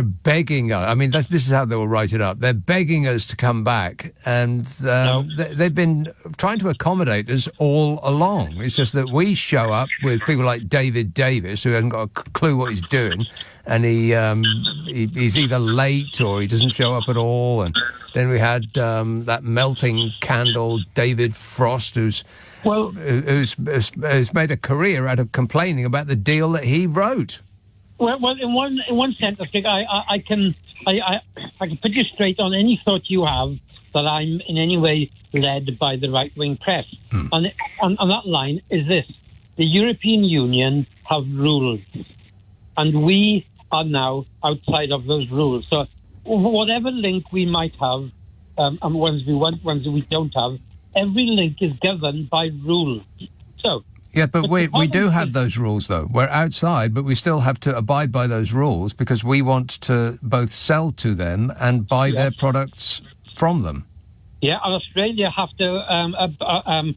begging us. I mean, this is how they will write it up. They're begging us to come back, and they've been trying to accommodate us all along. It's just that we show up with people like David Davis, who hasn't got a clue what he's doing, and he's either late or he doesn't show up at all. And then we had that melting candle, David Frost, who's made a career out of complaining about the deal that he wrote. Well, in one sense, I think I can put you straight on any thought you have that I'm in any way led by the right-wing press. On that line is this: the European Union have rules, and we are now outside of those rules. So whatever link we might have, and ones we want, ones we don't have, every link is governed by rules. So Yeah, but we do have those rules, though. We're outside, but we still have to abide by those rules because we want to both sell to them and buy their products from them. Yeah, and Australia have to...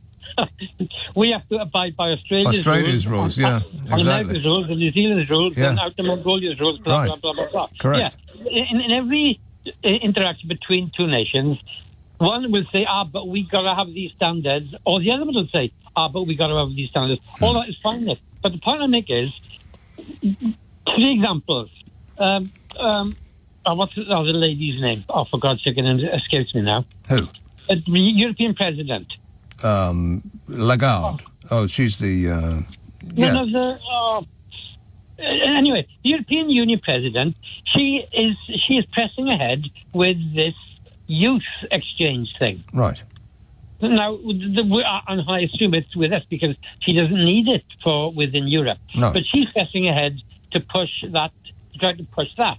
we have to abide by Australia's rules, yeah, and exactly. America's rules, and New Zealand's rules, and out of Mongolia's rules, blah, blah, blah, blah, blah. Correct. Yeah. In every interaction between two nations, one will say, but we got to have these standards, or the other one will say, but we got to have these standards. All that is fine, Nick. But the point I make is, 3 examples. What's the lady's name? Oh, for God's sake, it escapes me now. Who? The European president. Lagarde. Oh, she's the... Anyway, the European Union president, she is pressing ahead with this youth exchange thing. Right. Now, and I assume it's with us because she doesn't need it for within Europe. No. But she's pressing ahead to push that, to try to push that.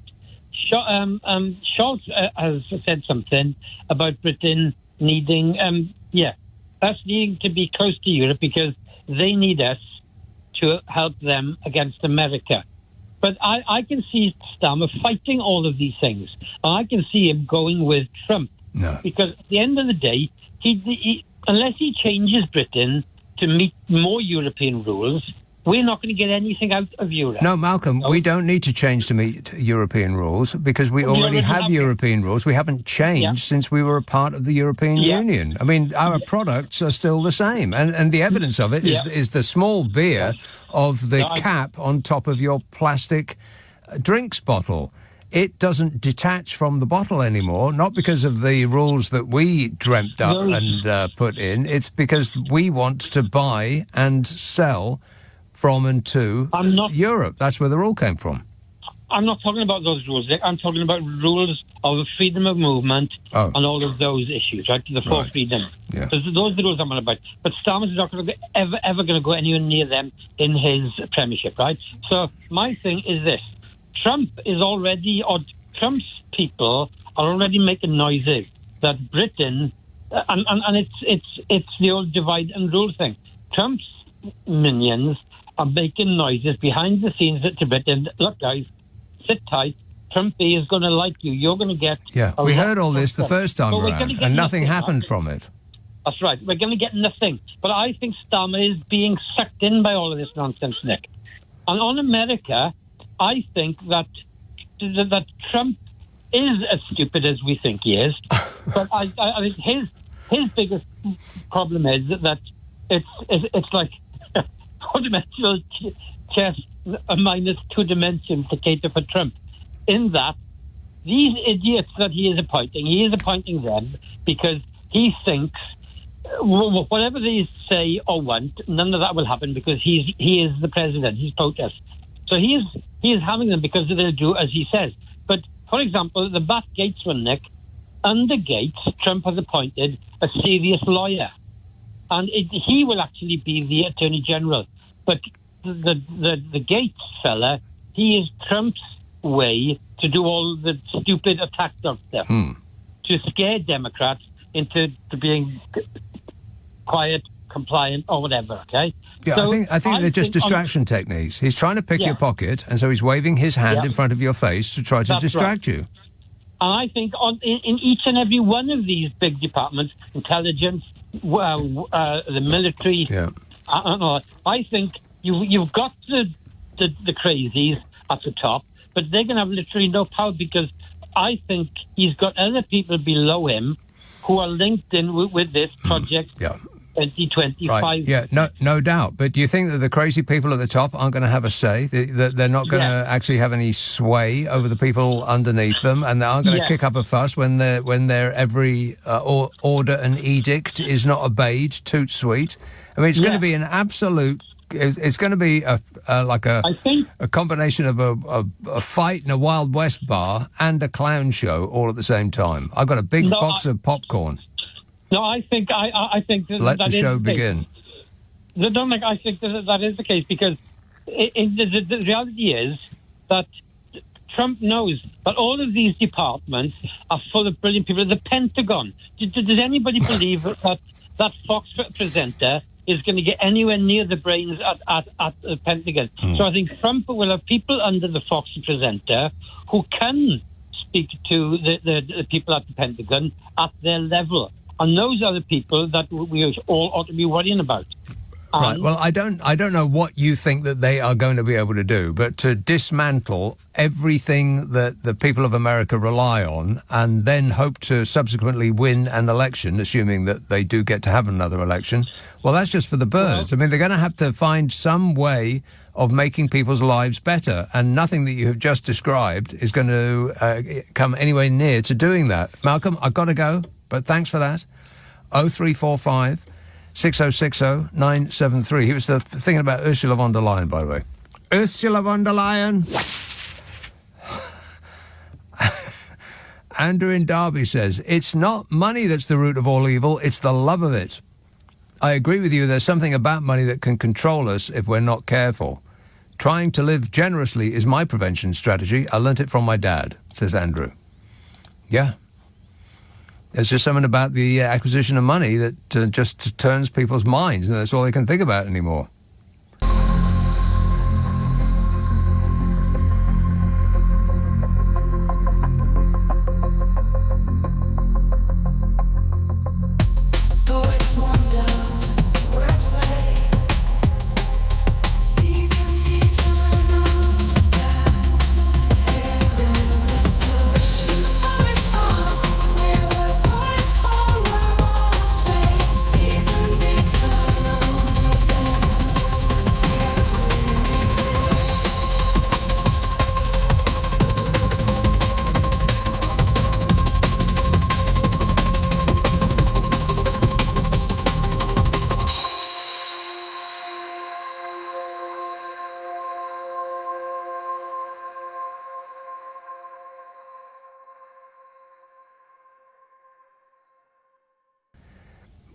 Scholz has said something about Britain needing, us needing to be close to Europe because they need us to help them against America. But I can see Starmer fighting all of these things. And I can see him going with Trump. No. Because at the end of the day, he unless he changes Britain to meet more European rules, we're not going to get anything out of Europe. No, Malcolm, we don't need to change to meet European rules because we already have European rules. We haven't changed since we were a part of the European Union. I mean, our products are still the same. And the evidence of it is the small beer of the cap on top of your plastic drinks bottle. It doesn't detach from the bottle anymore, not because of the rules that we dreamt up and put in. It's because we want to buy and sell from and to Europe. That's where the rule came from. I'm not talking about those rules, Nick. I'm talking about rules of freedom of movement and all of those issues, right? The 4 freedoms. Yeah. So those are the rules I'm on about. But Starmer's not going to ever going to go anywhere near them in his premiership, right? So my thing is this. Trump's people are already making noises that Britain, and it's the old divide and rule thing. Trump's minions are making noises behind the scenes to Britain. Look, guys, sit tight. Trump is going to like you. You're going to get... Yeah, we heard all this the first time around, and nothing happened from it. That's right. We're going to get nothing. But I think Starmer is being sucked in by all of this nonsense, Nick. And on America, I think that Trump is as stupid as we think he is. But I think his biggest problem is that it's like 4-dimensional chess minus 2 dimensions to cater for Trump. In that, these idiots that he is appointing them because he thinks whatever they say or want, none of that will happen because he is the president. He's POTUS. So he is having them because they'll do as he says. But, for example, the Bat Gates one, Nick, under Gates, Trump has appointed a serious lawyer. And he will actually be the Attorney General. But the Gates fella, he is Trump's way to do all the stupid attack dog stuff. To scare Democrats into being quiet, compliant, or whatever, okay? Yeah, so I think they're just distraction techniques. He's trying to pick your pocket, and so he's waving his hand in front of your face to try to distract you. And I think in each and every one of these big departments, intelligence, the military, I think you've got the crazies at the top, but they're going to have literally no power because I think he's got other people below him who are linked in with this project 2025. Right. Yeah, no doubt. But do you think that the crazy people at the top aren't going to have a say? That they're not going to actually have any sway over the people underneath them, and they aren't going to kick up a fuss when their every order and edict is not obeyed? Toot sweet. I mean, it's going to be an absolute. It's going to be a combination of a fight in a Wild West bar and a clown show all at the same time. I've got a big box of popcorn. No, I think let the show begin. I think that is the case because the reality is that Trump knows that all of these departments are full of brilliant people. The Pentagon. Does anybody believe that Fox presenter is going to get anywhere near the brains at the Pentagon. So I think Trump will have people under the Fox presenter who can speak to the people at the Pentagon at their level. And those are the people that we all ought to be worrying about. Right. Well, I don't know what you think that they are going to be able to do, but to dismantle everything that the people of America rely on and then hope to subsequently win an election, assuming that they do get to have another election, well, that's just for the birds. I mean, they're going to have to find some way of making people's lives better, and nothing that you have just described is going to come anywhere near to doing that. Malcolm, I've got to go, but thanks for that. 0345 6060 973. He was thinking about Ursula von der Leyen, by the way. Ursula von der Leyen. Andrew in Derby says, it's not money that's the root of all evil, it's the love of it. I agree with you, there's something about money that can control us if we're not careful. Trying to live generously is my prevention strategy. I learnt it from my dad, says Andrew. Yeah. There's just something about the acquisition of money that just turns people's minds, and that's all they can think about anymore.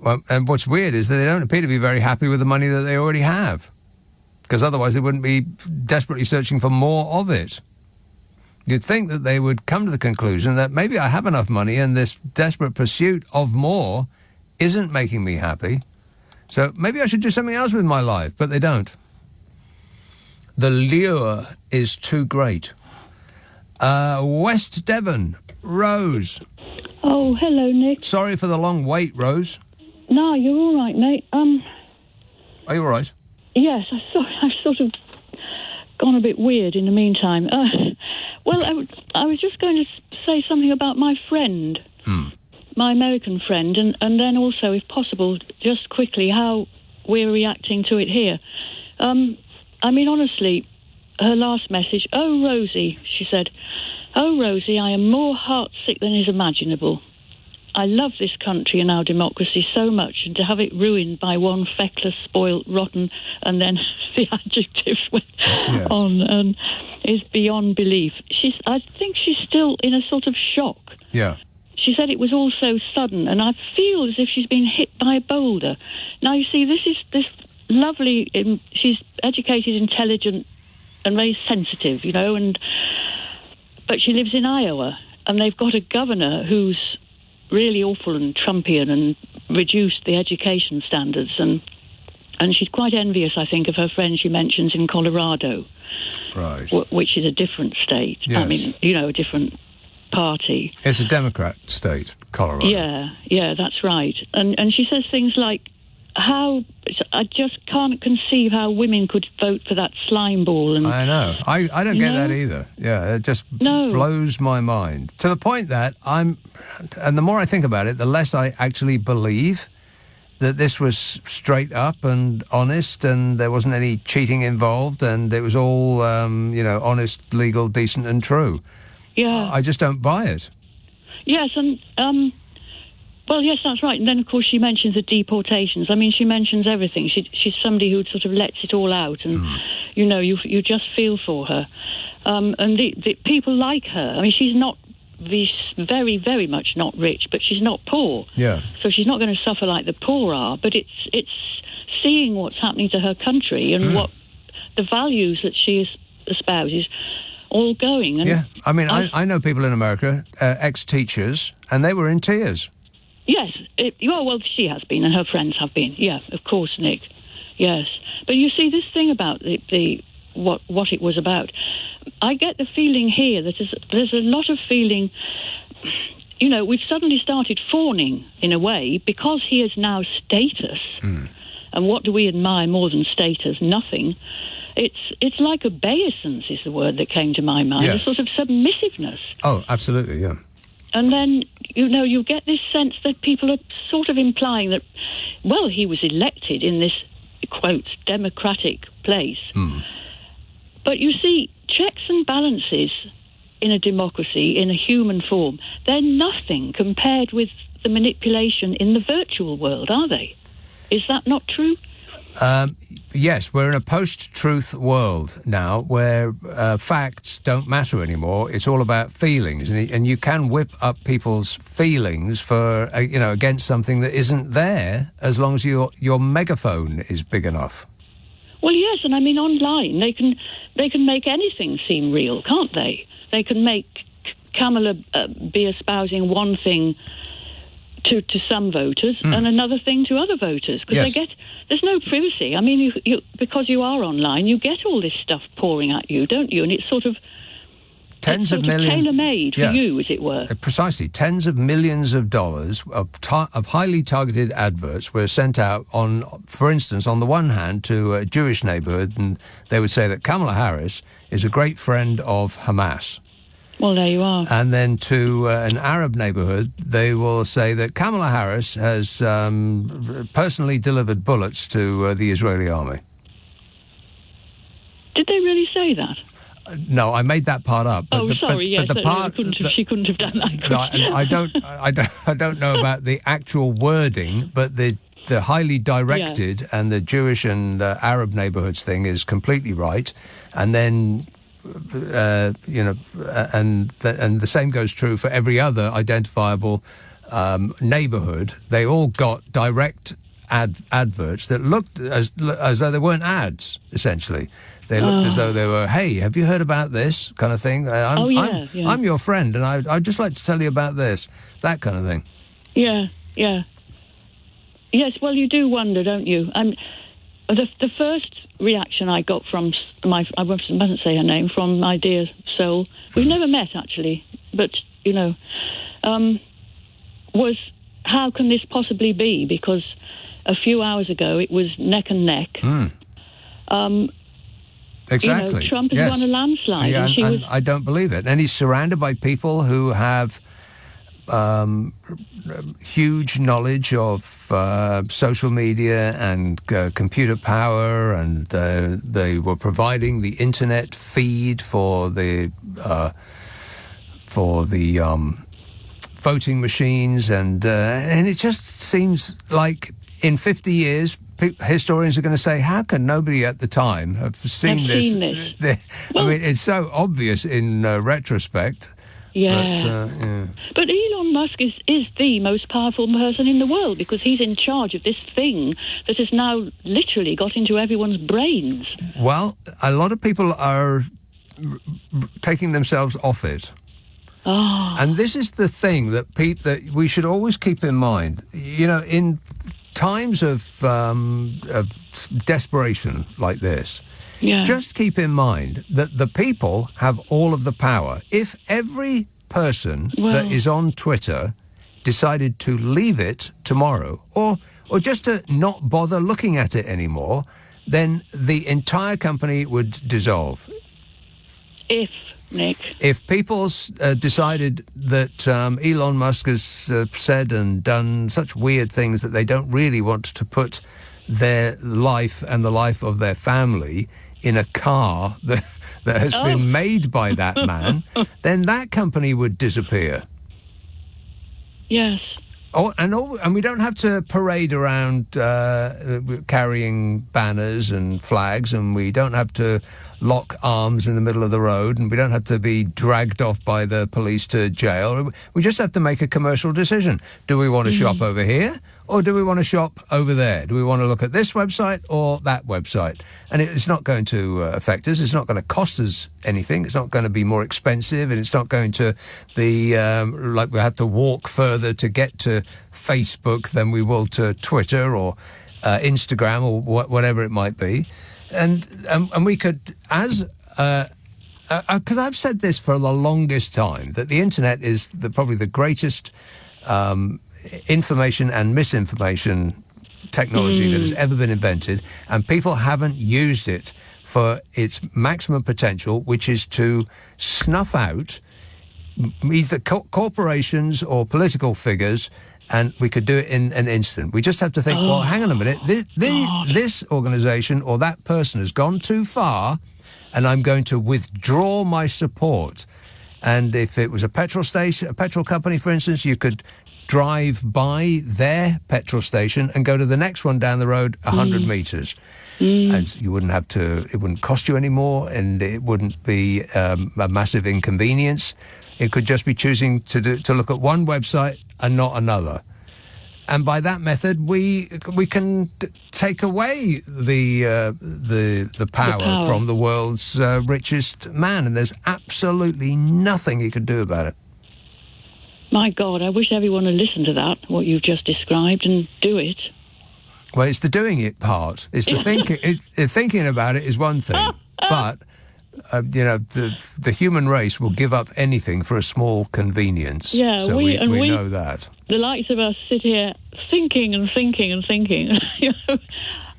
Well, and what's weird is that they don't appear to be very happy with the money that they already have, because otherwise they wouldn't be desperately searching for more of it. You'd think that they would come to the conclusion that maybe I have enough money and this desperate pursuit of more isn't making me happy, so maybe I should do something else with my life, but they don't. The lure is too great. West Devon, Rose. Oh, hello, Nick. Sorry for the long wait, Rose. No, you're all right, mate. Are you all right? Yes, I've sort of gone a bit weird in the meantime. Well, I was just going to say something about my friend, my American friend, and then also, if possible, just quickly, how we're reacting to it here. I mean, honestly, her last message, "Oh, Rosie," she said, "Oh, Rosie, I am more heartsick than is imaginable. I love this country and our democracy so much, and to have it ruined by one feckless, spoilt, rotten," and then the adjective went on, is beyond belief. I think she's still in a sort of shock. Yeah. She said it was all so sudden, and I feel as if she's been hit by a boulder. Now, you see, this lovely, she's educated, intelligent, and very sensitive, you know, but she lives in Iowa, and they've got a governor who's really awful and Trumpian and reduced the education standards, and she's quite envious, I think, of her friend she mentions in Colorado, right, which is a different state. Yes. I mean, you know, a different party. It's a Democrat state, Colorado. Yeah, that's right. And she says things like, I just can't conceive how women could vote for that slime ball. And I know. I don't get that either. Yeah, it just blows my mind. To the point that and the more I think about it, the less I actually believe that this was straight up and honest, and there wasn't any cheating involved, and it was all, honest, legal, decent, and true. Yeah. I just don't buy it. Yes, and well, yes, that's right. And then, of course, she mentions the deportations. I mean, she mentions everything. She's somebody who sort of lets it all out, and you know, you just feel for her. And the people like her. I mean, she's very, very much not rich, but she's not poor. Yeah. So she's not going to suffer like the poor are. But it's seeing what's happening to her country and what the values that she espouses all going. And yeah. I mean, I know people in America, ex-teachers, and they were in tears. Yes. Well, she has been, and her friends have been. Yeah, of course, Nick. Yes. But you see, this thing about what it was about, I get the feeling here that there's a lot of feeling. You know, we've suddenly started fawning in a way because he is now status. And what do we admire more than status? Nothing. It's like obeisance is the word that came to my mind. Yes. A sort of submissiveness. Oh, absolutely, yeah. And then, you get this sense that people are sort of implying that, well, he was elected in this, quote, democratic place. But you see, checks and balances in a democracy, in a human form, they're nothing compared with the manipulation in the virtual world, are they? Is that not true? Yes, we're in a post-truth world now where facts don't matter anymore. It's all about feelings, and you can whip up people's feelings for against something that isn't there, as long as your megaphone is big enough. Well, yes, and I mean online they can make anything seem real, can't they? They can make Kamala be espousing one thing to some voters and another thing to other voters, because there's no privacy. I mean, you because you are online, you get all this stuff pouring at you, don't you? And it's sort of tens of millions, tailor-made for you, as it were. Precisely, tens of millions of dollars of highly targeted adverts were sent out on, for instance, on the one hand to a Jewish neighbourhood, and they would say that Kamala Harris is a great friend of Hamas. Well, there you are. And then to an Arab neighbourhood, they will say that Kamala Harris has personally delivered bullets to the Israeli army. Did they really say that? No, I made that part up. But she couldn't have done that. No, I don't know about the actual wording, but the highly directed and the Jewish and Arab neighbourhoods thing is completely right. And then, and the same goes true for every other identifiable neighbourhood. They all got direct adverts that looked as though they weren't ads, essentially. They looked as though they were, hey, have you heard about this kind of thing? I'm your friend, and I'd just like to tell you about this, that kind of thing. Yeah. Yes, well, you do wonder, don't you? The first reaction I got from I mustn't say her name, from my dear soul, we've never met, actually, but, was, how can this possibly be? Because a few hours ago it was neck and neck. Exactly. Trump has won a landslide. Yeah, and I don't believe it. And he's surrounded by people who have huge knowledge of social media and computer power, and they were providing the internet feed for the voting machines, and it just seems like in 50 years, historians are going to say, how can nobody at the time have seen this? I mean, it's so obvious in retrospect. Yeah. But Elon Musk is the most powerful person in the world, because he's in charge of this thing that has now literally got into everyone's brains. Well, a lot of people are taking themselves off it. Oh. And this is the thing that we should always keep in mind. In times of desperation like this, just keep in mind that the people have all of the power. If every person that is on Twitter decided to leave it tomorrow, or just to not bother looking at it anymore, then the entire company would dissolve. If people decided that Elon Musk has said and done such weird things that they don't really want to put their life and the life of their family in a car that has been made by that man, then that company would disappear. Yes. And we don't have to parade around carrying banners and flags, and we don't have to lock arms in the middle of the road, and we don't have to be dragged off by the police to jail. We just have to make a commercial decision. Do we want to shop over here, or do we want to shop over there? Do we want to look at this website or that website? And it's not going to affect us. It's not going to cost us anything. It's not going to be more expensive, and it's not going to be like we have to walk further to get to Facebook than we will to Twitter or Instagram or whatever it might be. And we could, because I've said this for the longest time, that the internet is probably the greatest information and misinformation technology that has ever been invented, and people haven't used it for its maximum potential, which is to snuff out either corporations or political figures, and we could do it in an instant. We just have to think, well, hang on a minute, this organisation or that person has gone too far, and I'm going to withdraw my support. And if it was a petrol station, a petrol company, for instance, you could drive by their petrol station and go to the next one down the road 100 metres. And you wouldn't have to, it wouldn't cost you any more, and it wouldn't be a massive inconvenience. It could just be choosing to look at one website and not another. And by that method, we can take away the power from the world's richest man, and there's absolutely nothing you can do about it. My God, I wish everyone had listened to that, what you've just described, and do it. Well, it's the doing it part. It's the thinking. Thinking about it is one thing, but the human race will give up anything for a small convenience. Yeah, so we know that. The likes of us sit here thinking and thinking and thinking.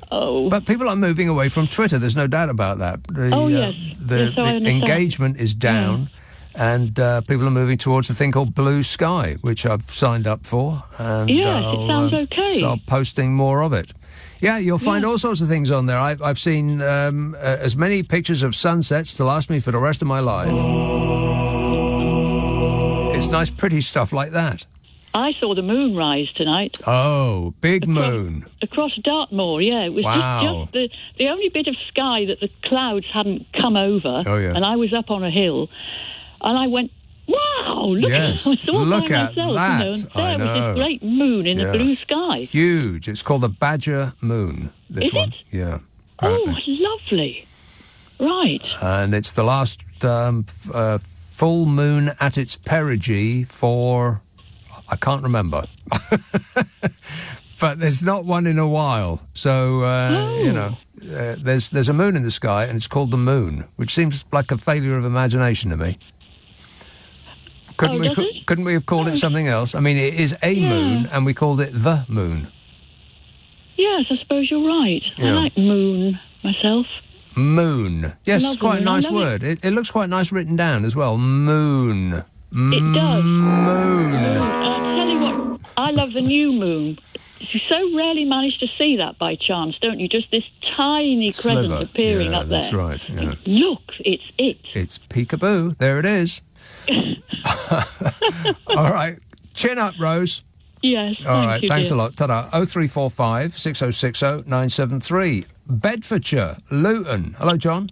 But people are moving away from Twitter. There's no doubt about that. The engagement is down. Yeah. And people are moving towards a thing called Blue Sky, which I've signed up for. And yes, it sounds okay. Start posting more of it. Yeah, you'll find all sorts of things on there. I've seen as many pictures of sunsets to last me for the rest of my life. It's nice, pretty stuff like that. I saw the moon rise tonight. Oh, big moon. Across Dartmoor, yeah. It was just the only bit of sky that the clouds hadn't come over. Oh, yeah. And I was up on a hill. And I went, wow, look at that. I saw look by at myself, that. And there was this great moon in the blue sky. Huge. It's called the Badger Moon, this one. It? Yeah. Apparently. Oh, lovely. Right. And it's the last full moon at its perigee for, I can't remember. But there's not one in a while. So, there's a moon in the sky, and it's called the moon, which seems like a failure of imagination to me. Couldn't we have called it something else? I mean, it is a moon, and we called it the moon. Yes, I suppose you're right. Yeah. I like moon myself. Moon. Yes, it's quite a nice word. It looks quite nice written down as well. Moon. It does. Moon. I'll tell you what, I love the new moon. You so rarely manage to see that by chance, don't you? Just this tiny crescent appearing up there. That's right. Yeah. Look, it's it. It's peekaboo. There it is. All right. Chin up, Rose. Yes. All right. Thanks dear. a lot. Ta-da. 0345 6060 973. Bedfordshire, Luton. Hello, John.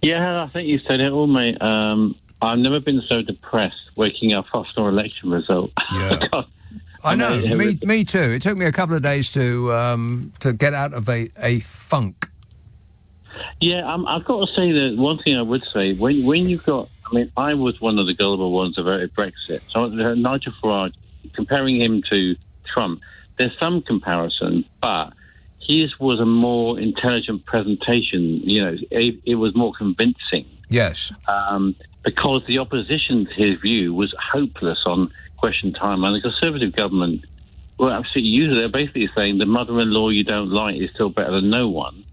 Yeah, I think you said it all, mate. I've never been so depressed waking up after an election result. Yeah. I know. Me too. It took me a couple of days to get out of a funk. Yeah, I've got to say that one thing I would say, when you've got, I mean, I was one of the gullible ones that voted Brexit. So Nigel Farage, comparing him to Trump, there's some comparison, but his was a more intelligent presentation. You know, it was more convincing. Yes. Because the opposition to his view was hopeless on question time, and the Conservative government were absolutely useless. They're basically saying the mother-in-law you don't like is still better than no one,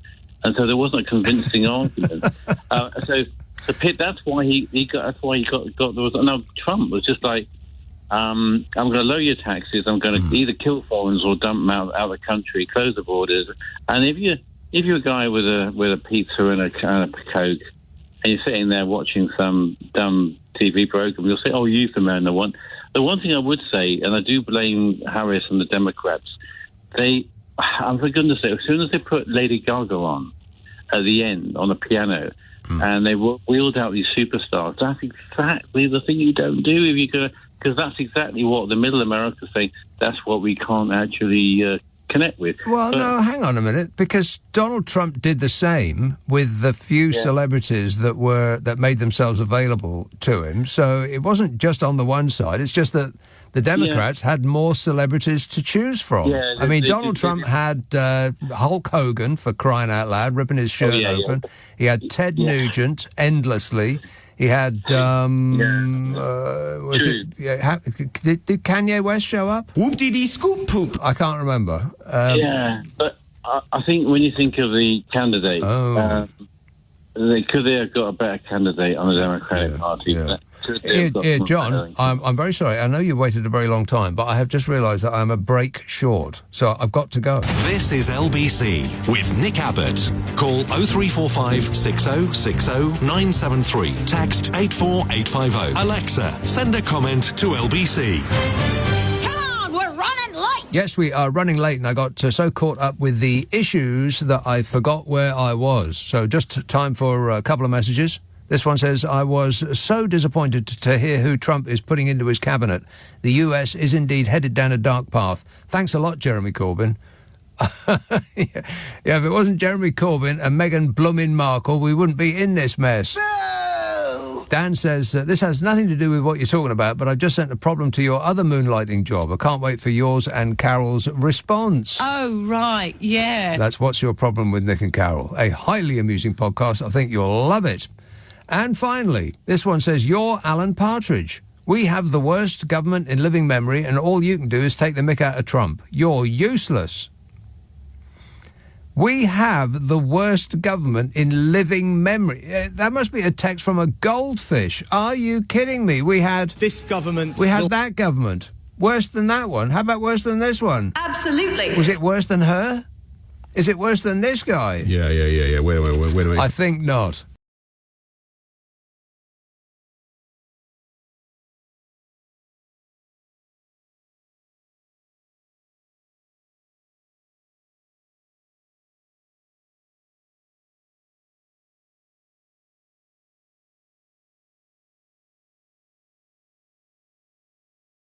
and so there wasn't a convincing argument. So Pitt, that's why he got. That's why he got. There was no Trump was just like, I'm going to lower your taxes. I'm going to either kill foreigners or dump them out of the country, close the borders. And if you're a guy with a pizza and a Coke, and you're sitting there watching some dumb TV program, you'll say, "Oh, you're the man I want." The one thing I would say, and I do blame Harris and the Democrats, for goodness sake, as soon as they put Lady Gaga on at the end on the piano, and they wheeled out these superstars. That's exactly the thing you don't do if you go, because that's exactly what the middle America say. That's what we can't actually connect with. Well, no, hang on a minute, because Donald Trump did the same with the few celebrities that made themselves available to him. So it wasn't just on the one side. It's just that the Democrats had more celebrities to choose from. Yeah, I mean, Donald Trump had Hulk Hogan, for crying out loud, ripping his shirt open. He had Ted Nugent endlessly. He had, did Kanye West show up? Whoop-dee-dee scoop poop. I can't remember. But I think when you think of the candidate, could they have got a better candidate on the Democratic Party? John, I'm very sorry. I know you waited a very long time, but I have just realised that I'm a break short, so I've got to go. This is LBC with Nick Abbott. Call 0345 6060 973. Text 84850. Alexa, send a comment to LBC. We're running late. Yes, we are running late, and I got so caught up with the issues that I forgot where I was. So just time for a couple of messages. This one says, I was so disappointed to hear who Trump is putting into his cabinet. The US is indeed headed down a dark path. Thanks a lot, Jeremy Corbyn. Yeah, if it wasn't Jeremy Corbyn and Meghan Bloomin' Markle, we wouldn't be in this mess. No! Dan says, this has nothing to do with what you're talking about, but I've just sent a problem to your other moonlighting job. I can't wait for yours and Carol's response. Oh, right, yeah. That's What's Your Problem with Nick and Carol. A highly amusing podcast. I think you'll love it. And finally, this one says, you're Alan Partridge. We have the worst government in living memory, and all you can do is take the mick out of Trump. You're useless. We have the worst government in living memory. That must be a text from a goldfish. Are you kidding me? We had this government. We had that government. Worse than that one. How about worse than this one? Absolutely. Was it worse than her? Is it worse than this guy? Yeah. Wait a minute. I think not.